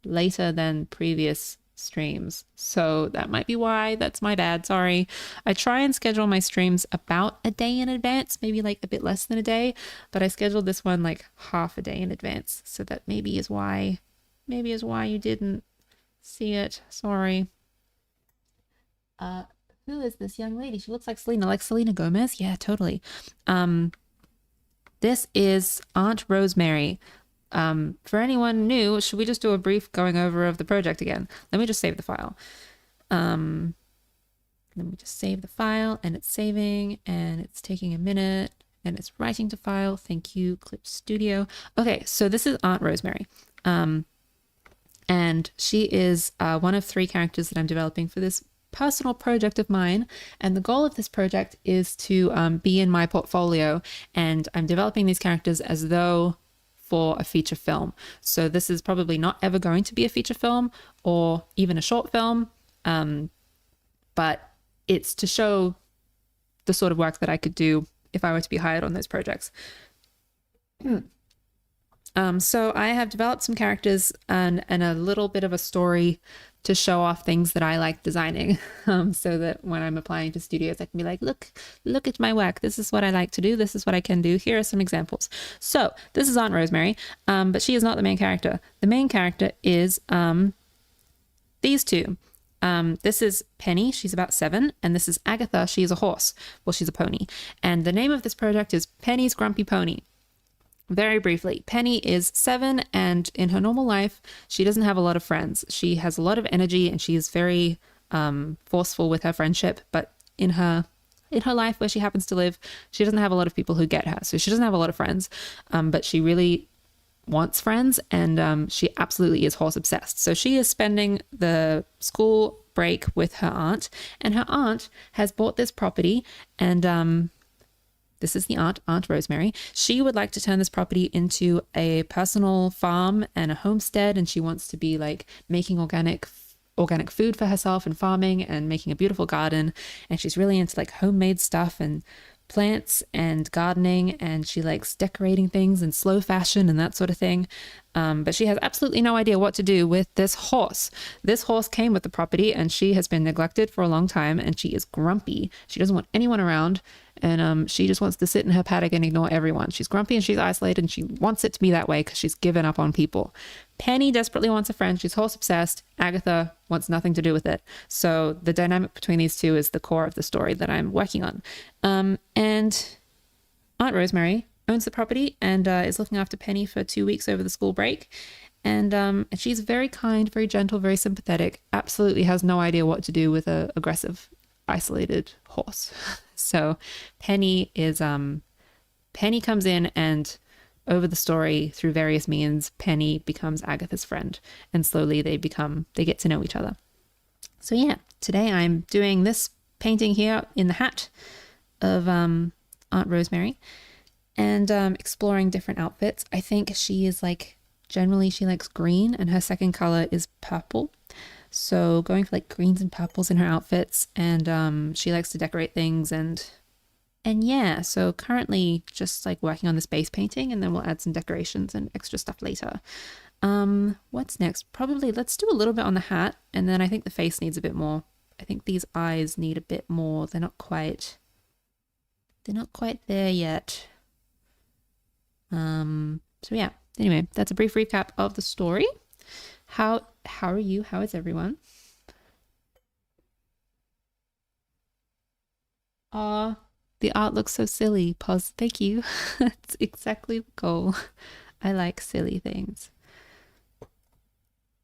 later than previous streams, so that might be why. That's my bad. Sorry. I try and schedule my streams about a day in advance, maybe like a bit less than a day, but I scheduled this one like half a day in advance, so that maybe is why you didn't see it. Sorry. Who is this young lady? She looks like Selena Gomez. Yeah, totally. This is Aunt Rosemary. For anyone new, should we just do a brief going over of the project again? Let me just save the file. Let me just save the file, and it's saving, and it's taking a minute, and it's writing to file. Thank you, Clip Studio. Okay, so this is Aunt Rosemary. And she is one of 3 characters that I'm developing for this personal project of mine. And the goal of this project is to be in my portfolio, and I'm developing these characters as though for a feature film. So this is probably not ever going to be a feature film or even a short film, but it's to show the sort of work that I could do if I were to be hired on those projects. So I have developed some characters and a little bit of a story to show off things that I like designing, so that when I'm applying to studios, I can be like, look at my work. This is what I like to do. This is what I can do. Here are some examples. So this is Aunt Rosemary, but she is not the main character. The main character is these 2. This is Penny. She's about 7. And this is Agatha. She is a horse. Well, she's a pony. And the name of this project is Penny's Grumpy Pony. Very briefly, Penny is 7, and in her normal life, she doesn't have a lot of friends. She has a lot of energy, and she is very forceful with her friendship. But in her life where she happens to live, she doesn't have a lot of people who get her. So she doesn't have a lot of friends, but she really wants friends, and she absolutely is horse obsessed. So she is spending the school break with her aunt, and her aunt has bought this property, and this is the Aunt Rosemary. She would like to turn this property into a personal farm and a homestead, and she wants to be like making organic food for herself and farming and making a beautiful garden. And she's really into like homemade stuff and plants and gardening, and she likes decorating things in slow fashion and that sort of thing. But she has absolutely no idea what to do with this horse. This horse came with the property, and she has been neglected for a long time, and she is grumpy. She doesn't want anyone around, and she just wants to sit in her paddock and ignore everyone. She's grumpy and she's isolated, and she wants it to be that way because she's given up on people. Penny desperately wants a friend. She's horse obsessed. Agatha wants nothing to do with it. So the dynamic between these 2 is the core of the story that I'm working on. And Aunt Rosemary owns the property and is looking after Penny for 2 weeks over the school break. And she's very kind, very gentle, very sympathetic, absolutely has no idea what to do with a aggressive, isolated horse. So Penny comes in, and over the story, through various means, Penny becomes Agatha's friend, and slowly they get to know each other. So yeah, today I'm doing this painting here in the hat of Aunt Rosemary, and exploring different outfits. I think she is like, generally she likes green, and her second color is purple. So going for like greens and purples in her outfits, and she likes to decorate things, and yeah, so currently just like working on this base painting, and then we'll add some decorations and extra stuff later. What's next? Probably let's do a little bit on the hat, and then I think the face needs a bit more. I think these eyes need a bit more. They're not quite there yet. So yeah, anyway, that's a brief recap of the story. How are you? How is everyone? The art looks so silly. Pause. Thank you. That's exactly the goal. I like silly things.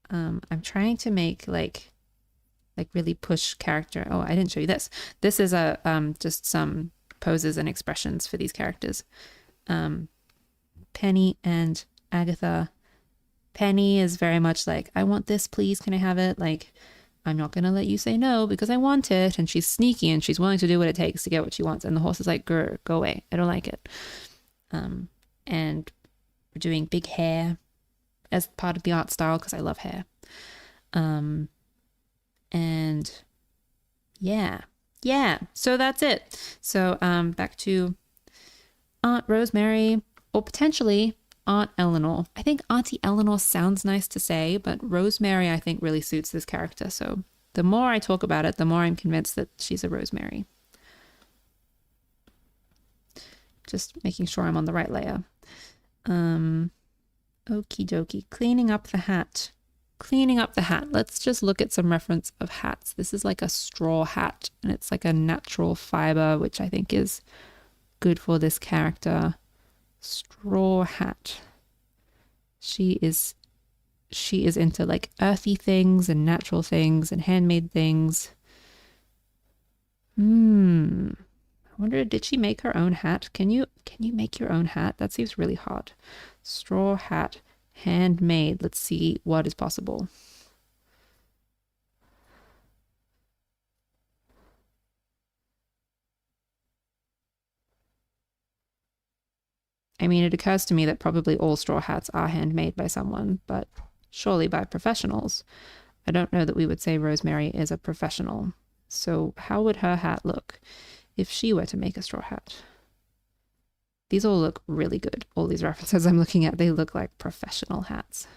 I'm trying to make like really push character. Oh, I didn't show you this. This is just some poses and expressions for these characters. Penny and Agatha. Penny is very much like, I want this, please, can I have it? Like, I'm not gonna let you say no because I want it. And she's sneaky, and she's willing to do what it takes to get what she wants. And the horse is like, grr, go away, I don't like it. And we're doing big hair as part of the art style because I love hair. And yeah, so that's it. So back to Aunt Rosemary, or potentially Aunt Eleanor. I think Auntie Eleanor sounds nice to say, but Rosemary I think really suits this character. So the more I talk about it, the more I'm convinced that she's a Rosemary. Just making sure I'm on the right layer. Okie dokie. Cleaning up the hat. cleaning up the hat. Let's just look at some reference of hats. This is like a straw hat, and it's like a natural fiber, which I think is good for this character. Straw hat. She is into like earthy things and natural things and handmade things. I wonder, did she make her own hat? Can you make your own hat? That seems really hard. Straw hat, handmade. Let's see what is possible. I mean, it occurs to me that probably all straw hats are handmade by someone, but surely by professionals. I don't know that we would say Rosemary is a professional. So how would her hat look if she were to make a straw hat? These all look really good. All these references I'm looking at, they look like professional hats.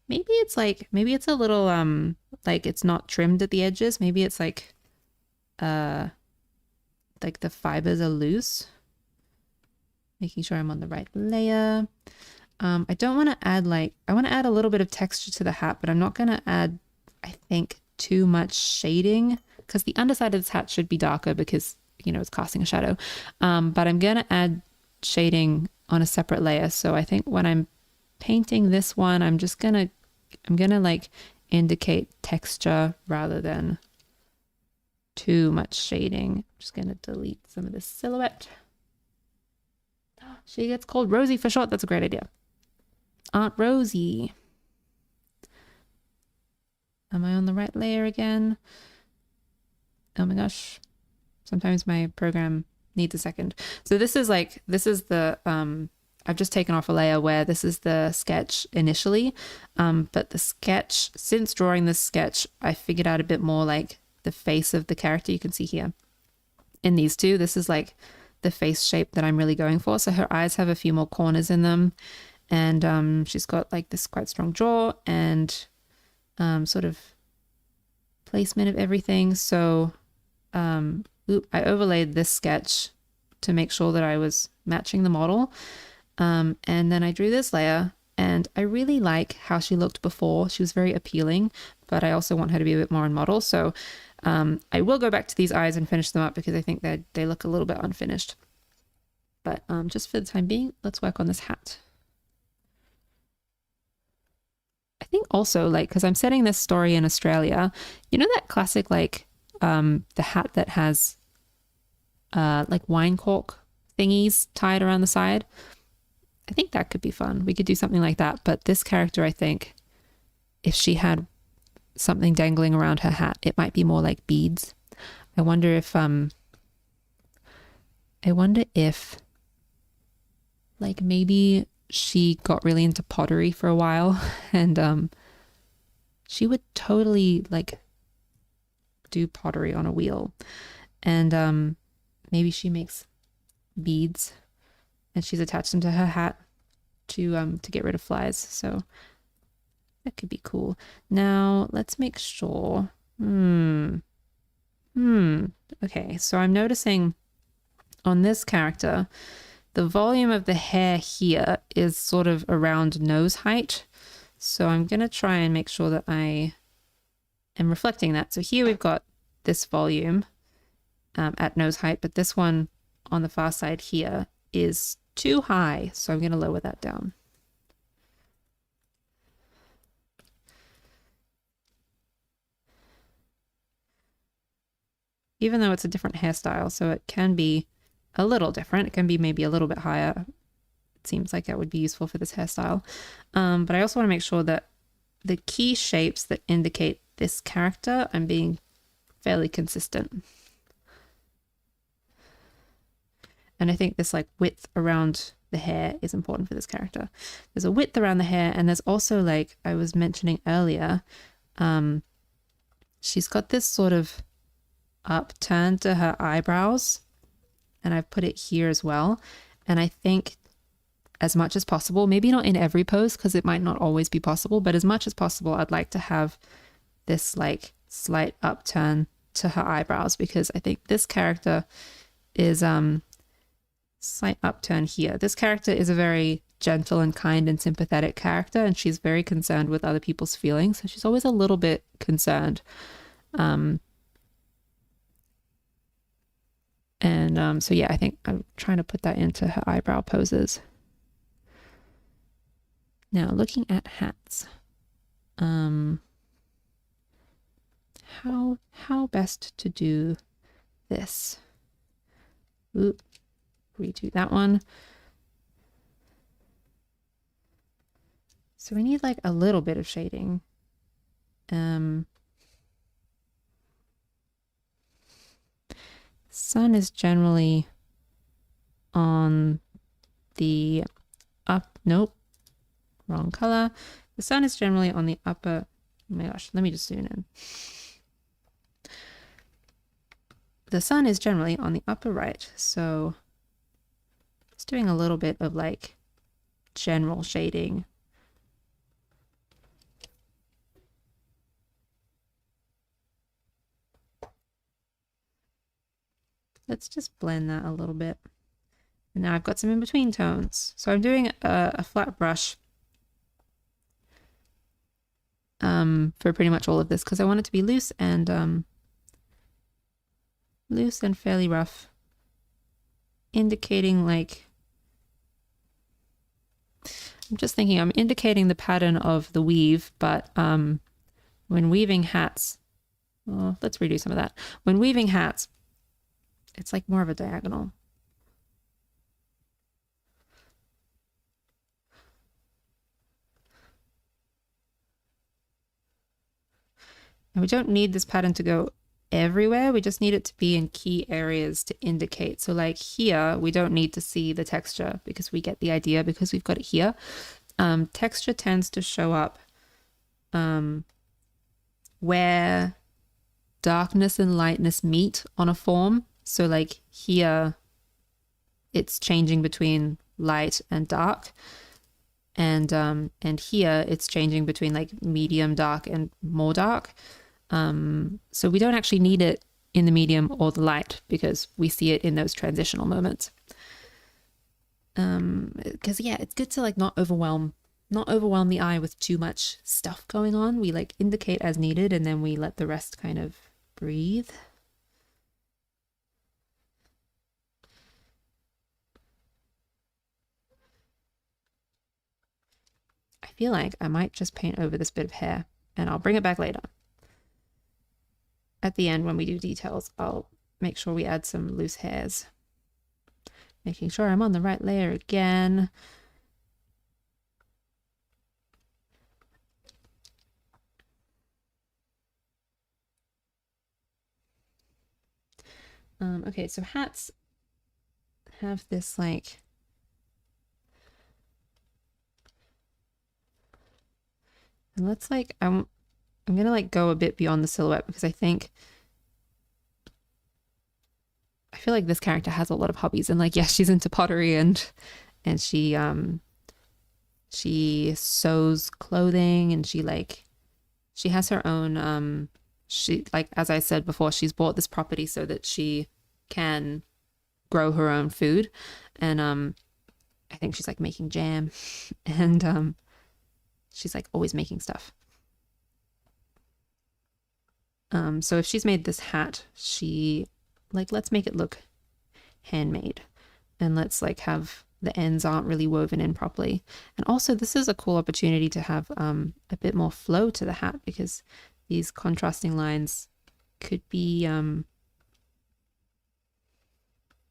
Maybe it's a little like it's not trimmed at the edges. Maybe it's like the fibers are loose. Making sure I'm on the right layer. I don't want to add I want to add a little bit of texture to the hat, but I'm not going to add, I think, too much shading because the underside of this hat should be darker because, it's casting a shadow. But I'm going to add shading on a separate layer. So I think when I'm painting this one, I'm going to like indicate texture rather than too much shading. I'm just going to delete some of this silhouette. She gets called Rosie for short. That's a great idea. Aunt Rosie. Am I on the right layer again? Oh my gosh. Sometimes my program needs a second. So this is the, I've just taken off a layer where this is the sketch initially. But the sketch, since drawing this sketch, I figured out a bit more like the face of the character. You can see here in these two, this is like the face shape that I'm really going for. So her eyes have a few more corners in them. And she's got like this quite strong jaw and sort of placement of everything. So I overlaid this sketch to make sure that I was matching the model. And then I drew this layer, and I really like how she looked before. She was very appealing, but I also want her to be a bit more on model. So I will go back to these eyes and finish them up because I think that they look a little bit unfinished. But just for the time being, let's work on this hat. I think also because I'm setting this story in Australia, that classic the hat that has like wine cork thingies tied around the side. I think that could be fun. We could do something like that. But this character, I think, if she had something dangling around her hat, it might be more like beads. I wonder if like maybe she got really into pottery for a while and she would totally like do pottery on a wheel, and maybe she makes beads and she's attached them to her hat to get rid of flies. So that could be cool. Now let's make sure. Okay, so I'm noticing on this character, the volume of the hair here is sort of around nose height. So I'm going to try and make sure that I am reflecting that. So here we've got this volume at nose height, but this one on the far side here is too high. So I'm going to lower that down. Even though it's a different hairstyle, so it can be a little different. It can be maybe a little bit higher. It seems like that would be useful for this hairstyle. But I also want to make sure that the key shapes that indicate this character, I'm being fairly consistent. And I think this like width around the hair is important for this character. There's a width around the hair, and there's also, like I was mentioning earlier, she's got this sort of upturn to her eyebrows, and I've put it here as well. And I think as much as possible, maybe not in every pose because it might not always be possible, but as much as possible, I'd like to have this like slight upturn to her eyebrows, because I think this character is slight upturn here. This character is a very gentle and kind and sympathetic character, and she's very concerned with other people's feelings. So she's always a little bit concerned. So yeah, I think I'm trying to put that into her eyebrow poses. Now looking at hats, how best to do this? Ooh, redo that one. So we need like a little bit of shading. Sun is generally on the nope, wrong color. The sun is generally on the upper, oh my gosh, let me just zoom in. The sun is generally on the upper right, so just doing a little bit of like general shading. Let's just blend that a little bit. And now I've got some in-between tones. So I'm doing a flat brush for pretty much all of this because I want it to be loose and fairly rough, indicating like, I'm just thinking I'm indicating the pattern of the weave, but when weaving hats, oh, let's redo some of that. When weaving hats, it's like more of a diagonal. And we don't need this pattern to go everywhere. We just need it to be in key areas to indicate. So like here, we don't need to see the texture because we get the idea because we've got it here. Texture tends to show up where darkness and lightness meet on a form. So like here, it's changing between light and dark. And here it's changing between like medium dark and more dark. So we don't actually need it in the medium or the light because we see it in those transitional moments. Because yeah, it's good to like not overwhelm the eye with too much stuff going on. We like indicate as needed and then we let the rest kind of breathe. I feel like I might just paint over this bit of hair and I'll bring it back later. At the end, when we do details, I'll make sure we add some loose hairs. Making sure I'm on the right layer again. Okay, so hats have this like, and let's like, I'm gonna like go a bit beyond the silhouette because I feel like this character has a lot of hobbies and like, yes, she's into pottery and she sews clothing and she has her own, she, like, as I said before, she's bought this property so that she can grow her own food. And I think she's like making jam and she's like always making stuff. So if she's made this hat, she like, let's make it look handmade and let's like have the ends aren't really woven in properly. And also this is a cool opportunity to have a bit more flow to the hat because these contrasting lines could be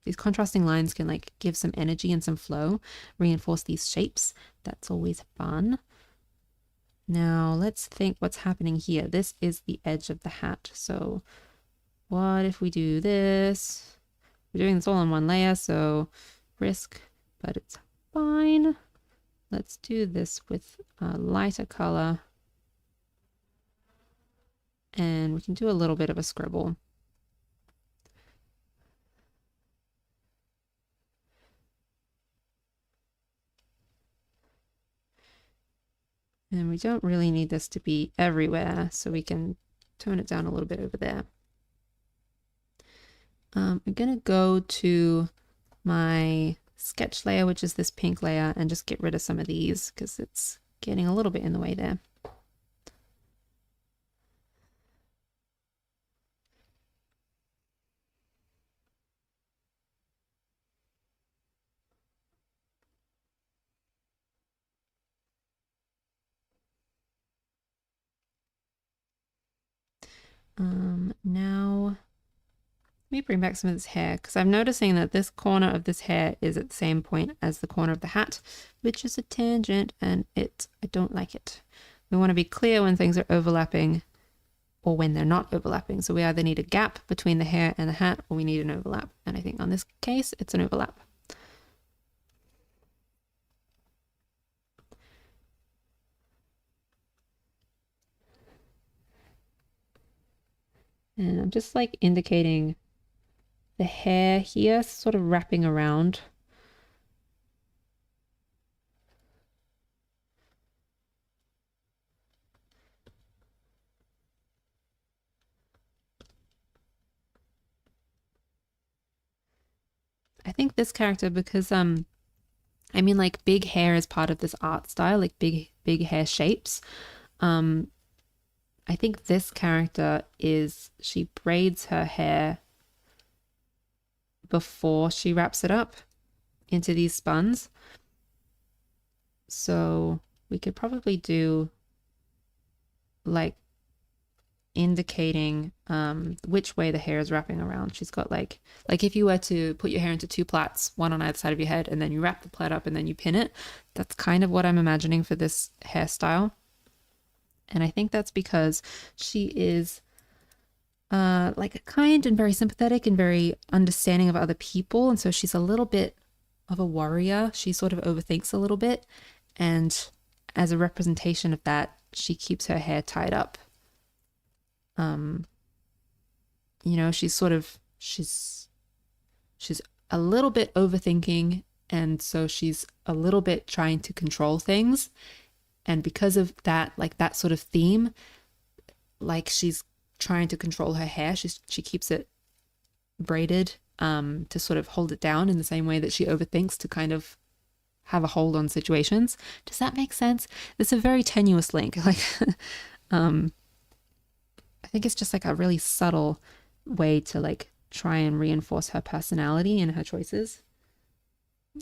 these contrasting lines can like give some energy and some flow, reinforce these shapes. That's always fun. Now let's think what's happening here. This is the edge of the hat. So what if we do this? We're doing this all on one layer, so risk, but it's fine. Let's do this with a lighter color. And we can do a little bit of a scribble. And we don't really need this to be everywhere, so we can tone it down a little bit over there. I'm gonna go to my sketch layer, which is this pink layer, and just get rid of some of these because it's getting a little bit in the way there. Now let me bring back some of this hair because I'm noticing that this corner of this hair is at the same point as the corner of the hat, which is a tangent, and I don't like it. We want to be clear when things are overlapping or when they're not overlapping. So we either need a gap between the hair and the hat or we need an overlap. And I think on this case, it's an overlap. And I'm just like indicating the hair here, sort of wrapping around. I think this character, because I mean, like, big hair is part of this art style, like big hair shapes. Um I think this character is, she braids her hair before she wraps it up into these spuns. So we could probably do like indicating which way the hair is wrapping around. She's got like if you were to put your hair into two plaits, one on either side of your head, and then you wrap the plait up and then you pin it. That's kind of what I'm imagining for this hairstyle. And I think that's because she is like kind and very sympathetic and very understanding of other people. And so she's a little bit of a worrier. She sort of overthinks a little bit. And as a representation of that, she keeps her hair tied up. You know, she's a little bit overthinking. And so she's a little bit trying to control things. And because of that, like that sort of theme, like she's trying to control her hair. She keeps it braided to sort of hold it down in the same way that she overthinks to kind of have a hold on situations. Does that make sense? It's a very tenuous link. Like, I think it's just like a really subtle way to like try and reinforce her personality and her choices.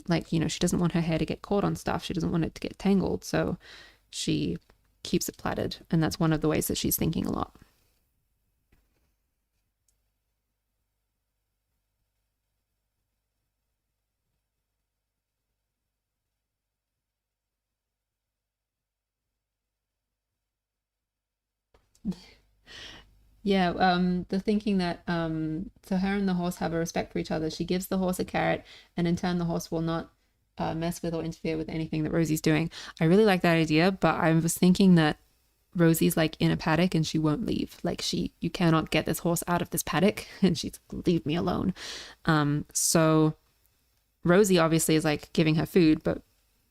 Like, you know, she doesn't want her hair to get caught on stuff. She doesn't want it to get tangled. So she keeps it plaited. And that's one of the ways that she's thinking a lot. Yeah, the thinking that so her and the horse have a respect for each other. She gives the horse a carrot, and in turn, the horse will not mess with or interfere with anything that Rosie's doing. I really like that idea, but I was thinking that Rosie's like in a paddock and she won't leave. Like you cannot get this horse out of this paddock, and she's like, leave me alone. So Rosie obviously is like giving her food, but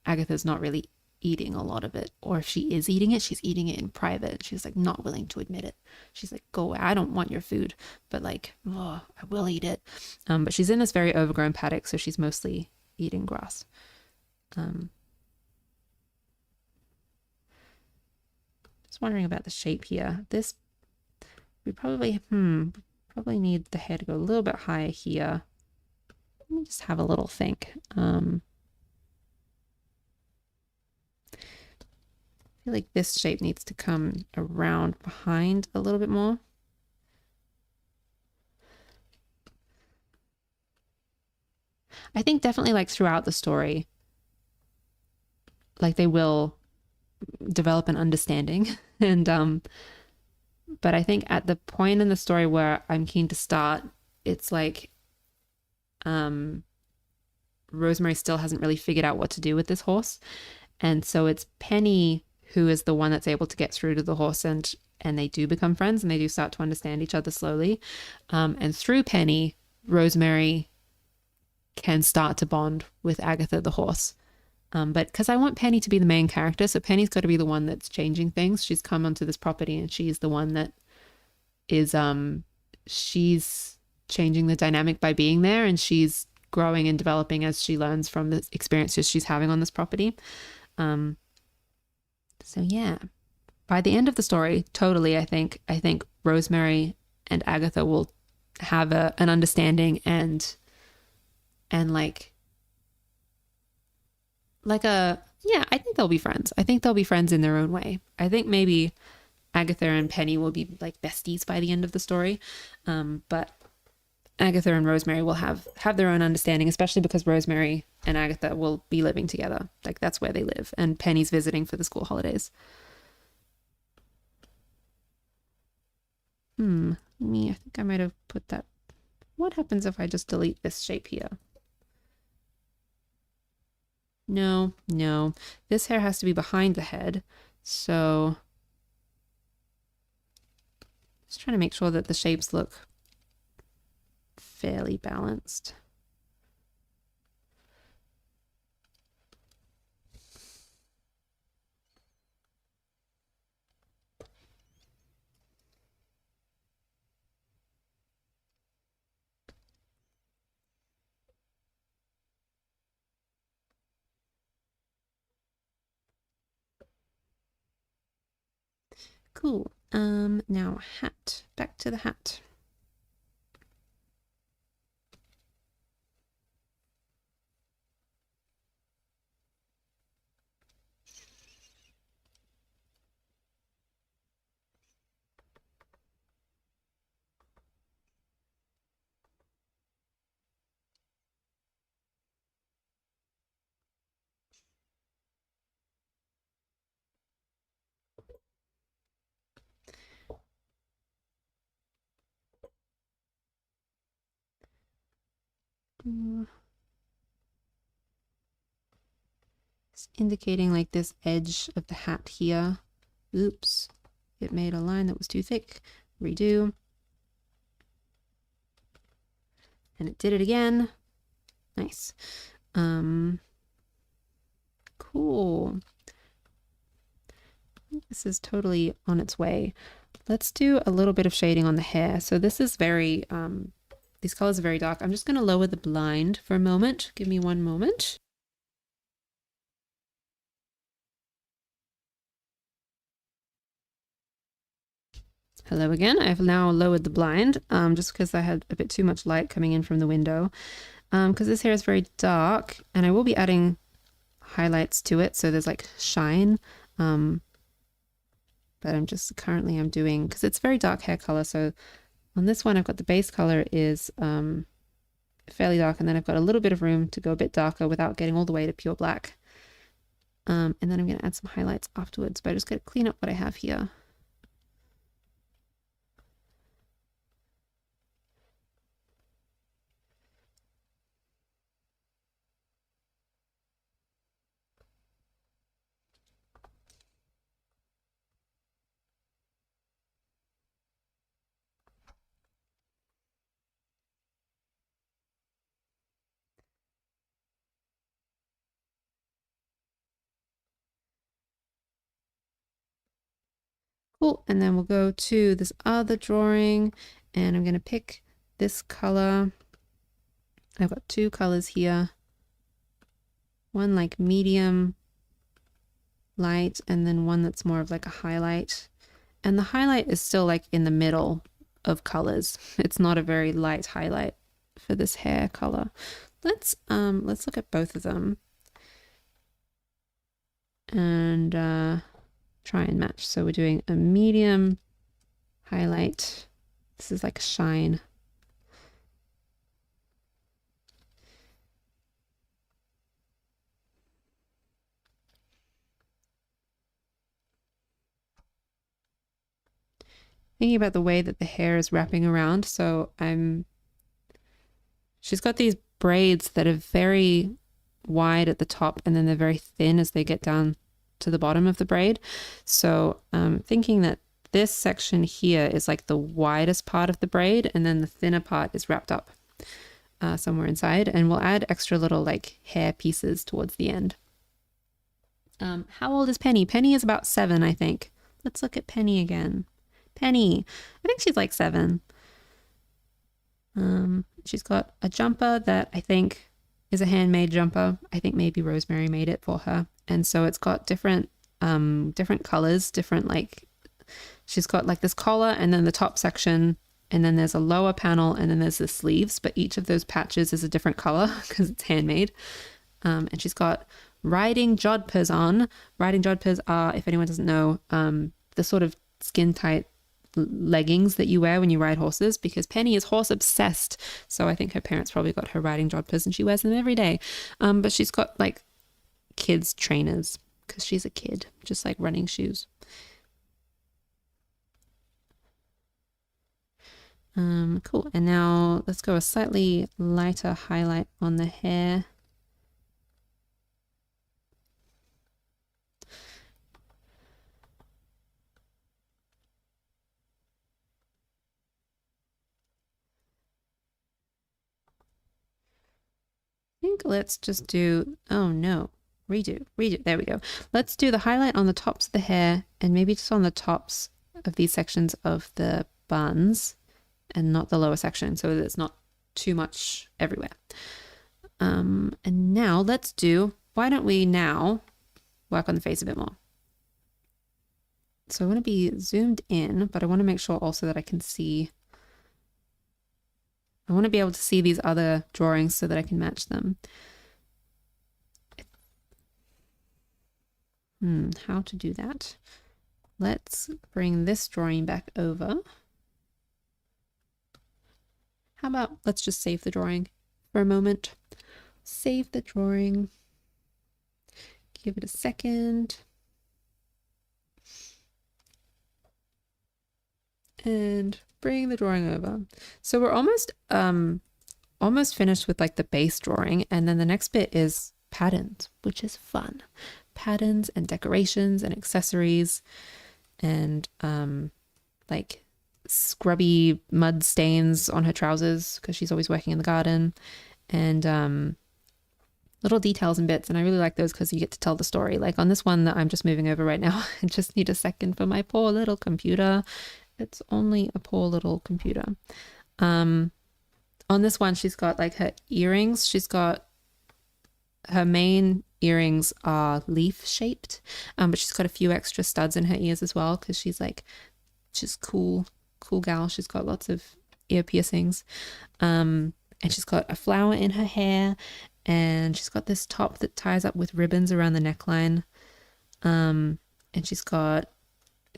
Agatha's not really eating a lot of it. Or if she is eating it, she's eating it in private. She's like not willing to admit it. She's like, go away. I don't want your food. But like, oh, I will eat it. But she's in this very overgrown paddock, so she's mostly eating grass. Um, just wondering about the shape here. This, we probably need the hair to go a little bit higher here. Let me just have a little think. I feel like this shape needs to come around behind a little bit more. I think definitely like throughout the story, like they will develop an understanding. And but I think at the point in the story where I'm keen to start, it's like Rosemary still hasn't really figured out what to do with this horse. And so it's Penny who is the one that's able to get through to the horse, and they do become friends and they do start to understand each other slowly. And through Penny, Rosemary can start to bond with Agatha the horse. But because I want Penny to be the main character, so Penny's got to be the one that's changing things. She's come onto this property and she's the one that is she's changing the dynamic by being there, and she's growing and developing as she learns from the experiences she's having on this property. So yeah, by the end of the story, totally, I think Rosemary and Agatha will have an understanding and I think they'll be friends. I think they'll be friends in their own way. I think maybe Agatha and Penny will be like besties by the end of the story, but Agatha and Rosemary will have their own understanding, especially because Rosemary and Agatha will be living together. Like that's where they live, and Penny's visiting for the school holidays. I think I might have put that. What happens if I just delete this shape here? No. This hair has to be behind the head. So just trying to make sure that the shapes look fairly balanced. Cool. Now hat. Back to the hat. It's indicating like this edge of the hat here. Oops, it made a line that was too thick. Redo. And it did it again. Nice. Cool. This is totally on its way. Let's do a little bit of shading on the hair. So this is very, these colors are very dark. I'm just going to lower the blind for a moment. Give me one moment. Hello again. I've now lowered the blind just because I had a bit too much light coming in from the window. Because this hair is very dark, and I will be adding highlights to it, so there's like shine. But I'm doing, because it's very dark hair color, so on this one I've got the base color is fairly dark, and then I've got a little bit of room to go a bit darker without getting all the way to pure black. And then I'm going to add some highlights afterwards, but I just got to clean up what I have here. Cool, and then we'll go to this other drawing, and I'm going to pick this color. I've got two colors here. One like medium light, and then one that's more of like a highlight. And the highlight is still like in the middle of colors. It's not a very light highlight for this hair color. Let's look at both of them and try and match. So we're doing a medium highlight. This is like a shine. Thinking about the way that the hair is wrapping around. So she's got these braids that are very wide at the top, and then they're very thin as they get down to the bottom of the braid. So I'm thinking that this section here is like the widest part of the braid, and then the thinner part is wrapped up somewhere inside, and we'll add extra little like hair pieces towards the end. How old is Penny? Penny is about 7, I think. Let's look at Penny again. Penny, I think she's like 7. She's got a jumper that I think is a handmade jumper. I think maybe Rosemary made it for her. And so it's got different colors, different like she's got like this collar and then the top section and then there's a lower panel and then there's the sleeves, but each of those patches is a different color because it's handmade. And she's got riding jodhpurs on. Riding jodhpurs are, if anyone doesn't know, the sort of skin tight leggings that you wear when you ride horses, because Penny is horse obsessed. So I think her parents probably got her riding jodhpurs and she wears them every day. But she's got like kids trainers because she's a kid, just like running shoes. Cool. And now let's go a slightly lighter highlight on the hair. I think let's just do, oh no, redo. There we go. Let's do the highlight on the tops of the hair and maybe just on the tops of these sections of the buns and not the lower section so that it's not too much everywhere. And now let's do, why don't we now work on the face a bit more? So I want to be zoomed in, but I want to make sure also that I can see, I want to be able to see these other drawings so that I can match them. How to do that? Let's bring this drawing back over. How about let's just save the drawing for a moment. Save the drawing. Give it a second. And bring the drawing over. So we're almost finished with like the base drawing, and then the next bit is patterns, which is fun. Patterns and decorations and accessories and like scrubby mud stains on her trousers because she's always working in the garden, and little details and bits. And I really like those because you get to tell the story. Like on this one that I'm just moving over right now, I just need a second for my poor little computer. It's only a poor little computer. On this one, she's got like her earrings. She's got her main earrings are leaf shaped, but she's got a few extra studs in her ears as well because she's cool gal. She's got lots of ear piercings, and she's got a flower in her hair, and she's got this top that ties up with ribbons around the neckline, and she's got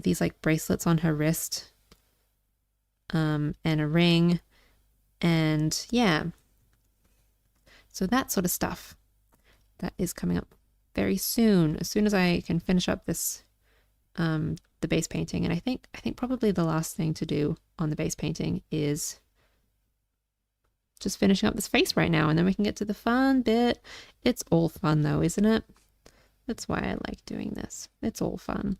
these like bracelets on her wrist, and a ring, and yeah, so that sort of stuff that is coming up very soon, as soon as I can finish up this the base painting. And I think probably the last thing to do on the base painting is just finishing up this face right now, and then we can get to the fun bit. It's all fun though, isn't it? That's why I like doing this. It's all fun.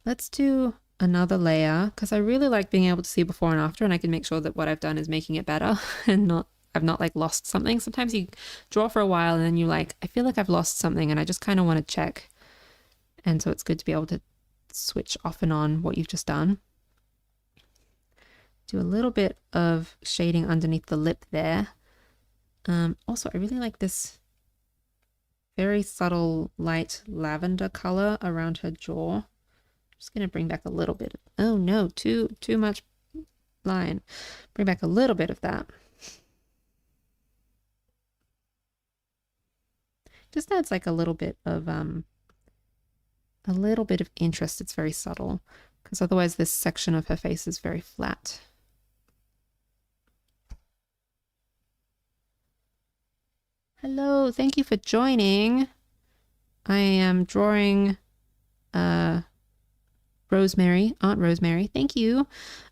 Let's do another layer because I really like being able to see before and after, and I can make sure that what I've done is making it better and I've not like lost something. Sometimes you draw for a while and then you like, I feel like I've lost something and I just kind of want to check. And so it's good to be able to switch off and on what you've just done. Do a little bit of shading underneath the lip there. Also, I really like this very subtle light lavender color around her jaw. I'm just going to bring back a little bit. Oh no, too much line. Bring back a little bit of that. Just adds like a little bit of interest. It's very subtle because otherwise this section of her face is very flat. Hello, thank you for joining. I am drawing Rosemary, Aunt Rosemary. Thank you,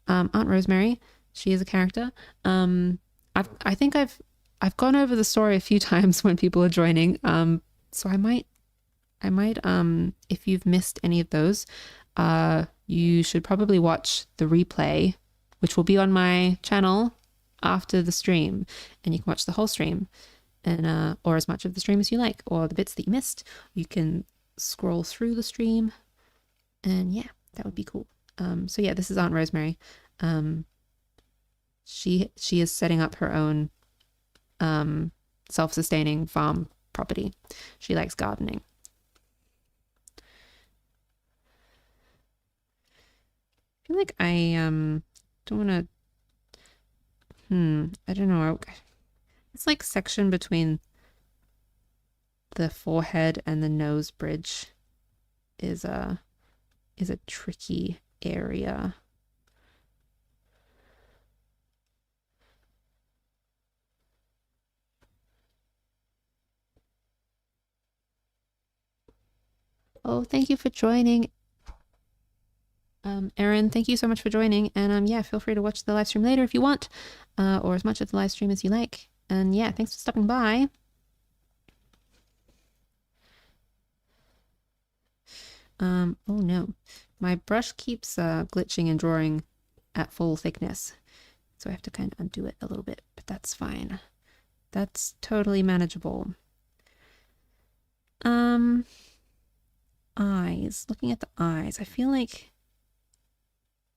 Aunt Rosemary. She is a character. I think I've gone over the story a few times when people are joining. So I might if you've missed any of those, you should probably watch the replay, which will be on my channel after the stream, and you can watch the whole stream, and or as much of the stream as you like, or the bits that you missed. You can scroll through the stream, and yeah, that would be cool. So yeah, this is Aunt Rosemary. she is setting up her own self-sustaining farm property. She likes gardening. I feel like I don't want to. I don't know. It's like section between the forehead and the nose bridge is a tricky area. Oh, thank you for joining. Erin, thank you so much for joining. And yeah, feel free to watch the live stream later if you want, or as much of the live stream as you like. And yeah, thanks for stopping by. Oh no, my brush keeps glitching and drawing at full thickness. So I have to kind of undo it a little bit, but that's fine. That's totally manageable. Eyes. Looking at the eyes, I feel like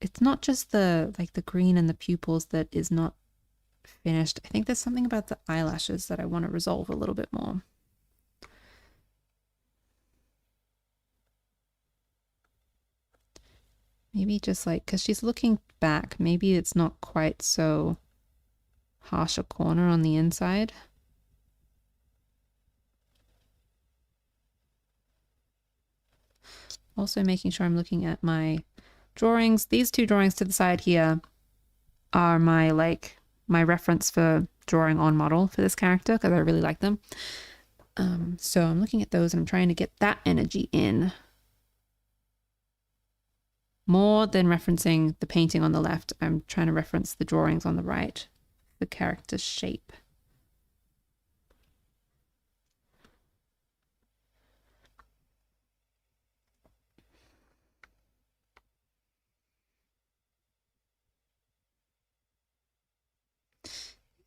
it's not just the green and the pupils that is not finished. I think there's something about the eyelashes that I want to resolve a little bit more. Maybe just like, because she's looking back, maybe it's not quite so harsh a corner on the inside. Also making sure I'm looking at my drawings. These two drawings to the side here are my reference for drawing on model for this character because I really like them. So I'm looking at those and I'm trying to get that energy in more than referencing the painting on the left. I'm trying to reference the drawings on the right, the character's shape.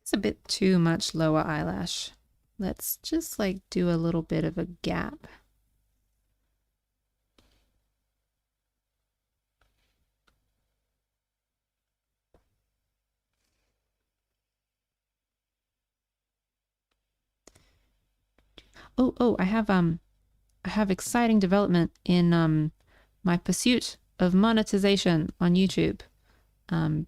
It's a bit too much lower eyelash. Let's just like do a little bit of a gap. Oh, I have exciting development in my pursuit of monetization on YouTube.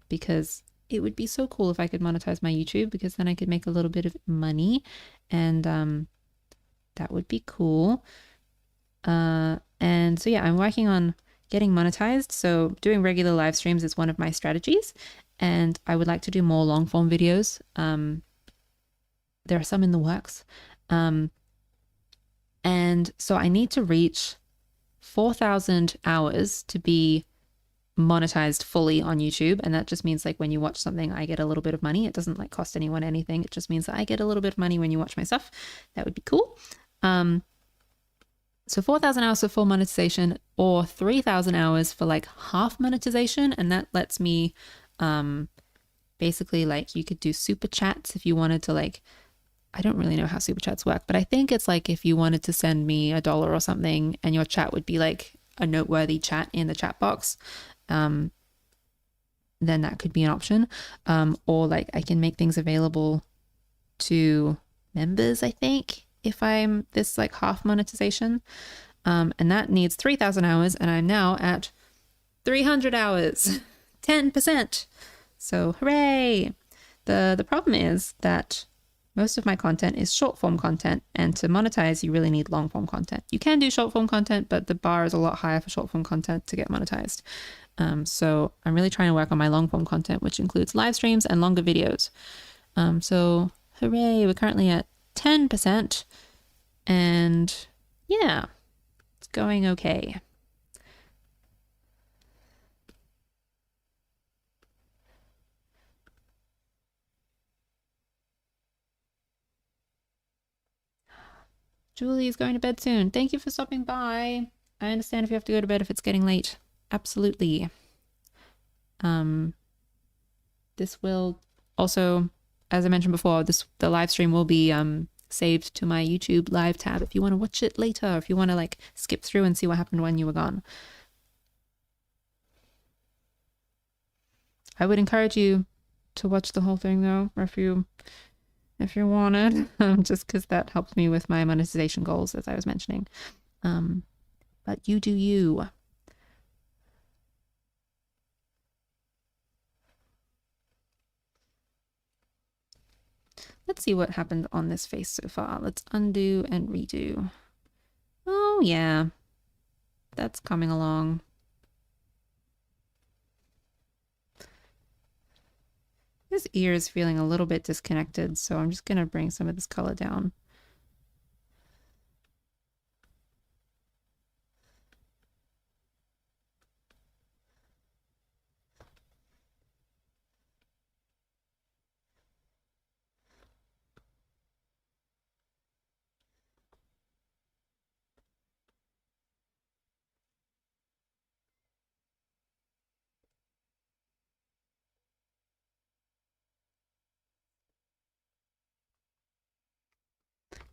Because it would be so cool if I could monetize my YouTube, because then I could make a little bit of money, and that would be cool. And so yeah, I'm working on getting monetized. So doing regular live streams is one of my strategies, and I would like to do more long form videos. There are some in the works. And so I need to reach 4,000 hours to be monetized fully on YouTube. And that just means like when you watch something, I get a little bit of money. It doesn't like cost anyone anything. It just means that I get a little bit of money when you watch my stuff. That would be cool. So 4,000 hours for full monetization, or 3,000 hours for like half monetization. And that lets me basically, like, you could do super chats if you wanted to, like, I don't really know how super chats work, but I think it's like if you wanted to send me $1 or something and your chat would be like a noteworthy chat in the chat box, then that could be an option. Or like I can make things available to members, I think, if I'm this like half monetization. And that needs 3,000 hours, and I'm now at 300 hours, 10%. So hooray. The problem is that most of my content is short form content, and to monetize, you really need long form content. You can do short form content, but the bar is a lot higher for short form content to get monetized. So I'm really trying to work on my long form content, which includes live streams and longer videos. So hooray, we're currently at 10%, and yeah, it's going okay. Julie is going to bed soon. Thank you for stopping by. I understand if you have to go to bed if it's getting late. Absolutely. This will also, as I mentioned before, the live stream will be saved to my YouTube live tab if you want to watch it later, if you want to like skip through and see what happened when you were gone. I would encourage you to watch the whole thing though, or if you wanted, just because that helps me with my monetization goals, as I was mentioning. But you do you. Let's see what happened on this face so far. Let's undo and redo. Oh yeah, that's coming along. His ear is feeling a little bit disconnected, so I'm just gonna bring some of this color down.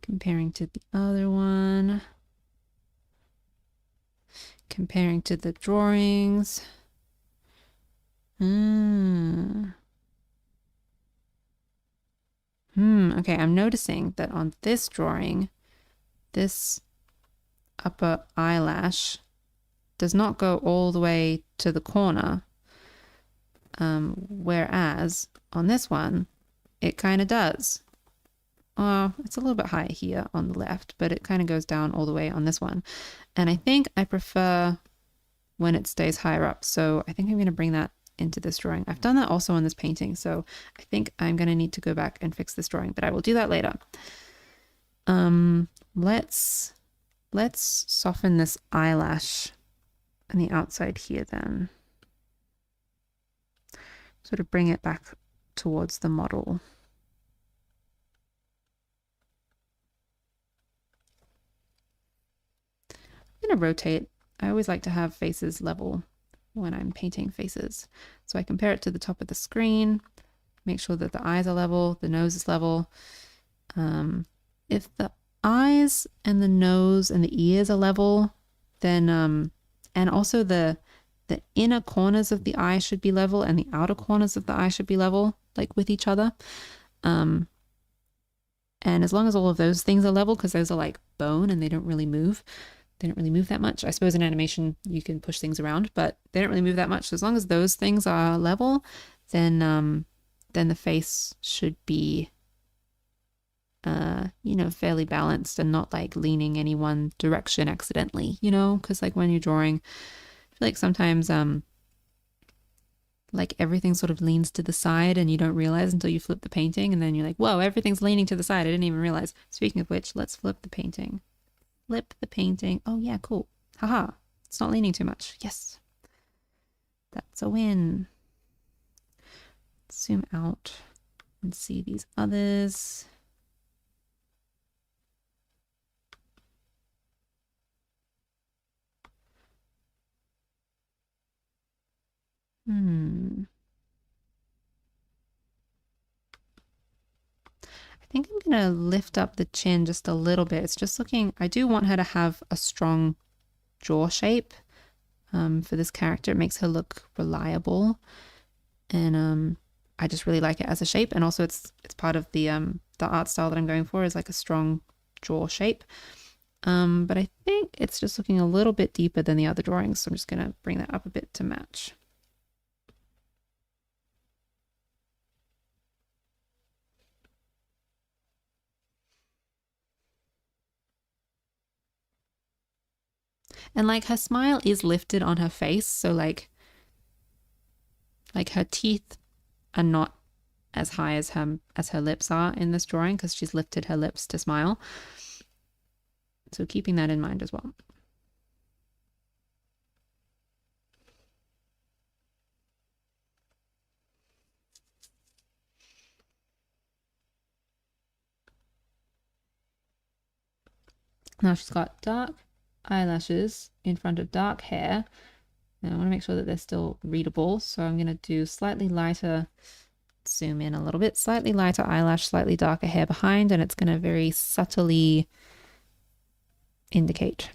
Comparing to the other one. Comparing to the drawings. Okay, I'm noticing that on this drawing, this upper eyelash does not go all the way to the corner. Whereas on this one, it kind of does. It's a little bit higher here on the left, but it kind of goes down all the way on this one. And I think I prefer when it stays higher up. So I think I'm going to bring that into this drawing. I've done that also on this painting, so I think I'm going to need to go back and fix this drawing, but I will do that later. Let's soften this eyelash on the outside here then. Sort of bring it back towards the model. I'm going to rotate. I always like to have faces level when I'm painting faces. So I compare it to the top of the screen, make sure that the eyes are level, the nose is level. If the eyes and the nose and the ears are level, then and also the inner corners of the eye should be level and the outer corners of the eye should be level, like with each other. And as long as all of those things are level, because those are like bone and they don't really move. They don't really move that much. I suppose in animation you can push things around, but they don't really move that much. So as long as those things are level, then the face should be fairly balanced and not like leaning any one direction accidentally, because like when you're drawing, I feel like sometimes like everything sort of leans to the side and you don't realize until you flip the painting, and then you're like, whoa, everything's leaning to the side. I didn't even realize. Speaking of which, let's flip the painting. Flip the painting. Oh yeah, cool. Haha. It's not leaning too much. Yes. That's a win. Zoom out and see these others. I think I'm going to lift up the chin just a little bit. It's just looking, I do want her to have a strong jaw shape for this character. It makes her look reliable. And I just really like it as a shape. And also it's part of the art style that I'm going for, is like a strong jaw shape. But I think it's just looking a little bit deeper than the other drawings. So I'm just going to bring that up a bit to match. And like her smile is lifted on her face, so like her teeth are not as high as her lips are in this drawing, because she's lifted her lips to smile. So keeping that in mind as well. Now she's got dark eyelashes in front of dark hair. And I want to make sure that they're still readable. So I'm going to do slightly lighter, zoom in a little bit, slightly lighter eyelash, slightly darker hair behind, and it's going to very subtly indicate.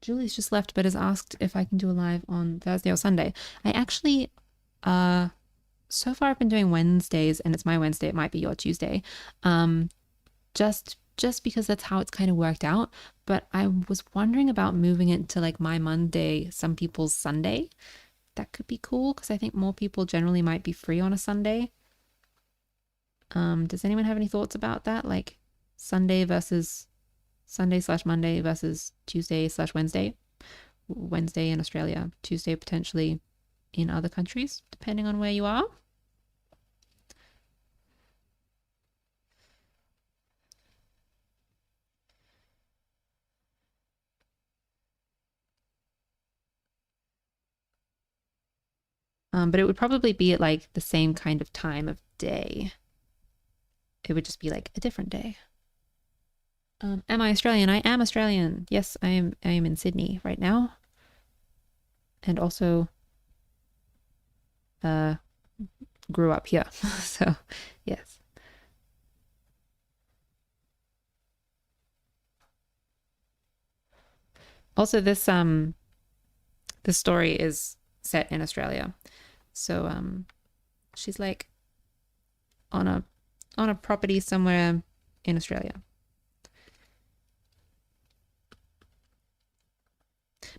Julie's just left but has asked if I can do a live on Thursday or Sunday. I actually uh so far I've been doing Wednesdays and it's my Wednesday, it might be your Tuesday. Just because that's how it's kind of worked out. But I was wondering about moving it to like my Monday, some people's Sunday. That could be cool because I think more people generally might be free on a Sunday. Does anyone have any thoughts about that? Like Sunday versus Sunday slash Monday versus Tuesday slash Wednesday. Wednesday in Australia, Tuesday potentially in other countries, depending on where you are. But it would probably be at like the same kind of time of day. It would just be like a different day. Am I Australian? I am Australian. Yes, I am. I am in Sydney right now, and also uh, grew up here. So, yes. Also, this story is set in Australia. So she's like on a property somewhere in Australia.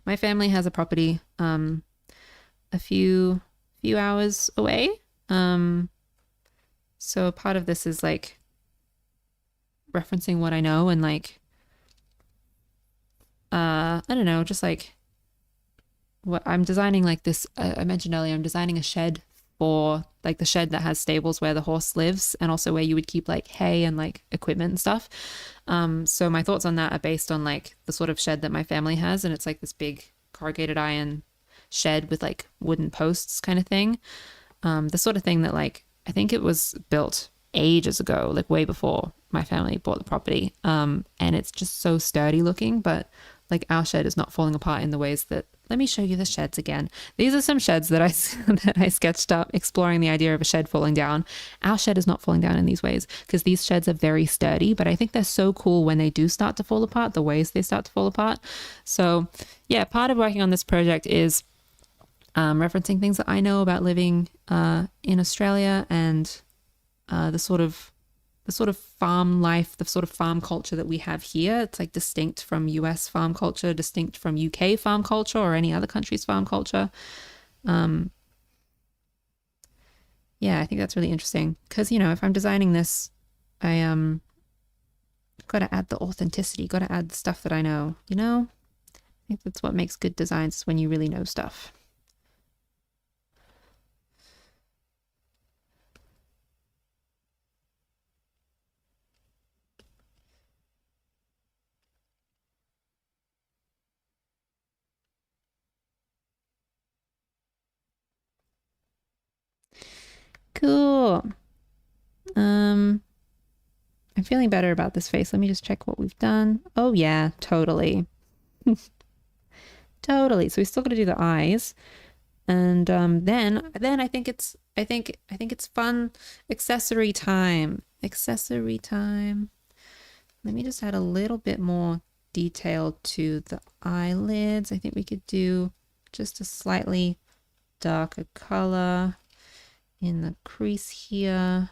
My family has a property a few hours away. So part of this is like referencing what I know and like I don't know, just like what I'm designing like this I mentioned earlier, I'm designing a shed for like the shed that has stables where the horse lives and also where you would keep like hay and like equipment and stuff. So my thoughts on that are based on like the sort of shed that my family has, and it's like this big corrugated iron shed with like wooden posts kind of thing. The sort of thing that like I think it was built ages ago, like way before my family bought the property. And it's just so sturdy looking, but like our shed is not falling apart in the ways that let me show you the sheds again. These are some sheds that I that I sketched up exploring the idea of a shed falling down. Our shed is not falling down in these ways because these sheds are very sturdy, but I think they're so cool when they do start to fall apart, the ways they start to fall apart. So yeah, part of working on this project is referencing things that I know about living in Australia and the sort of farm life, the sort of farm culture that we have here. It's like distinct from US farm culture, distinct from UK farm culture or any other country's farm culture. Um, yeah, I think that's really interesting because you know if I'm designing this, I got to add the authenticity, got to add the stuff that I know. You know, I think that's what makes good designs when you really know stuff. Cool. Um, I'm feeling better about this face. Let me just check what we've done. Oh yeah, totally. Totally. So we still got to do the eyes. And then I think it's fun accessory time. Accessory time. Let me just add a little bit more detail to the eyelids. I think we could do just a slightly darker color in the crease here.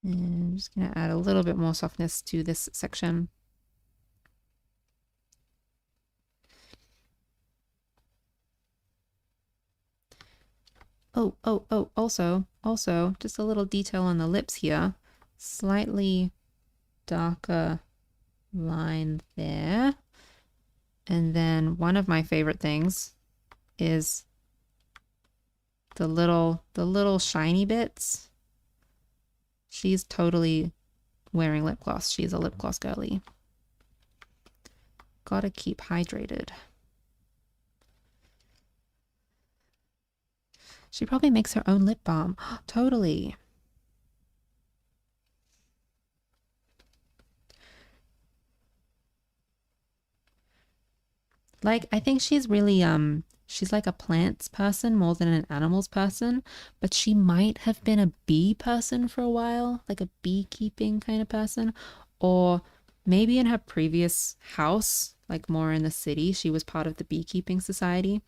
And I'm just going to add a little bit more softness to this section. Oh, also, just a little detail on the lips here. Slightly darker line there. And then one of my favorite things is the little shiny bits. She's totally wearing lip gloss. She's a lip gloss girly. Gotta keep hydrated. She probably makes her own lip balm. Totally. Like, I think she's really she's like a plants person more than an animals person, but she might have been a bee person for a while, like a beekeeping kind of person, or maybe in her previous house, like more in the city, she was part of the beekeeping society.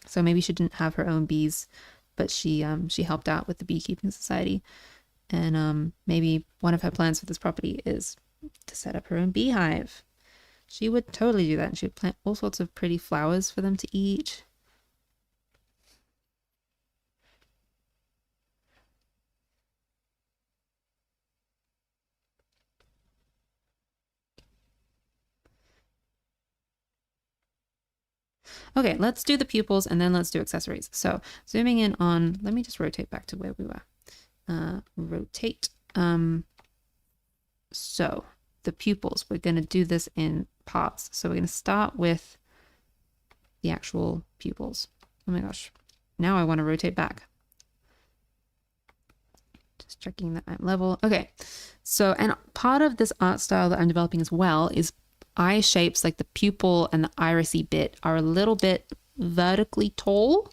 So maybe she didn't have her own bees, but she helped out with the beekeeping society. And maybe one of her plans for this property is to set up her own beehive. She would totally do that, and she would plant all sorts of pretty flowers for them to eat. Okay, let's do the pupils and then let's do accessories. So zooming in on, let me just rotate back to where we were. Rotate. So the pupils, we're going to do this in parts. So we're going to start with the actual pupils. Oh my gosh. Now I want to rotate back. Just checking that I'm level. Okay. So, and part of this art style that I'm developing as well is eye shapes, like the pupil and the irisy bit are a little bit vertically tall,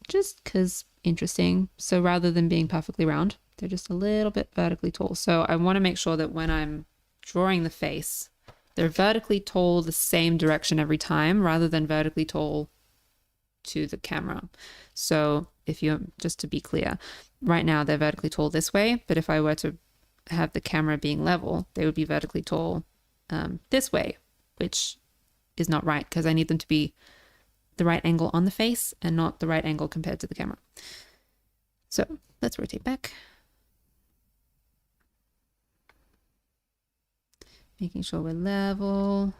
just because interesting. So rather than being perfectly round, they're just a little bit vertically tall. So I want to make sure that when I'm drawing the face, they're vertically tall the same direction every time rather than vertically tall to the camera. So if you, just to be clear, right now they're vertically tall this way, but if I were to have the camera being level, they would be vertically tall this way, which is not right because I need them to be the right angle on the face and not the right angle compared to the camera. So let's rotate back. Making sure we're level.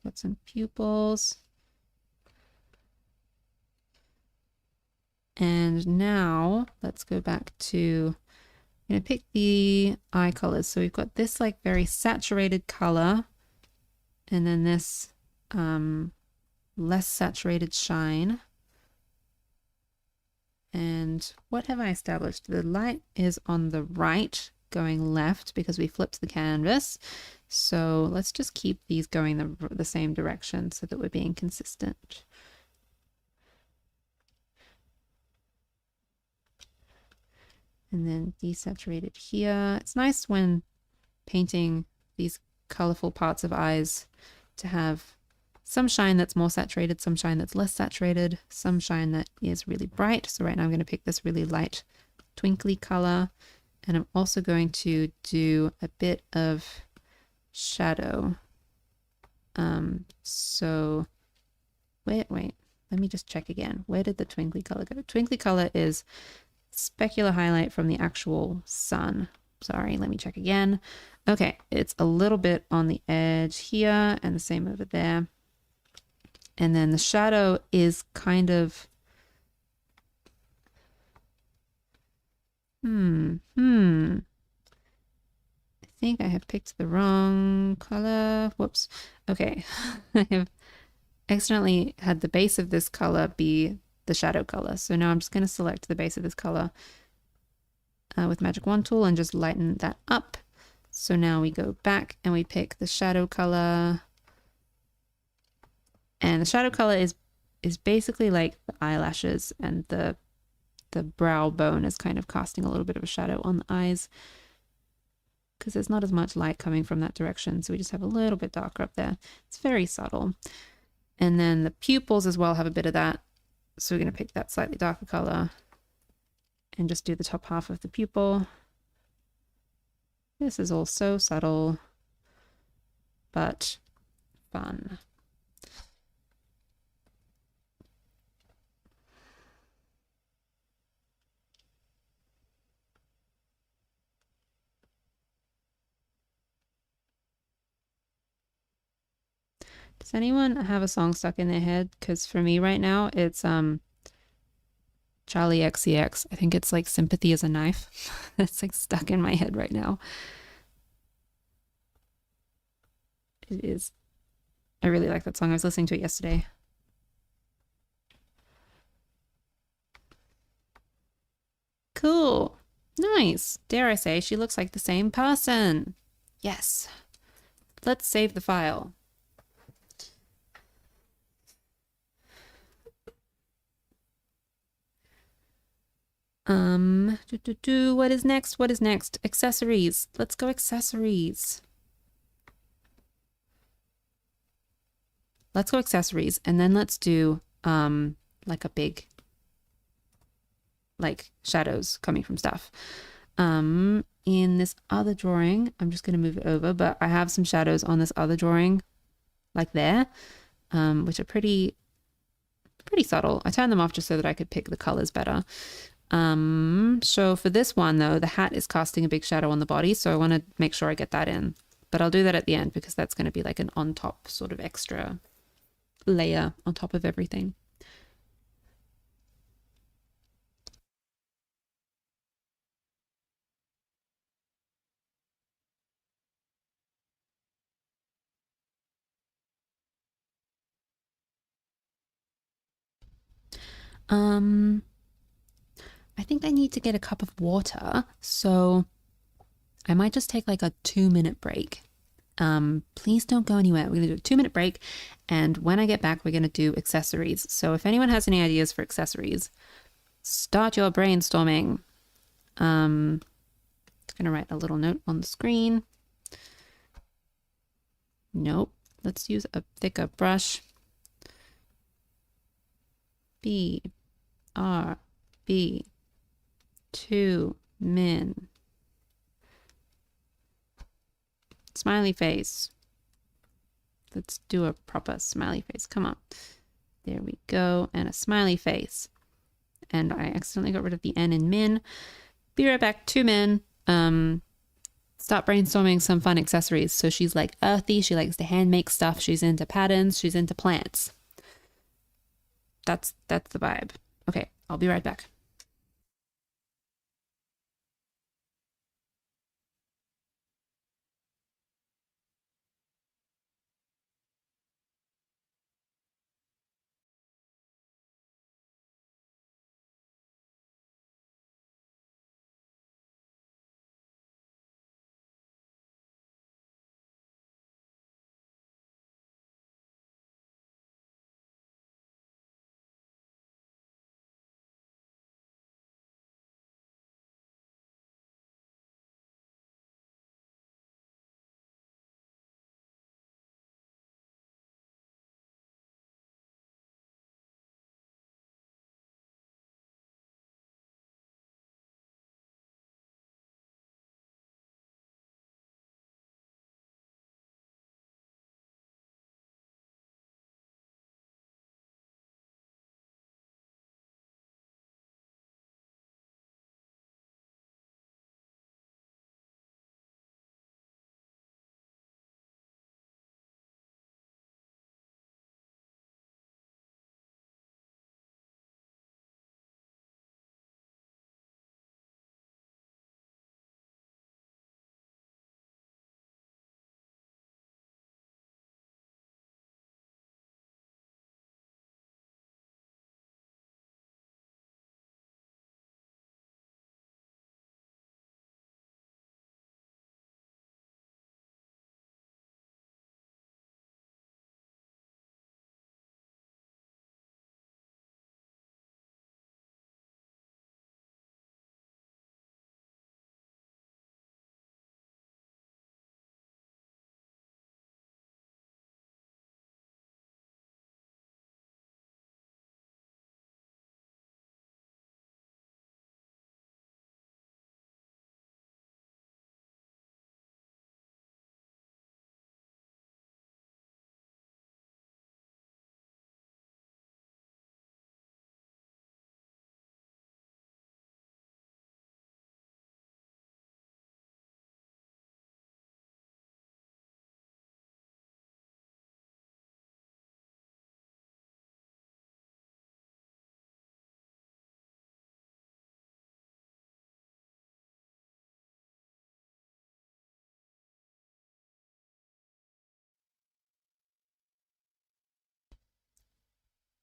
Got some pupils. And now let's go back to, I'm going to pick the eye colors. So we've got this like very saturated color and then this less saturated shine. And what have I established? The light is on the right going left because we flipped the canvas. So let's just keep these going the same direction so that we're being consistent. And then desaturated here. It's nice when painting these colorful parts of eyes to have some shine that's more saturated, some shine that's less saturated, some shine that is really bright. So right now I'm going to pick this really light twinkly color. And I'm also going to do a bit of shadow. So wait, let me just check again. Where did the twinkly color go? Twinkly color is specular highlight from the actual sun. Sorry, let me check again. Okay, it's a little bit on the edge here and the same over there. And then the shadow is kind of, I think I have picked the wrong color. Whoops. Okay, I have accidentally had the base of this color be the shadow color. So now I'm just going to select the base of this color with Magic Wand tool and just lighten that up. So now we go back and we pick the shadow color. And the shadow color is basically like the eyelashes, and the brow bone is kind of casting a little bit of a shadow on the eyes because there's not as much light coming from that direction. So we just have a little bit darker up there. It's very subtle. And then the pupils as well have a bit of that. So we're going to pick that slightly darker color and just do the top half of the pupil. This is all so subtle, but fun. Does anyone have a song stuck in their head? Because for me right now, it's Charlie XCX. I think it's like Sympathy is a Knife. It's like stuck in my head right now. It is. I really like that song. I was listening to it yesterday. Cool. Nice. Dare I say, she looks like the same person. Yes. Let's save the file. What is next? What is next? Accessories. Let's go accessories. Let's go accessories, and then let's do like a big like shadows coming from stuff. In this other drawing, I'm just going to move it over, but I have some shadows on this other drawing like there, which are pretty subtle. I turned them off just so that I could pick the colors better. So for this one though, the hat is casting a big shadow on the body, so I want to make sure I get that in, but I'll do that at the end because that's going to be like an on top sort of extra layer on top of everything. I think I need to get a cup of water, so I might just take like a 2-minute break. Please don't go anywhere. We're gonna do a 2-minute break, and when I get back, we're gonna do accessories. So if anyone has any ideas for accessories, start your brainstorming. I'm gonna write a little note on the screen. Nope. Let's use a thicker brush. B R B 2 min. Smiley face. Let's do a proper smiley face. Come on. There we go. And a smiley face. And I accidentally got rid of the N in min. Be right back. 2 min. Start brainstorming some fun accessories. So she's like earthy. She likes to hand make stuff. She's into patterns. She's into plants. That's the vibe. Okay, I'll be right back.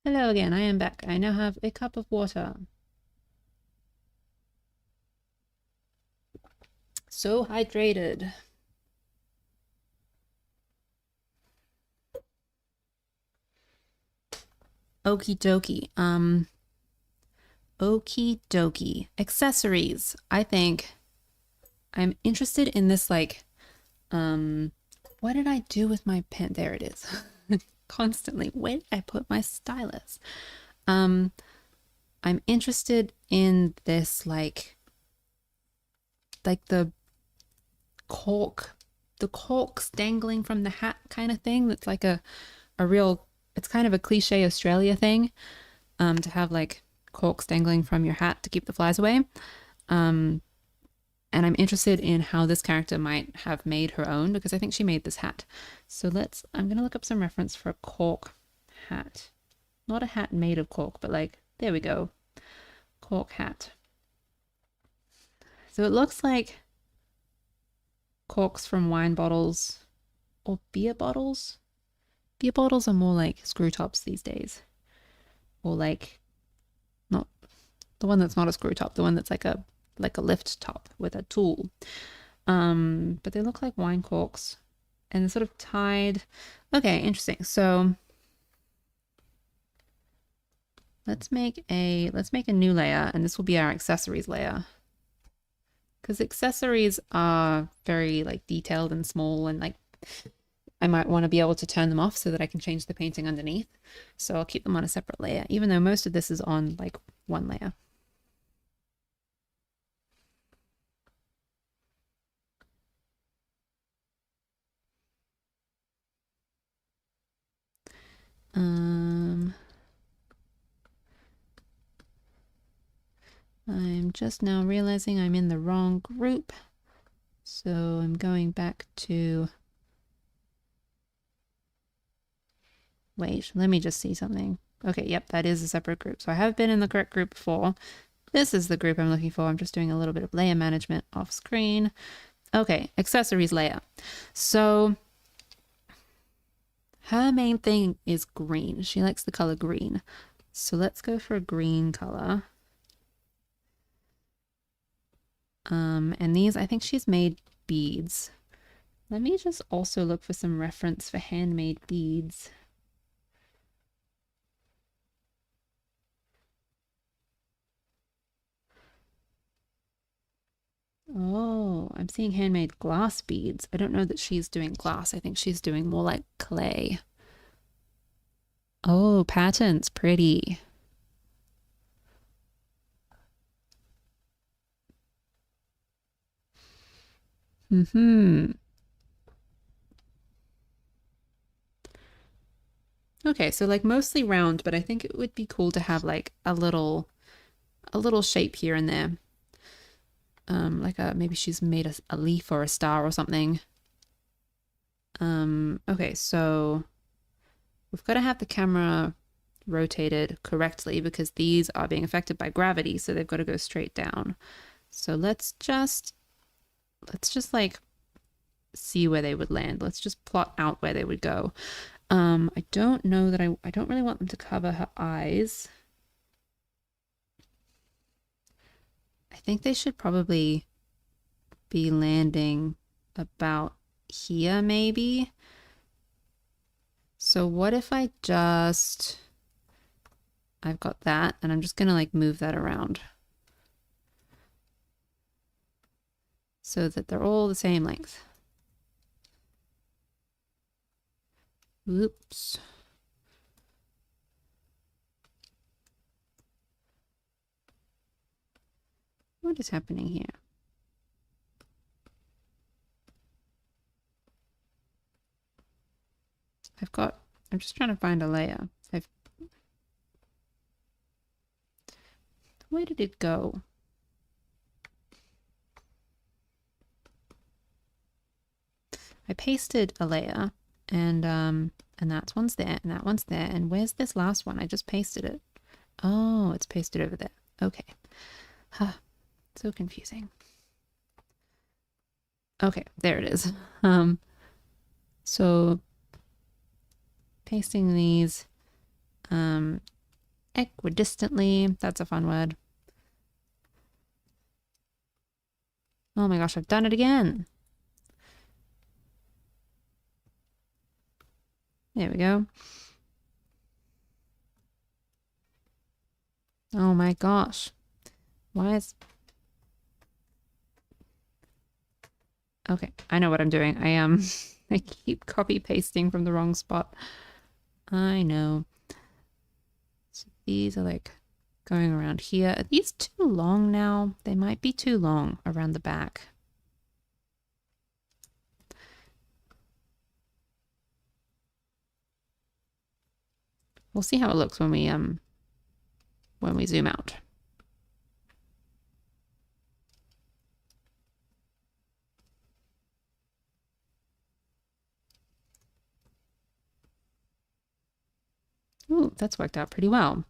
Hello again, I am back. I now have a cup of water. So hydrated. Okie dokie. Okie dokie. Accessories. I think I'm interested in this like what did I do with my pen? There it is. Constantly. Where did I put my stylus? I'm interested in this like cork the corks dangling from the hat kind of thing. That's like a real, it's kind of a cliche Australia thing, to have like corks dangling from your hat to keep the flies away. Um, and I'm interested in how this character might have made her own because I think she made this hat. So I'm going to look up some reference for a cork hat. Not a hat made of cork, but like, there we go. Cork hat. So it looks like corks from wine bottles or beer bottles. Beer bottles are more like screw tops these days. Or like, not the one that's not a screw top, the one that's like a lift top with a tool. But they look like wine corks and they're sort of tied. Okay, interesting. So let's make a new layer, and this will be our accessories layer. Because accessories are very like detailed and small, and like I might want to be able to turn them off so that I can change the painting underneath. So I'll keep them on a separate layer, even though most of this is on like one layer. I'm just now realizing I'm in the wrong group. So I'm going back to, wait, let me just see something. Okay, yep, that is a separate group. So I have been in the correct group before. This is the group I'm looking for. I'm just doing a little bit of layer management off screen. Okay, accessories layer. So her main thing is green. She likes the color green. So let's go for a green color. And these, I think she's made beads. Let me just also look for some reference for handmade beads. Oh, I'm seeing handmade glass beads. I don't know that she's doing glass. I think she's doing more like clay. Oh, patterns, pretty. Mm-hmm. Okay, so like mostly round, but I think it would be cool to have like a little shape here and there. Like maybe she's made a leaf or a star or something. Okay, so we've got to have the camera rotated correctly because these are being affected by gravity, so they've got to go straight down. So let's just like see where they would land. Let's just plot out where they would go. I don't know that I don't really want them to cover her eyes. I think they should probably be landing about here maybe. So what if I've got that and I'm just gonna like move that around so that they're all the same length. Oops. What is happening here? I'm just trying to find a layer. Where did it go? I pasted a layer and that one's there and that one's there. And where's this last one? I just pasted it. Oh, it's pasted over there. Okay. Huh. So confusing. Okay, there it is. So pasting these equidistantly, that's a fun word. Oh my gosh, I've done it again. There we go. Oh my gosh. Why is... Okay, I know what I'm doing. I keep copy pasting from the wrong spot. I know. So these are like going around here. Are these too long now? They might be too long around the back. We'll see how it looks when we zoom out. Ooh, that's worked out pretty well.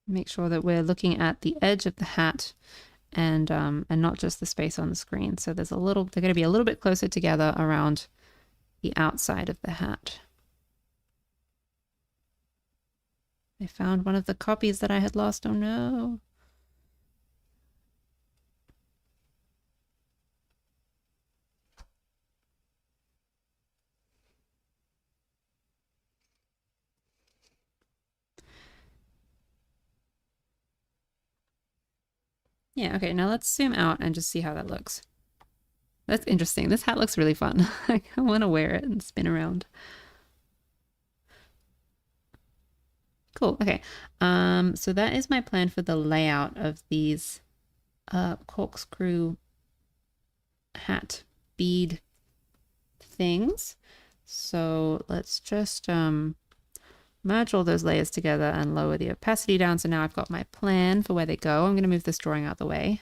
Make sure that we're looking at the edge of the hat and not just the space on the screen. So they're going to be a little bit closer together around the outside of the hat. I found one of the copies that I had lost. Oh no. Yeah, okay, now let's zoom out and just see how that looks. That's interesting. This hat looks really fun. I want to wear it and spin around. Cool. Okay. So that is my plan for the layout of these corkscrew hat bead things. So let's just merge all those layers together and lower the opacity down. So now I've got my plan for where they go. I'm going to move this drawing out of the way.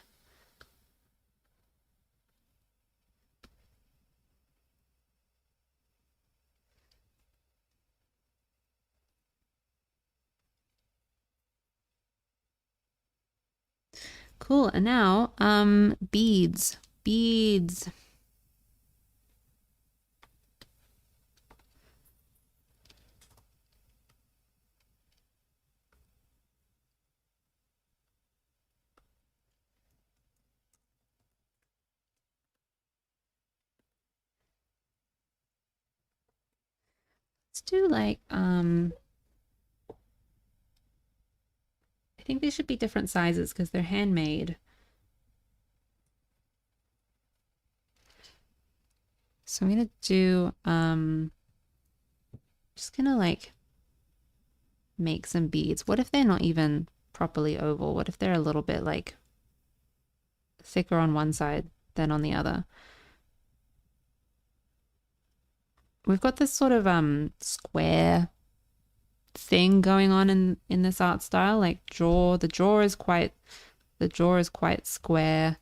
Cool. And now, beads. Beads. Let's do like, I think these should be different sizes because they're handmade. So I'm gonna do, just gonna like make some beads. What if they're not even properly oval? What if they're a little bit like thicker on one side than on the other? We've got this sort of square thing going on in this art style, like the jaw is quite square,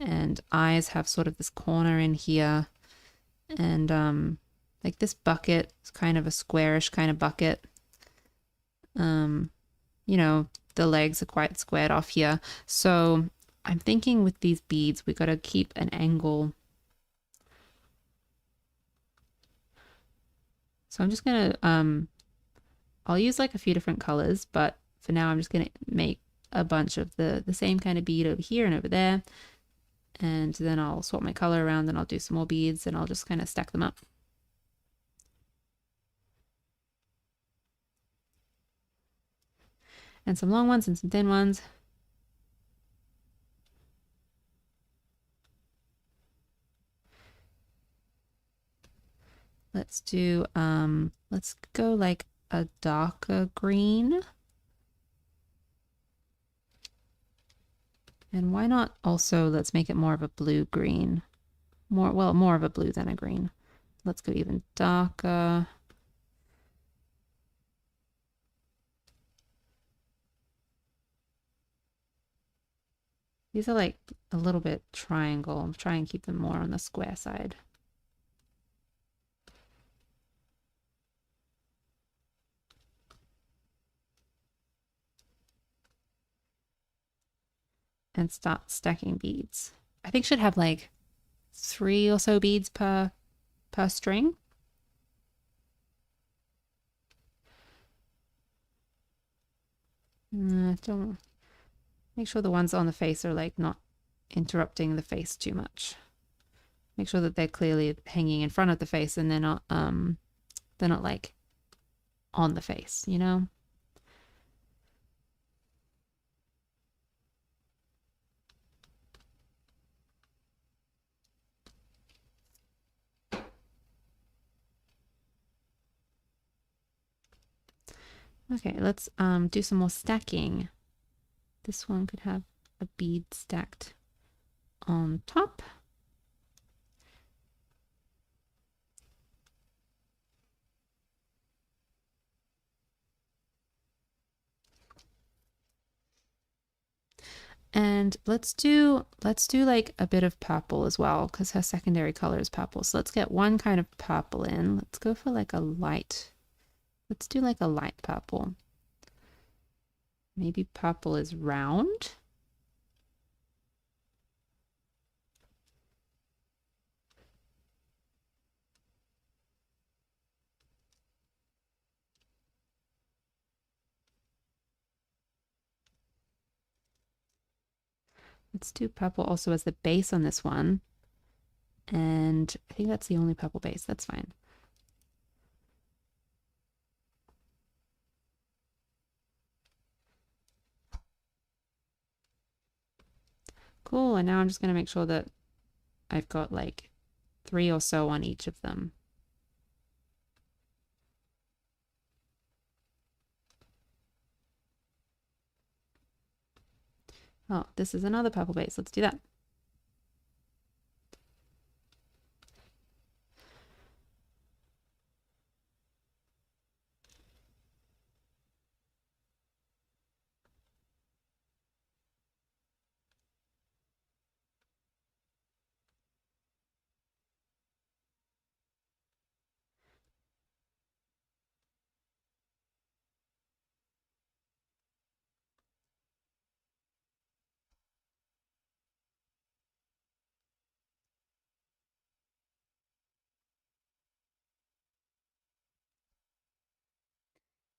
and eyes have sort of this corner in here, and like this bucket is kind of a squarish kind of bucket. You know, the legs are quite squared off here. So I'm thinking with these beads, we got to keep an angle. So I'm just gonna I'll use like a few different colors, but for now I'm just gonna make a bunch of the same kind of bead over here and over there, and then I'll swap my color around and I'll do some more beads and I'll just kind of stack them up. And some long ones and some thin ones. Let's do let's go like a darker green. And why not also let's make it more of a blue green. More of a blue than a green. Let's go even darker. These are like a little bit triangle. I'm trying to keep them more on the square side. And start stacking beads. I think should have like 3 or so beads per per string. Don't make sure the ones on the face are like not interrupting the face too much. Make sure that they're clearly hanging in front of the face and they're not like on the face, you know? Okay, let's do some more stacking. This one could have a bead stacked on top. And let's do like a bit of purple as well, because her secondary color is purple. So let's get one kind of purple in. Let's go for like a light. Let's do like a light purple. Maybe purple is round. Let's do purple also as the base on this one. And I think that's the only purple base. That's fine. Cool. And now I'm just going to make sure that I've got like 3 or so on each of them. Oh, this is another purple base. Let's do that.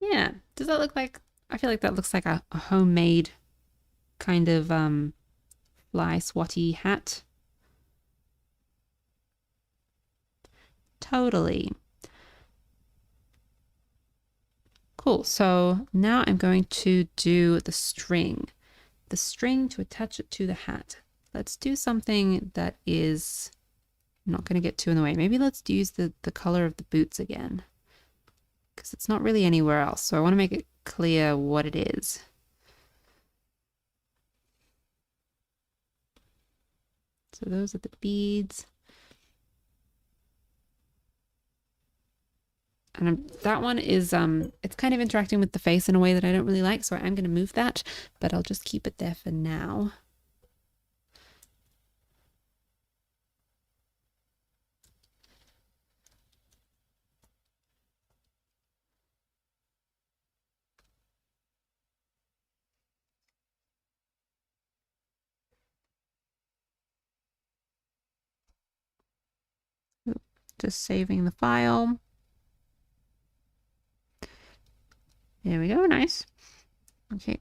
Yeah. Does that look like, I feel like that looks like a homemade kind of fly swatty hat. Totally. Cool. So now I'm going to do the string to attach it to the hat. Let's do something that is I'm not going to get too in the way. Maybe let's use the color of the boots again, because it's not really anywhere else. So I want to make it clear what it is. So those are the beads. And that one is, it's kind of interacting with the face in a way that I don't really like. So I'm going to move that, but I'll just keep it there for now. Just saving the file. There we go. Nice. Okay.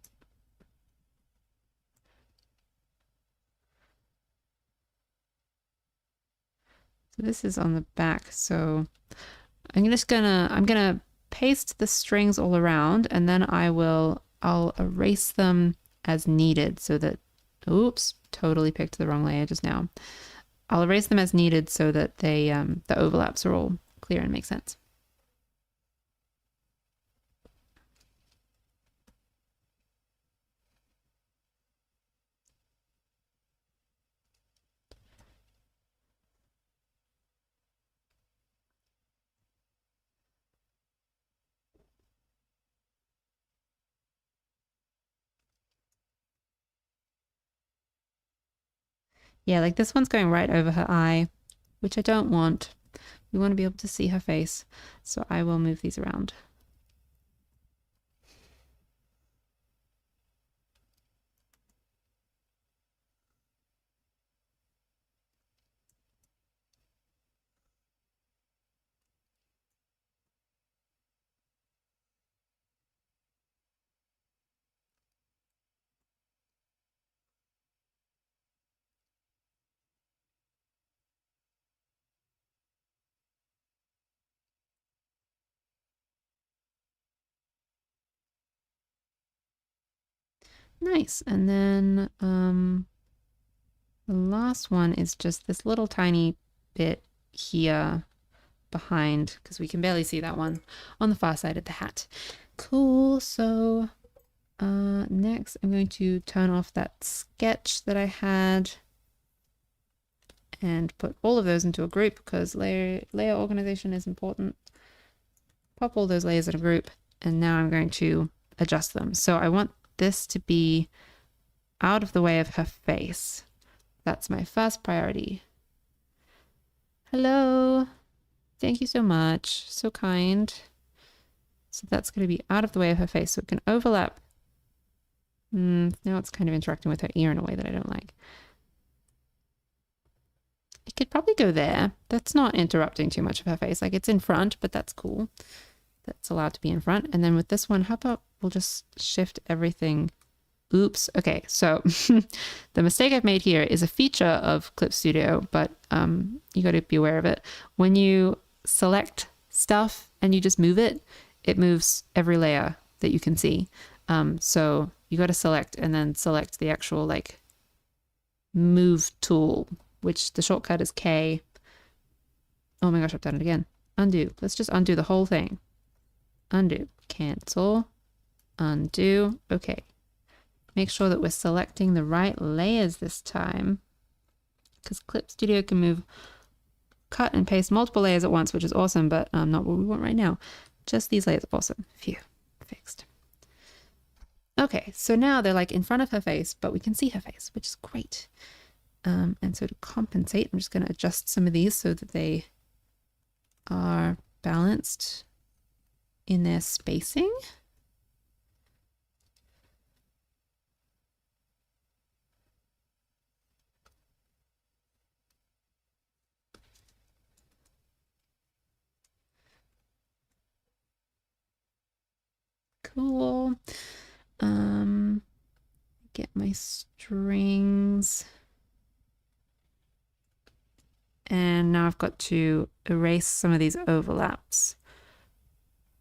So this is on the back. So I'm gonna paste the strings all around, and then I'll erase them as needed so that, oops, totally picked the wrong layer just now. I'll erase them as needed so that they the overlaps are all clear and make sense. Yeah, like this one's going right over her eye, which I don't want. We want to be able to see her face, so I will move these around. Nice. And then the last one is just this little tiny bit here behind, because we can barely see that one on the far side of the hat. Cool. So next I'm going to turn off that sketch that I had and put all of those into a group because layer organization is important. Pop all those layers in a group, and now I'm going to adjust them. So I want this to be out of the way of her face. That's my first priority. Hello. Thank you so much. So kind. So that's going to be out of the way of her face so it can overlap. Now it's kind of interacting with her ear in a way that I don't like. It could probably go there. That's not interrupting too much of her face. Like, it's in front, but that's cool. That's allowed to be in front. And then with this one, how about we'll just shift everything. Oops. Okay, so the mistake I've made here is a feature of Clip Studio, but you got to be aware of it. When you select stuff and you just move it, it moves every layer that you can see. So you got to select and then select the actual like move tool, which the shortcut is K. Oh my gosh, I've done it again. Undo. Let's just undo the whole thing. Undo. Cancel. Undo. Okay. Make sure that we're selecting the right layers this time, because Clip Studio can move, cut and paste multiple layers at once, which is awesome, but not what we want right now. Just these layers. Awesome. Phew. Fixed. Okay, so now they're like in front of her face, but we can see her face, which is great. And so to compensate, I'm just going to adjust some of these so that they are balanced in their spacing. Cool. Get my strings. And now I've got to erase some of these overlaps.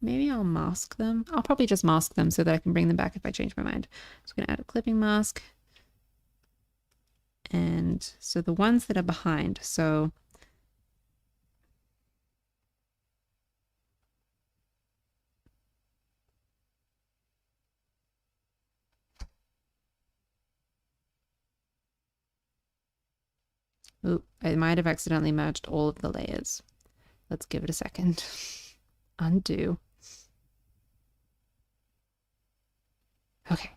Maybe I'll mask them. I'll probably just mask them so that I can bring them back if I change my mind. So I'm going to add a clipping mask. And so the ones that are behind, so oop, I might have accidentally merged all of the layers. Let's give it a second. Undo. Okay.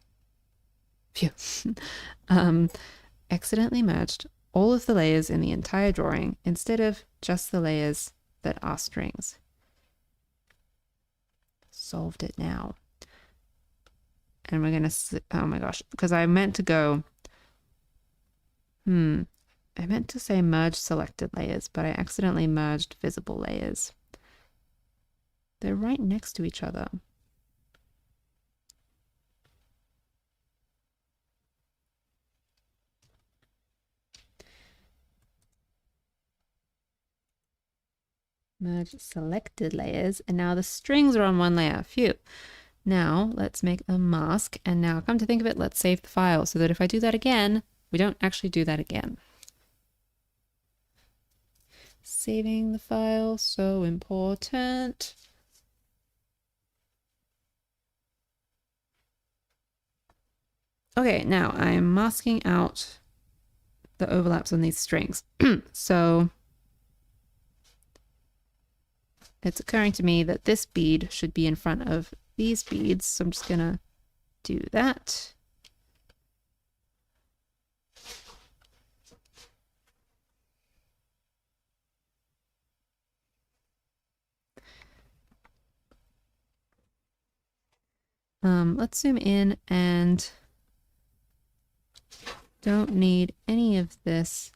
Phew. Accidentally merged all of the layers in the entire drawing instead of just the layers that are strings. Solved it now. And we're going to, oh my gosh, because I meant to go, I meant to say merge selected layers, but I accidentally merged visible layers. They're right next to each other. Merge selected layers, and now the strings are on one layer. Phew. Now let's make a mask, and now come to think of it, let's save the file so that if I do that again, we don't actually do that again. Saving the file, so important. Okay, now I'm masking out the overlaps on these strings. So it's occurring to me that this bead should be in front of these beads. So I'm just gonna do that. Let's zoom in and don't need any of this.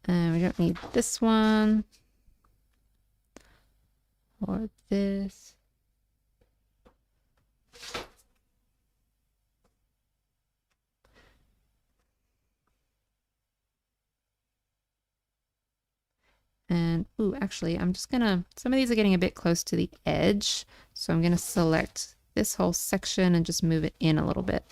And we don't need this one or this. And, ooh, actually, I'm just gonna, some of these are getting a bit close to the edge. So I'm gonna select this whole section and just move it in a little bit.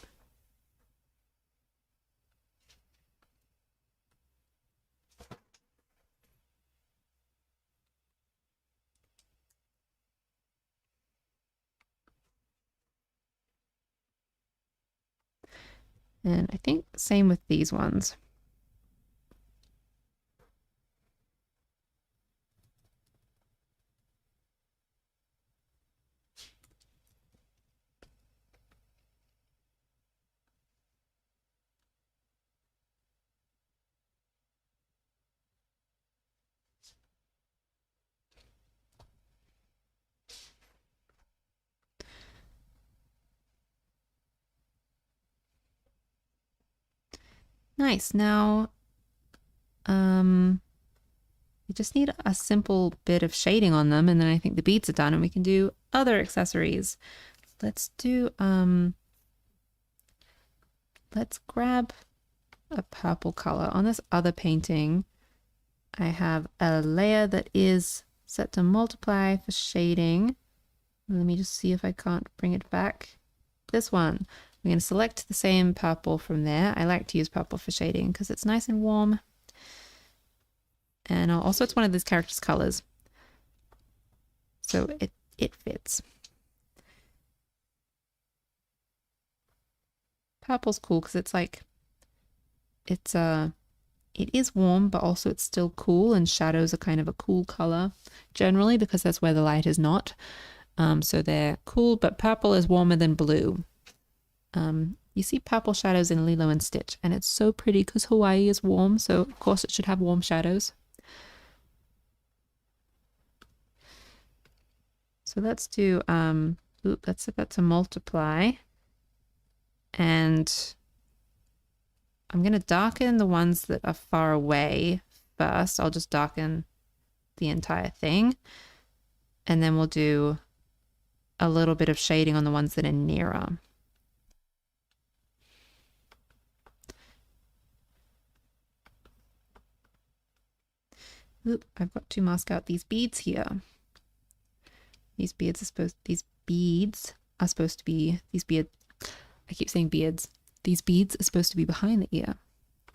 And I think same with these ones. Nice. Now, you just need a simple bit of shading on them, and then I think the beads are done, and we can do other accessories. Let's do, let's grab a purple color. On this other painting, I have a layer that is set to multiply for shading. Let me just see if I can't bring it back. This one. I'm going to select the same purple from there. I like to use purple for shading because it's nice and warm. And also it's one of these characters' colors. So it fits. Purple's cool because it's like, it is warm, but also it's still cool, and shadows are kind of a cool color generally because that's where the light is not. So they're cool, but purple is warmer than blue. You see purple shadows in Lilo and Stitch, and it's so pretty because Hawaii is warm, so of course it should have warm shadows. So let's do, let's set that to multiply. And I'm going to darken the ones that are far away first. I'll just darken the entire thing. And then we'll do a little bit of shading on the ones that are nearer. Oop, I've got to mask out these beads here. These beads are supposed to be, I keep saying beards. These beads are supposed to be behind the ear.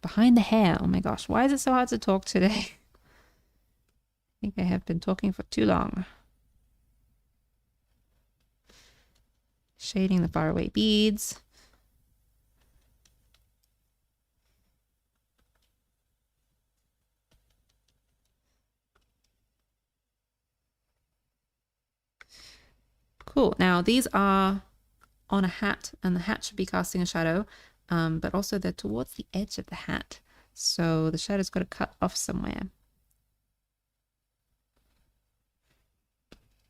Behind the hair. Oh my gosh, why is it so hard to talk today? I think I have been talking for too long. Shading the faraway beads. Cool. Now these are on a hat, and the hat should be casting a shadow, but also they're towards the edge of the hat. So the shadow's got to cut off somewhere.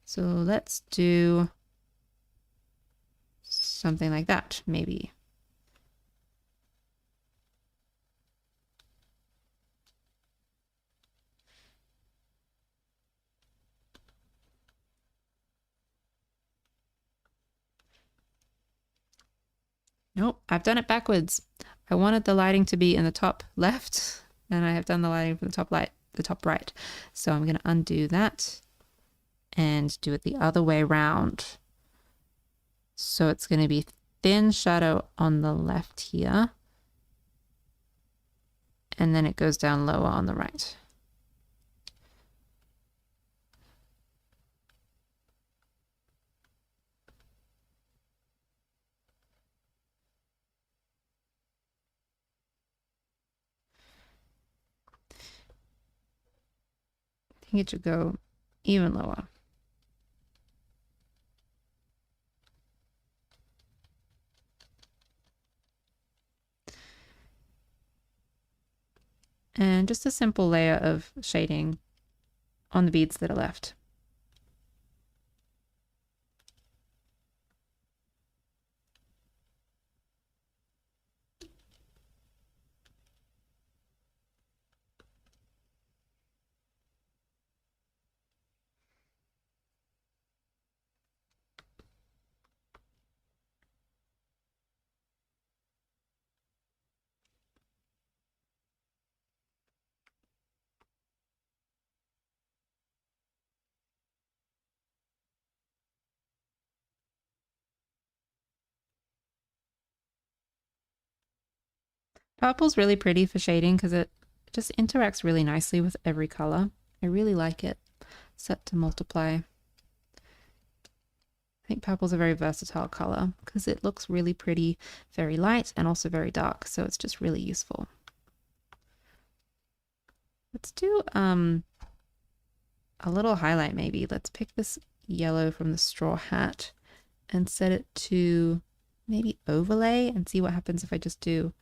So let's do something like that, maybe. Nope, I've done it backwards. I wanted the lighting to be in the top left, and I have done the lighting from the top right. So I'm going to undo that and do it the other way around. So it's going to be thin shadow on the left here, and then it goes down lower on the right. I think it should go even lower. And just a simple layer of shading on the beads that are left. Purple's really pretty for shading because it just interacts really nicely with every color. I really like it. Set to multiply. I think purple's a very versatile color because it looks really pretty, very light and also very dark. So it's just really useful. Let's do a little highlight maybe. Let's pick this yellow from the straw hat and set it to maybe overlay and see what happens if I just do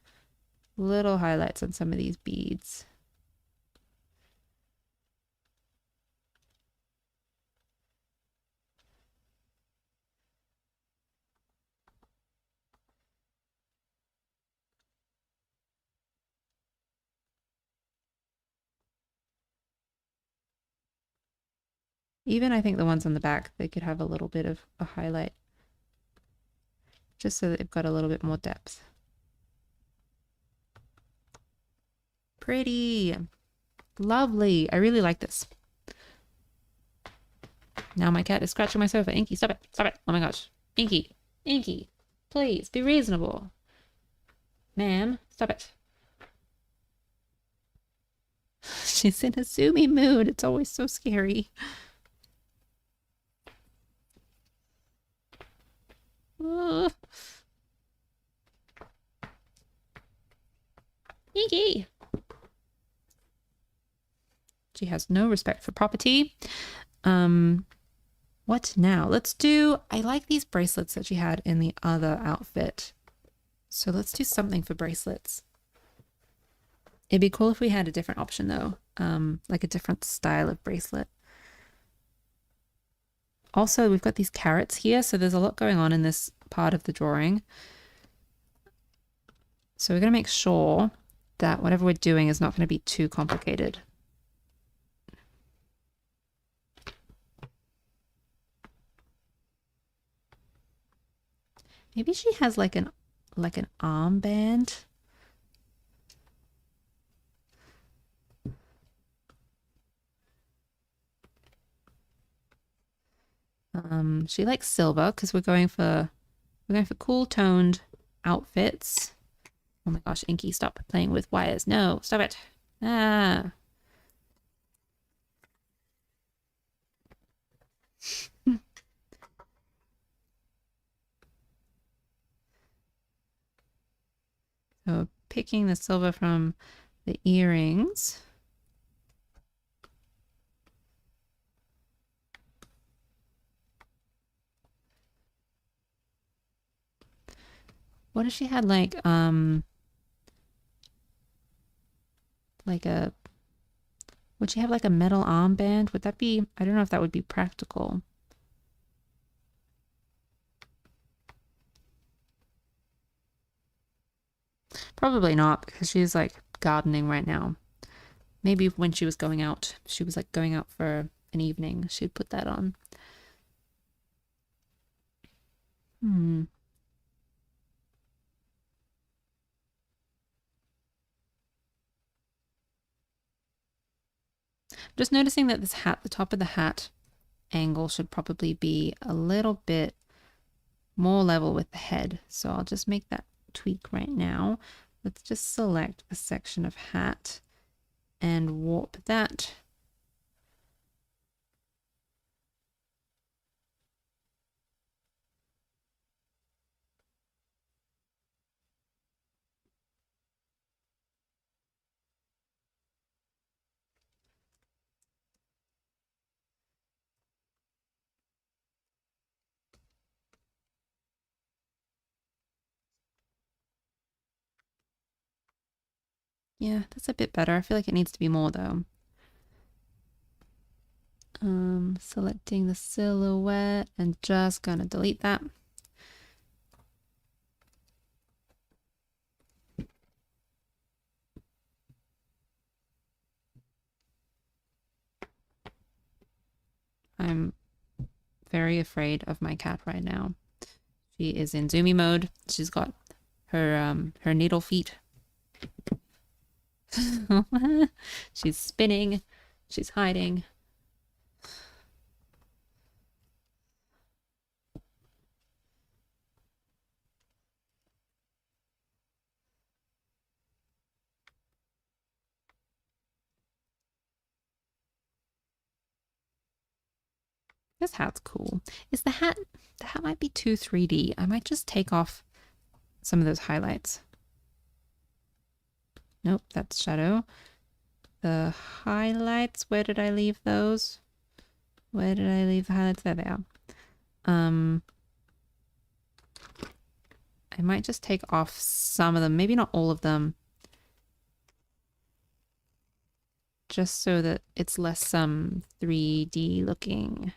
little highlights on some of these beads. Even I think the ones on the back, they could have a little bit of a highlight just so that they've got a little bit more depth. Pretty. Lovely. I really like this. Now my cat is scratching my sofa. Inky, stop it. Stop it. Oh my gosh. Inky. Inky. Please, be reasonable. Ma'am, stop it. She's in a zoomy mood. It's always so scary. Inky. She has no respect for property. What now? Let's do, I like these bracelets that she had in the other outfit. So let's do something for bracelets. It'd be cool if we had a different option though, like a different style of bracelet. Also, we've got these carrots here, so there's a lot going on in this part of the drawing. So we're going to make sure that whatever we're doing is not going to be too complicated. Maybe she has like an armband. She likes silver because we're going for cool toned outfits. Oh my gosh, Inky, stop playing with wires. No, stop it. Ah. So picking the silver from the earrings. What if she had like a, would she have like a metal armband? Would that be, I don't know if that would be practical. Probably not because she's like gardening right now. Maybe when she was going out, she was like going out for an evening, she'd put that on. Just noticing that this hat, the top of the hat angle should probably be a little bit more level with the head. So I'll just make that tweak right now. Let's just select a section of hat and warp that. Yeah, that's a bit better. I feel like it needs to be more though. Selecting the silhouette and just gonna delete that. I'm very afraid of my cat right now. She is in zoomy mode. She's got her needle feet. She's spinning. She's hiding. This hat's cool. Is the hat might be too 3D. I might just take off some of those highlights. Nope, that's shadow. The highlights, where did I leave those? Where did I leave the highlights? There they are. I might just take off some of them, maybe not all of them. Just so that it's less 3D looking.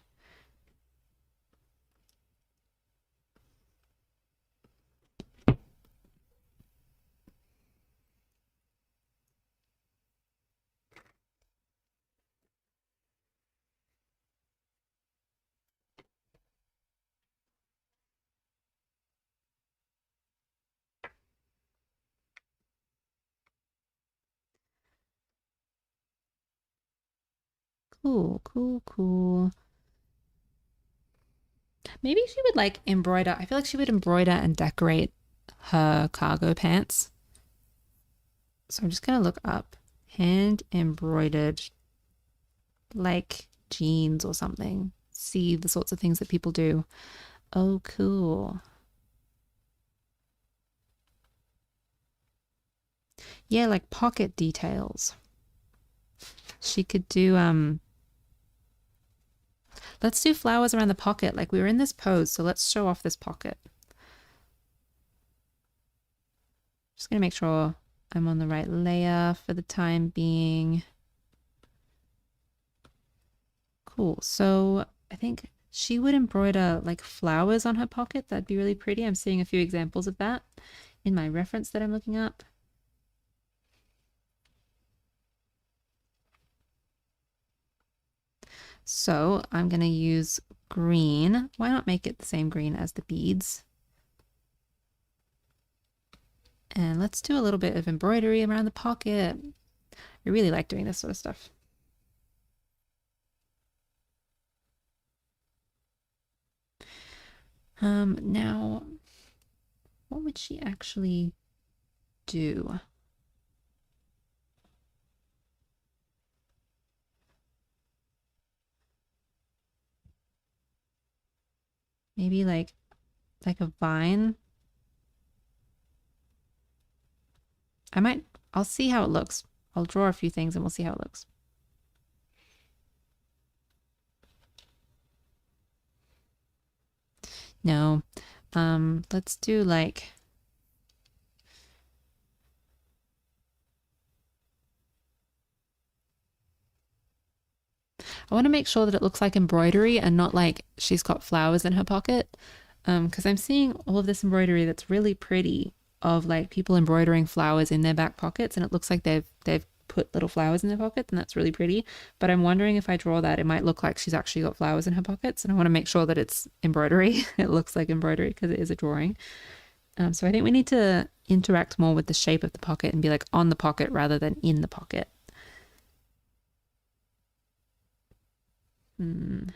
Cool, cool, cool. Maybe she would like embroider. I feel like she would embroider and decorate her cargo pants. So I'm just going to look up hand embroidered like jeans or something. See the sorts of things that people do. Oh, cool. Yeah, like pocket details. She could do let's do flowers around the pocket. Like we were in this pose, so let's show off this pocket. Just gonna make sure I'm on the right layer for the time being. Cool. So I think she would embroider like flowers on her pocket. That'd be really pretty. I'm seeing a few examples of that in my reference that I'm looking up. So I'm going to use green. Why not make it the same green as the beads? And let's do a little bit of embroidery around the pocket. I really like doing this sort of stuff. Now, what would she actually do? Maybe like a vine. I'll see how it looks. I'll draw a few things and we'll see how it looks. No, let's do like, I want to make sure that it looks like embroidery and not like she's got flowers in her pocket. Because I'm seeing all of this embroidery that's really pretty of like people embroidering flowers in their back pockets, and it looks like they've put little flowers in their pockets, and that's really pretty. But I'm wondering if I draw that, it might look like she's actually got flowers in her pockets, and I want to make sure that it's embroidery. It looks like embroidery because it is a drawing. So I think we need to interact more with the shape of the pocket and be like on the pocket rather than in the pocket. Hmm.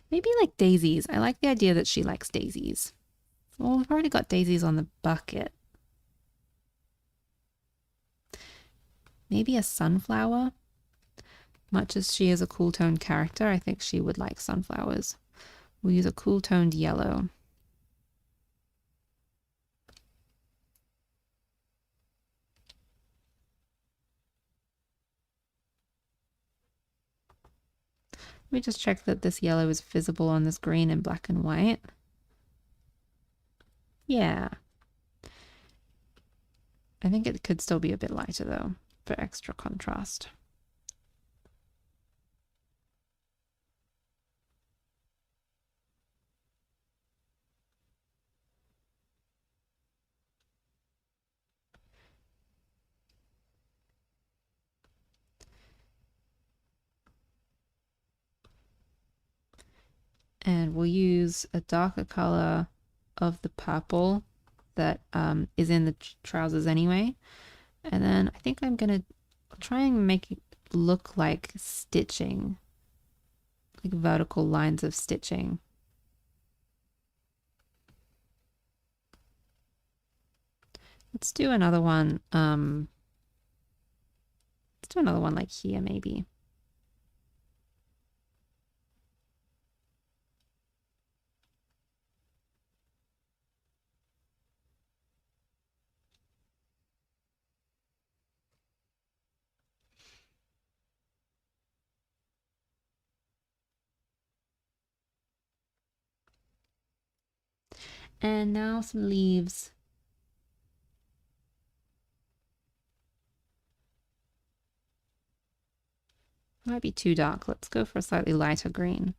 Maybe like daisies. I like the idea that she likes daisies. Well, we've already got daisies on the bucket. Maybe a sunflower. Much as she is a cool toned character, I think she would like sunflowers. We'll use a cool toned yellow. Let me just check that this yellow is visible on this green and black and white. Yeah. I think it could still be a bit lighter though, for extra contrast. And we'll use a darker color of the purple that is in the trousers anyway. And then I think I'm gonna try and make it look like stitching, like vertical lines of stitching. Let's do another one. Let's do another one like here, maybe. And now some leaves. Might be too dark. Let's go for a slightly lighter green.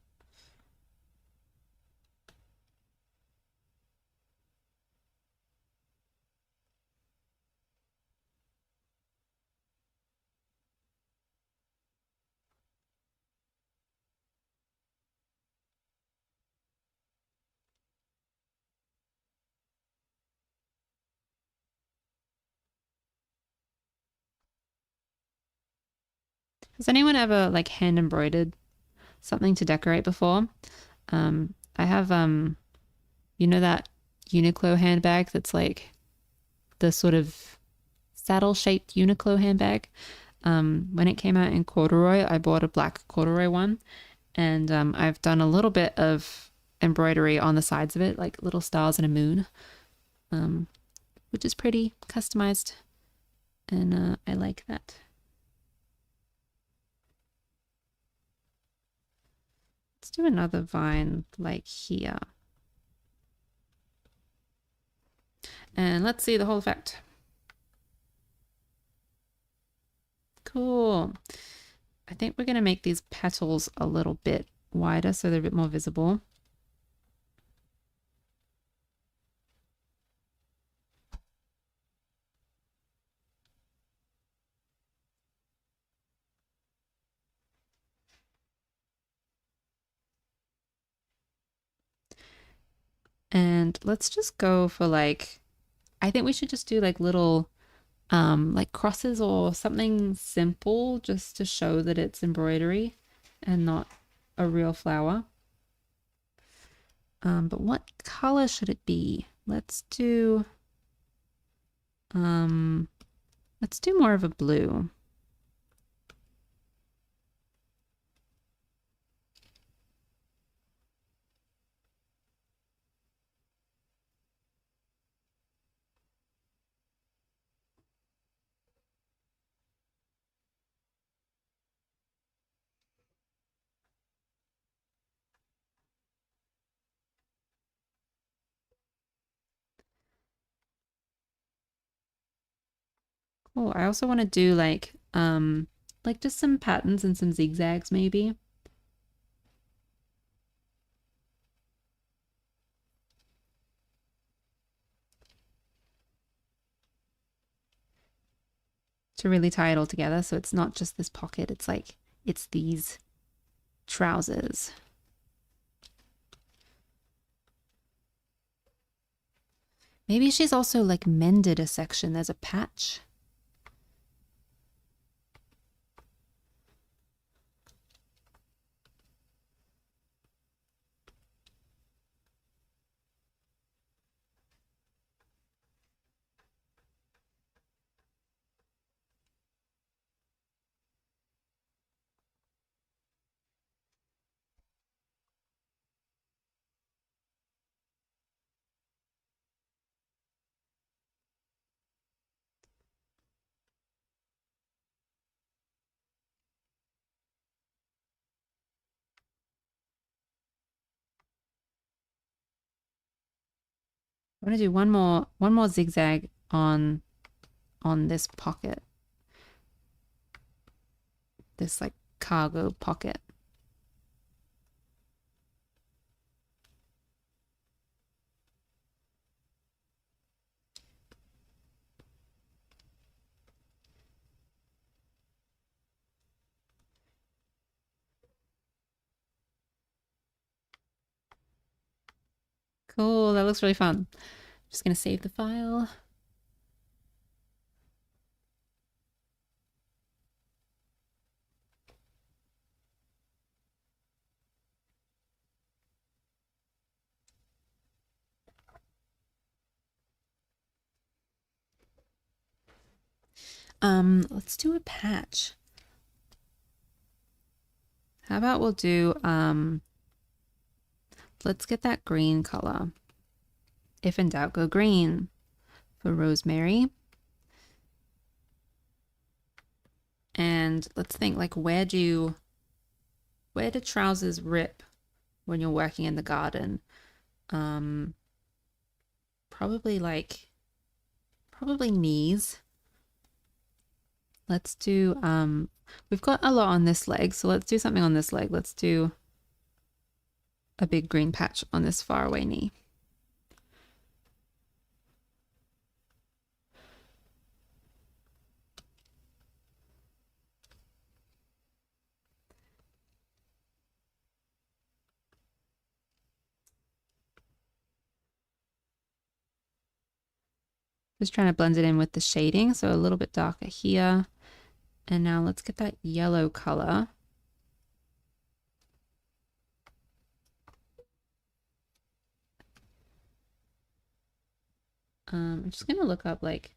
Has anyone ever like hand embroidered something to decorate before? I have you know that Uniqlo handbag that's like the sort of saddle shaped Uniqlo handbag. When it came out in corduroy, I bought a black corduroy one, and I've done a little bit of embroidery on the sides of it, like little stars and a moon, which is pretty customized, and I like that. Let's do another vine like here. And let's see the whole effect. Cool. I think we're going to make these petals a little bit wider so they're a bit more visible. And let's just go for like, I think we should just do like little like crosses or something simple just to show that it's embroidery and not a real flower. But what color should it be? Um, let's do more of a blue. Oh, I also want to do like just some patterns and some zigzags maybe. To really tie it all together so it's not just this pocket, it's like it's these trousers. Maybe she's also like mended a section. There's a patch. I'm gonna do one more zigzag on this pocket. This like cargo pocket. Cool, that looks really fun. Just gonna save the file. Let's do a patch. How about we'll do, let's get that green color. If in doubt, go green for Rosemary. And let's think, like, where do trousers rip when you're working in the garden? Um, probably knees. Let's do, we've got a lot on this leg, so let's do something on this leg. Let's do a big green patch on this far away knee. Just trying to blend it in with the shading, so a little bit darker here. And now let's get that yellow color. I'm just gonna look up like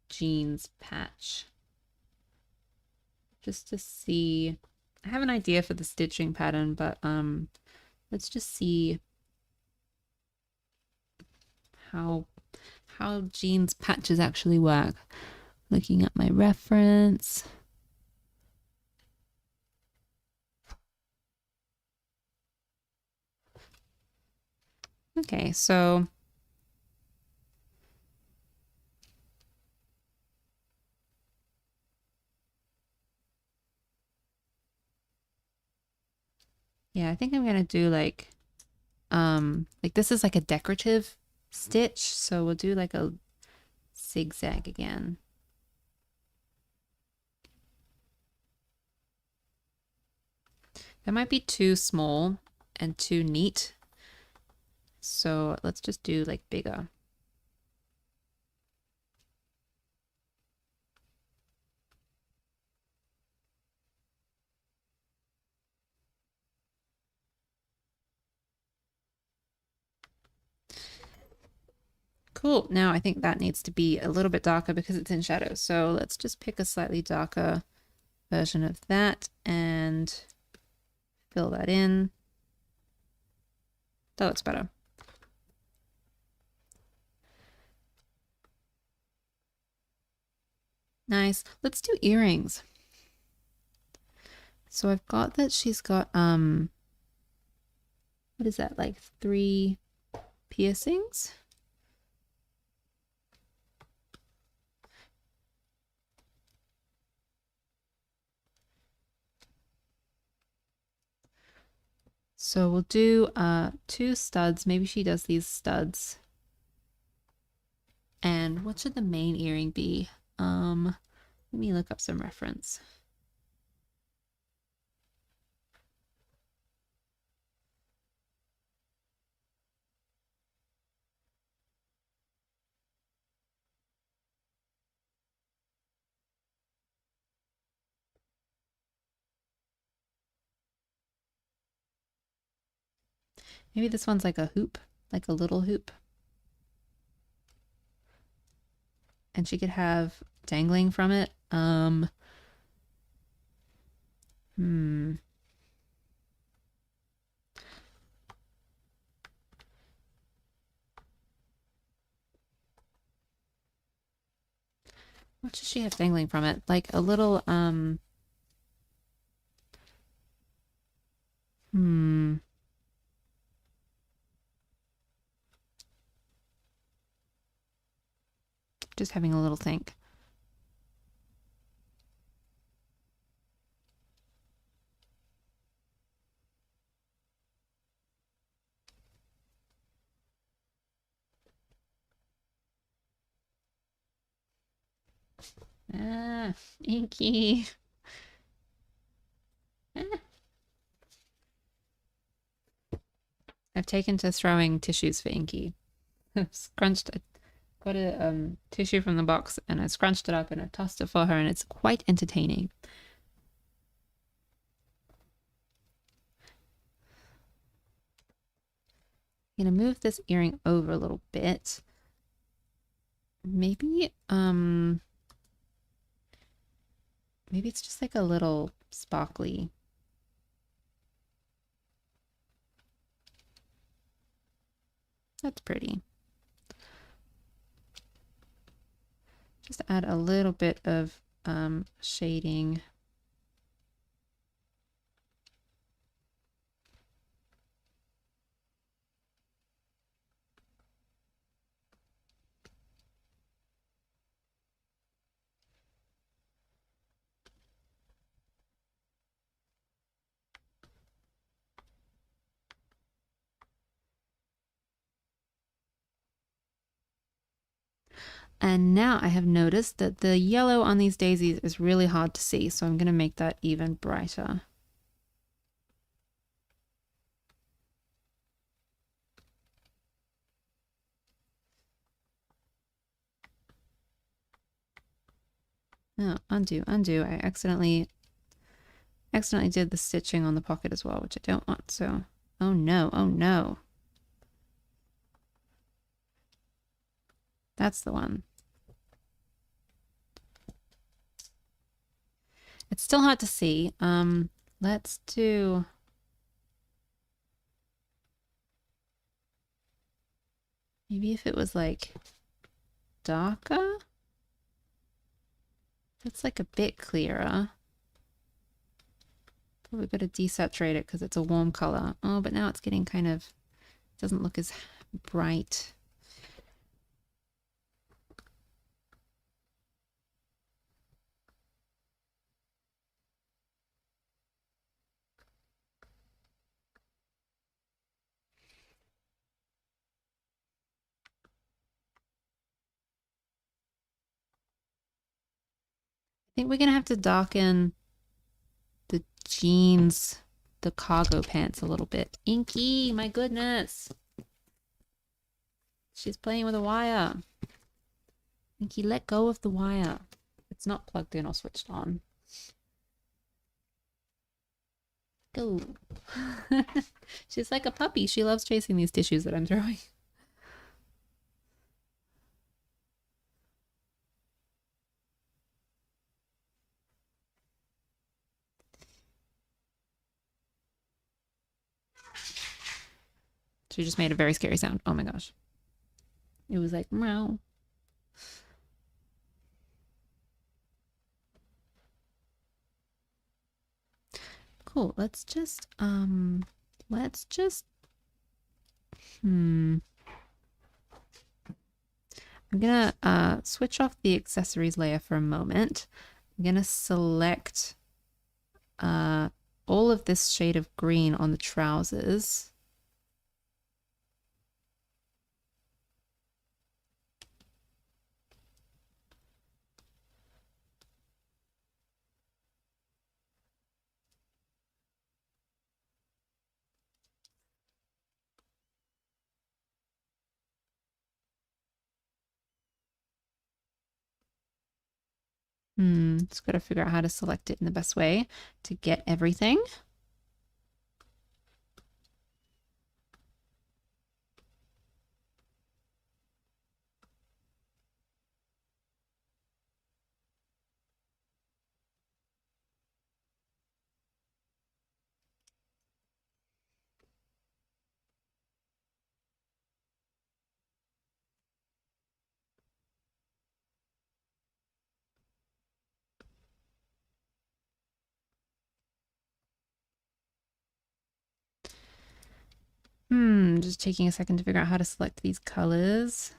jeans patch just to see. I have an idea for the stitching pattern, but let's just see how jeans patches actually work. Looking at my reference. Okay, so yeah, I think I'm gonna do like this is like a decorative stitch, so we'll do like a zigzag again. That might be too small and too neat, so let's just do like bigger. Cool. Now I think that needs to be a little bit darker because it's in shadow. So let's just pick a slightly darker version of that and fill that in. That looks better. Nice. Let's do earrings. So I've got that she's got, what is that, like 3 piercings? So we'll do 2 studs. Maybe she does these studs. And what should the main earring be? Let me look up some reference. Maybe this one's like a hoop, like a little hoop. And she could have dangling from it. What does she have dangling from it? Like a little, just having a little think. Ah, Inky. Ah. I've taken to throwing tissues for Inky. I've got a tissue from the box and I scrunched it up and I tossed it for her and it's quite entertaining. I'm gonna move this earring over a little bit. Maybe Maybe it's just like a little sparkly. That's pretty. Just add a little bit of shading. And now I have noticed that the yellow on these daisies is really hard to see, so I'm going to make that even brighter. Oh, undo, undo. I accidentally did the stitching on the pocket as well, which I don't want. So, oh no, oh no. That's the one. It's still hard to see. Let's do... Maybe if it was like darker? That's like a bit clearer. Probably got to desaturate it because it's a warm color. Oh, but now it's getting kind of... doesn't look as bright. I think we're going to have to darken the jeans, the cargo pants a little bit. Inky, my goodness. She's playing with a wire. Inky, let go of the wire. It's not plugged in or switched on. Go. She's like a puppy. She loves chasing these tissues that I'm throwing. She just made a very scary sound. Oh my gosh. It was like, meow. Cool. Let's just, I'm gonna switch off the accessories layer for a moment. I'm gonna select all of this shade of green on the trousers. Just got to figure out how to select it in the best way to get everything. Just taking a second to figure out how to select these colors.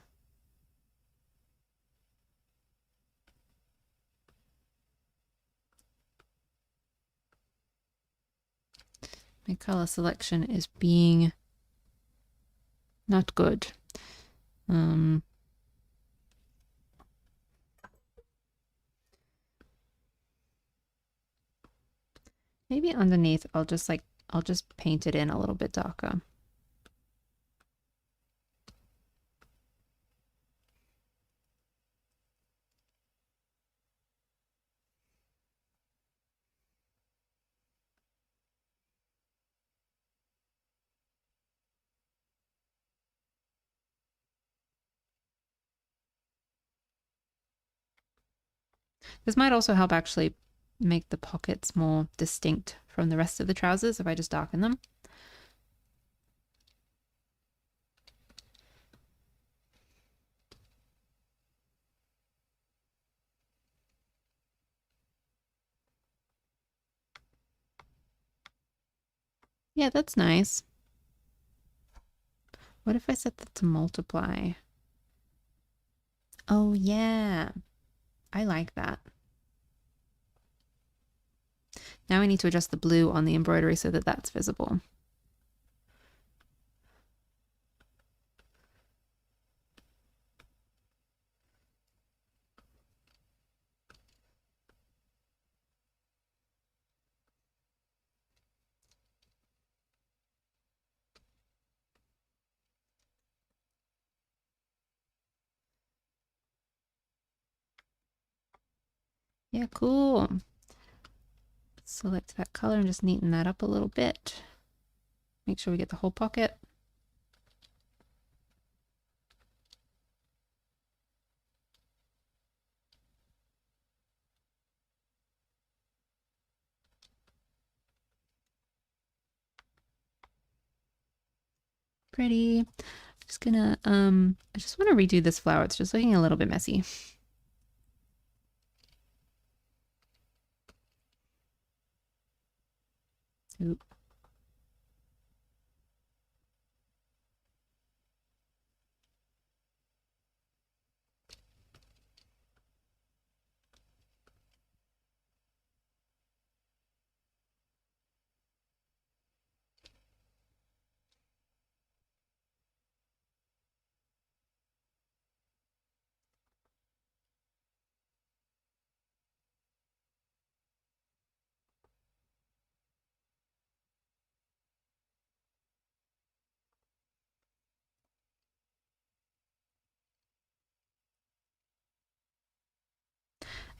My color selection is being not good. Maybe underneath I'll just paint it in a little bit darker. This might also help actually make the pockets more distinct from the rest of the trousers if I just darken them. Yeah, that's nice. What if I set that to multiply? Oh, yeah. I like that. Now I need to adjust the blue on the embroidery so that that's visible. Yeah, cool. Select that color and just neaten that up a little bit. Make sure we get the whole pocket. Pretty. Just gonna, I just want to redo this flower. It's just looking a little bit messy. Oop.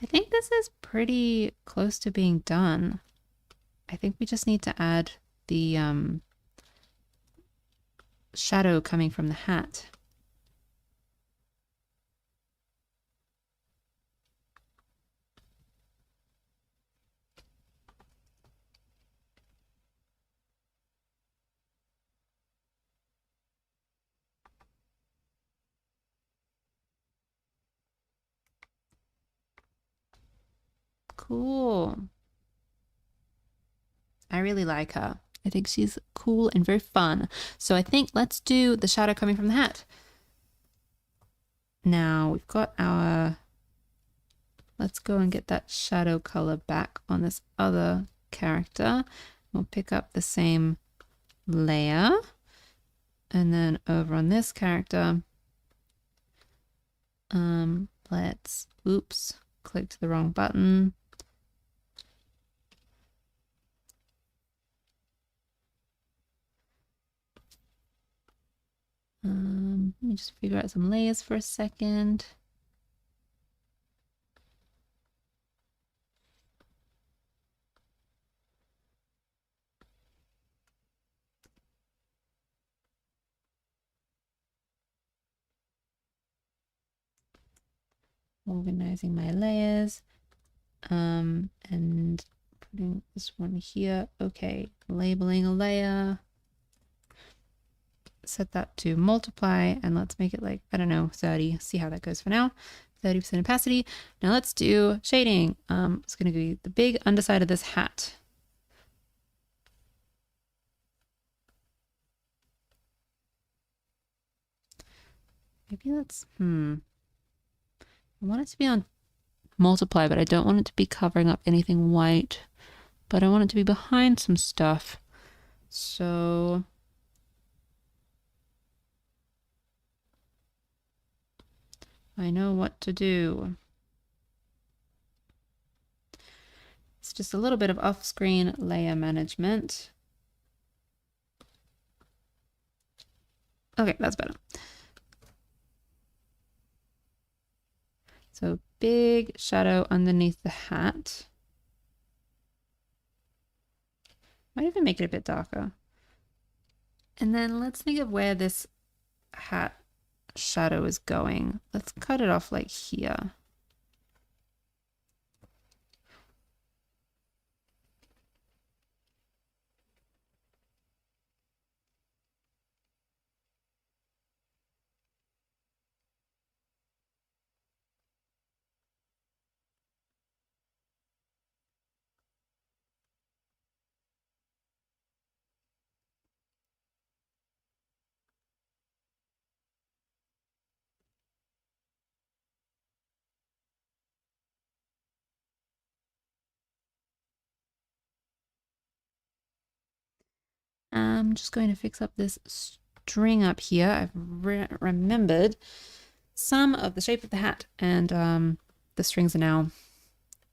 I think this is pretty close to being done. I think we just need to add the shadow coming from the hat. Cool. I really like her. I think she's cool and very fun. So I think let's do the shadow coming from the hat. Now we've got our, let's go and get that shadow color back on this other character. We'll pick up the same layer. And then over on this character, let's, oops, clicked the wrong button. Let me just figure out some layers for a second. Organizing my layers. And putting this one here. Okay, labeling a layer. Set that to multiply and let's make it like, I don't know, 30. See how that goes for now. 30% opacity. Now let's do shading. It's going to be the big underside of this hat. Maybe that's, I want it to be on multiply, but I don't want it to be covering up anything white. But I want it to be behind some stuff. So I know what to do. It's just a little bit of off-screen layer management. Okay, that's better. So big shadow underneath the hat. Might even make it a bit darker. And then let's think of where this hat shadow is going. Let's cut it off like here. I'm just going to fix up this string up here. I've remembered some of the shape of the hat, and the strings are now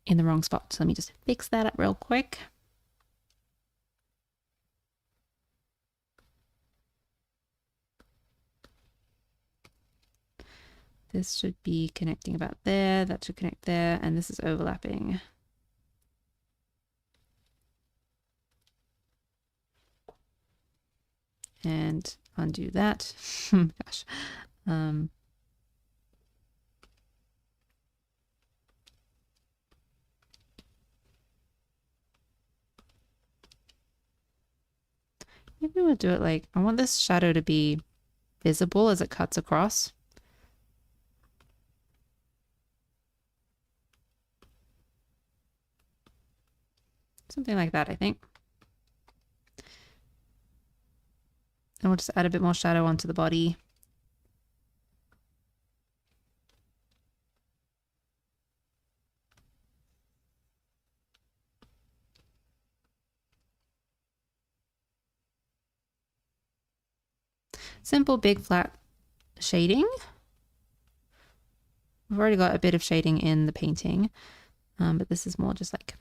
in the wrong spot. So let me just fix that up real quick. This should be connecting about there, that should connect there, and this is overlapping. And undo that. Gosh. Maybe we'll do it like, I want this shadow to be visible as it cuts across. Something like that, I think. And we'll just add a bit more shadow onto the body. Simple, big, flat shading. We've already got a bit of shading in the painting, but this is more just like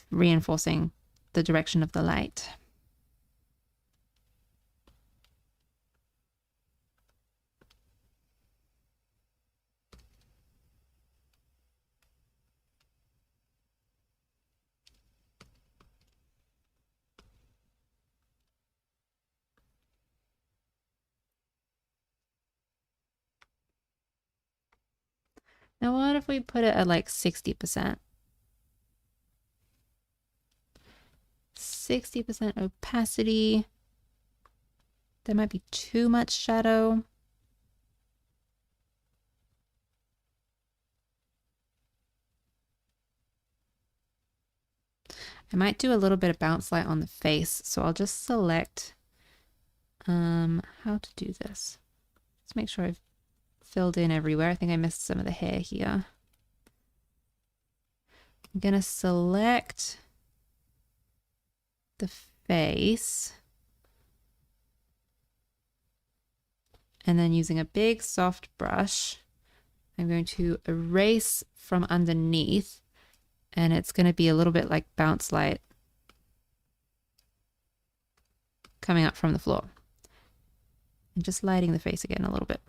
reinforcing the direction of the light. Now, what if we put it at like 60%? 60% opacity. There might be too much shadow. I might do a little bit of bounce light on the face, so I'll just select how to do this. Let's make sure I've filled in everywhere. I think I missed some of the hair here. I'm gonna select the face, and then using a big soft brush, I'm going to erase from underneath, and it's going to be a little bit like bounce light coming up from the floor. And just lighting the face again a little bit.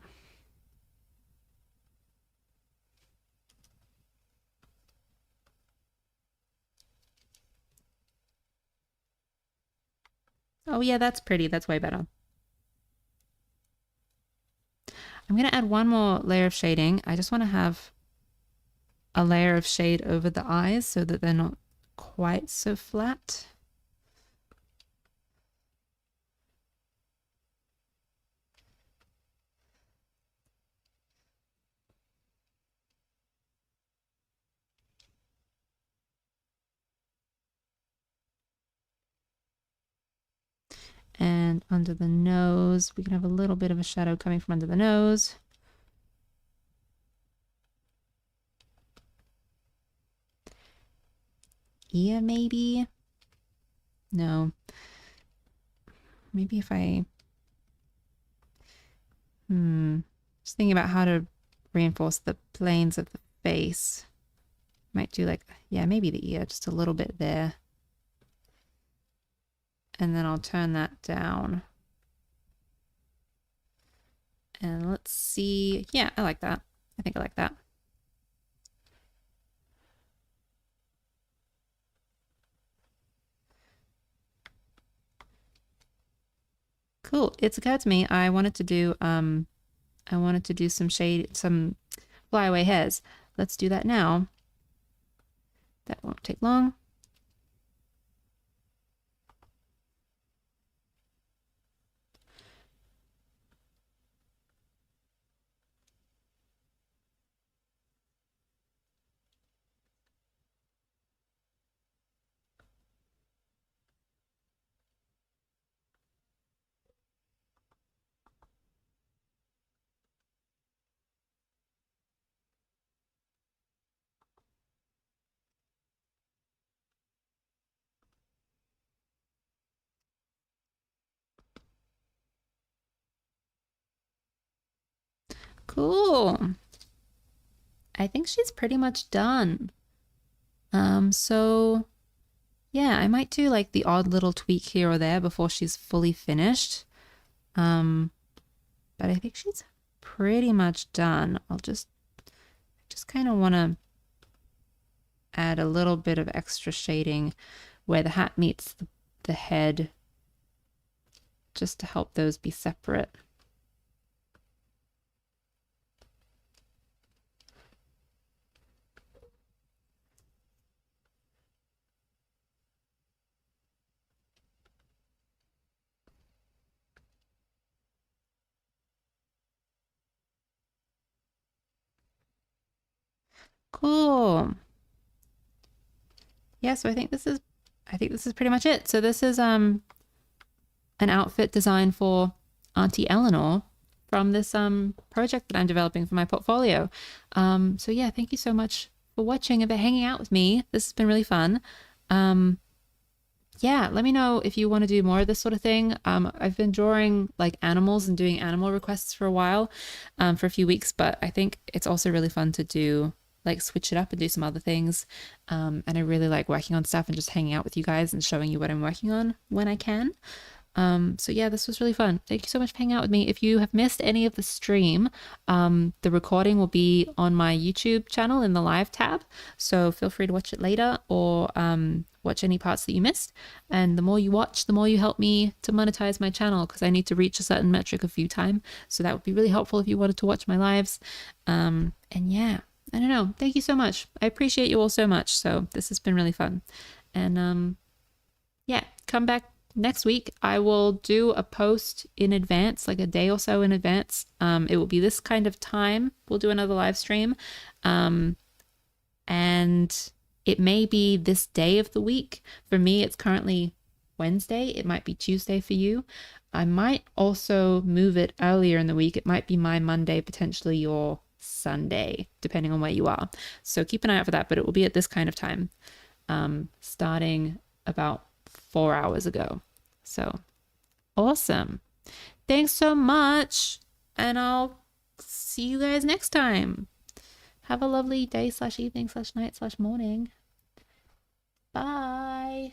Oh yeah, that's pretty. That's way better. I'm going to add one more layer of shading. I just want to have a layer of shade over the eyes so that they're not quite so flat. And under the nose, we can have a little bit of a shadow coming from under the nose. Ear, maybe? No. Maybe if I... Just thinking about how to reinforce the planes of the face. Might do like, yeah, maybe the ear, just a little bit there. And then I'll turn that down. And let's see. Yeah, I like that. I think I like that. Cool. It's occurred to me I wanted to do some shade, some flyaway hairs. Let's do that now. That won't take long. Cool. I think she's pretty much done. So yeah, I might do like the odd little tweak here or there before she's fully finished. Um, but I think she's pretty much done. Just kind of want to add a little bit of extra shading where the hat meets the head, just to help those be separate. Cool. Yeah, so I think this is pretty much it. So this is an outfit designed for Auntie Eleanor from this project that I'm developing for my portfolio. So yeah, thank you so much for watching and for hanging out with me. This has been really fun. Yeah, let me know if you want to do more of this sort of thing. I've been drawing like animals and doing animal requests for a while, for a few weeks, but I think it's also really fun to do like switch it up and do some other things. And I really like working on stuff and just hanging out with you guys and showing you what I'm working on when I can. So yeah, this was really fun. Thank you so much for hanging out with me. If you have missed any of the stream, the recording will be on my YouTube channel in the live tab. So feel free to watch it later or watch any parts that you missed. And the more you watch, the more you help me to monetize my channel because I need to reach a certain metric of view time. So that would be really helpful if you wanted to watch my lives. And yeah, I don't know. Thank you so much. I appreciate you all so much. So this has been really fun. And yeah, come back next week. I will do a post in advance, like a day or so in advance. It will be this kind of time. We'll do another live stream. And it may be this day of the week. For me, it's currently Wednesday. It might be Tuesday for you. I might also move it earlier in the week. It might be my Monday, potentially your Sunday, depending on where you are. So keep an eye out for that, but it will be at this kind of time, starting about 4 hours ago. So awesome. Thanks so much. And I'll see you guys next time. Have a lovely day / evening / night / morning. Bye.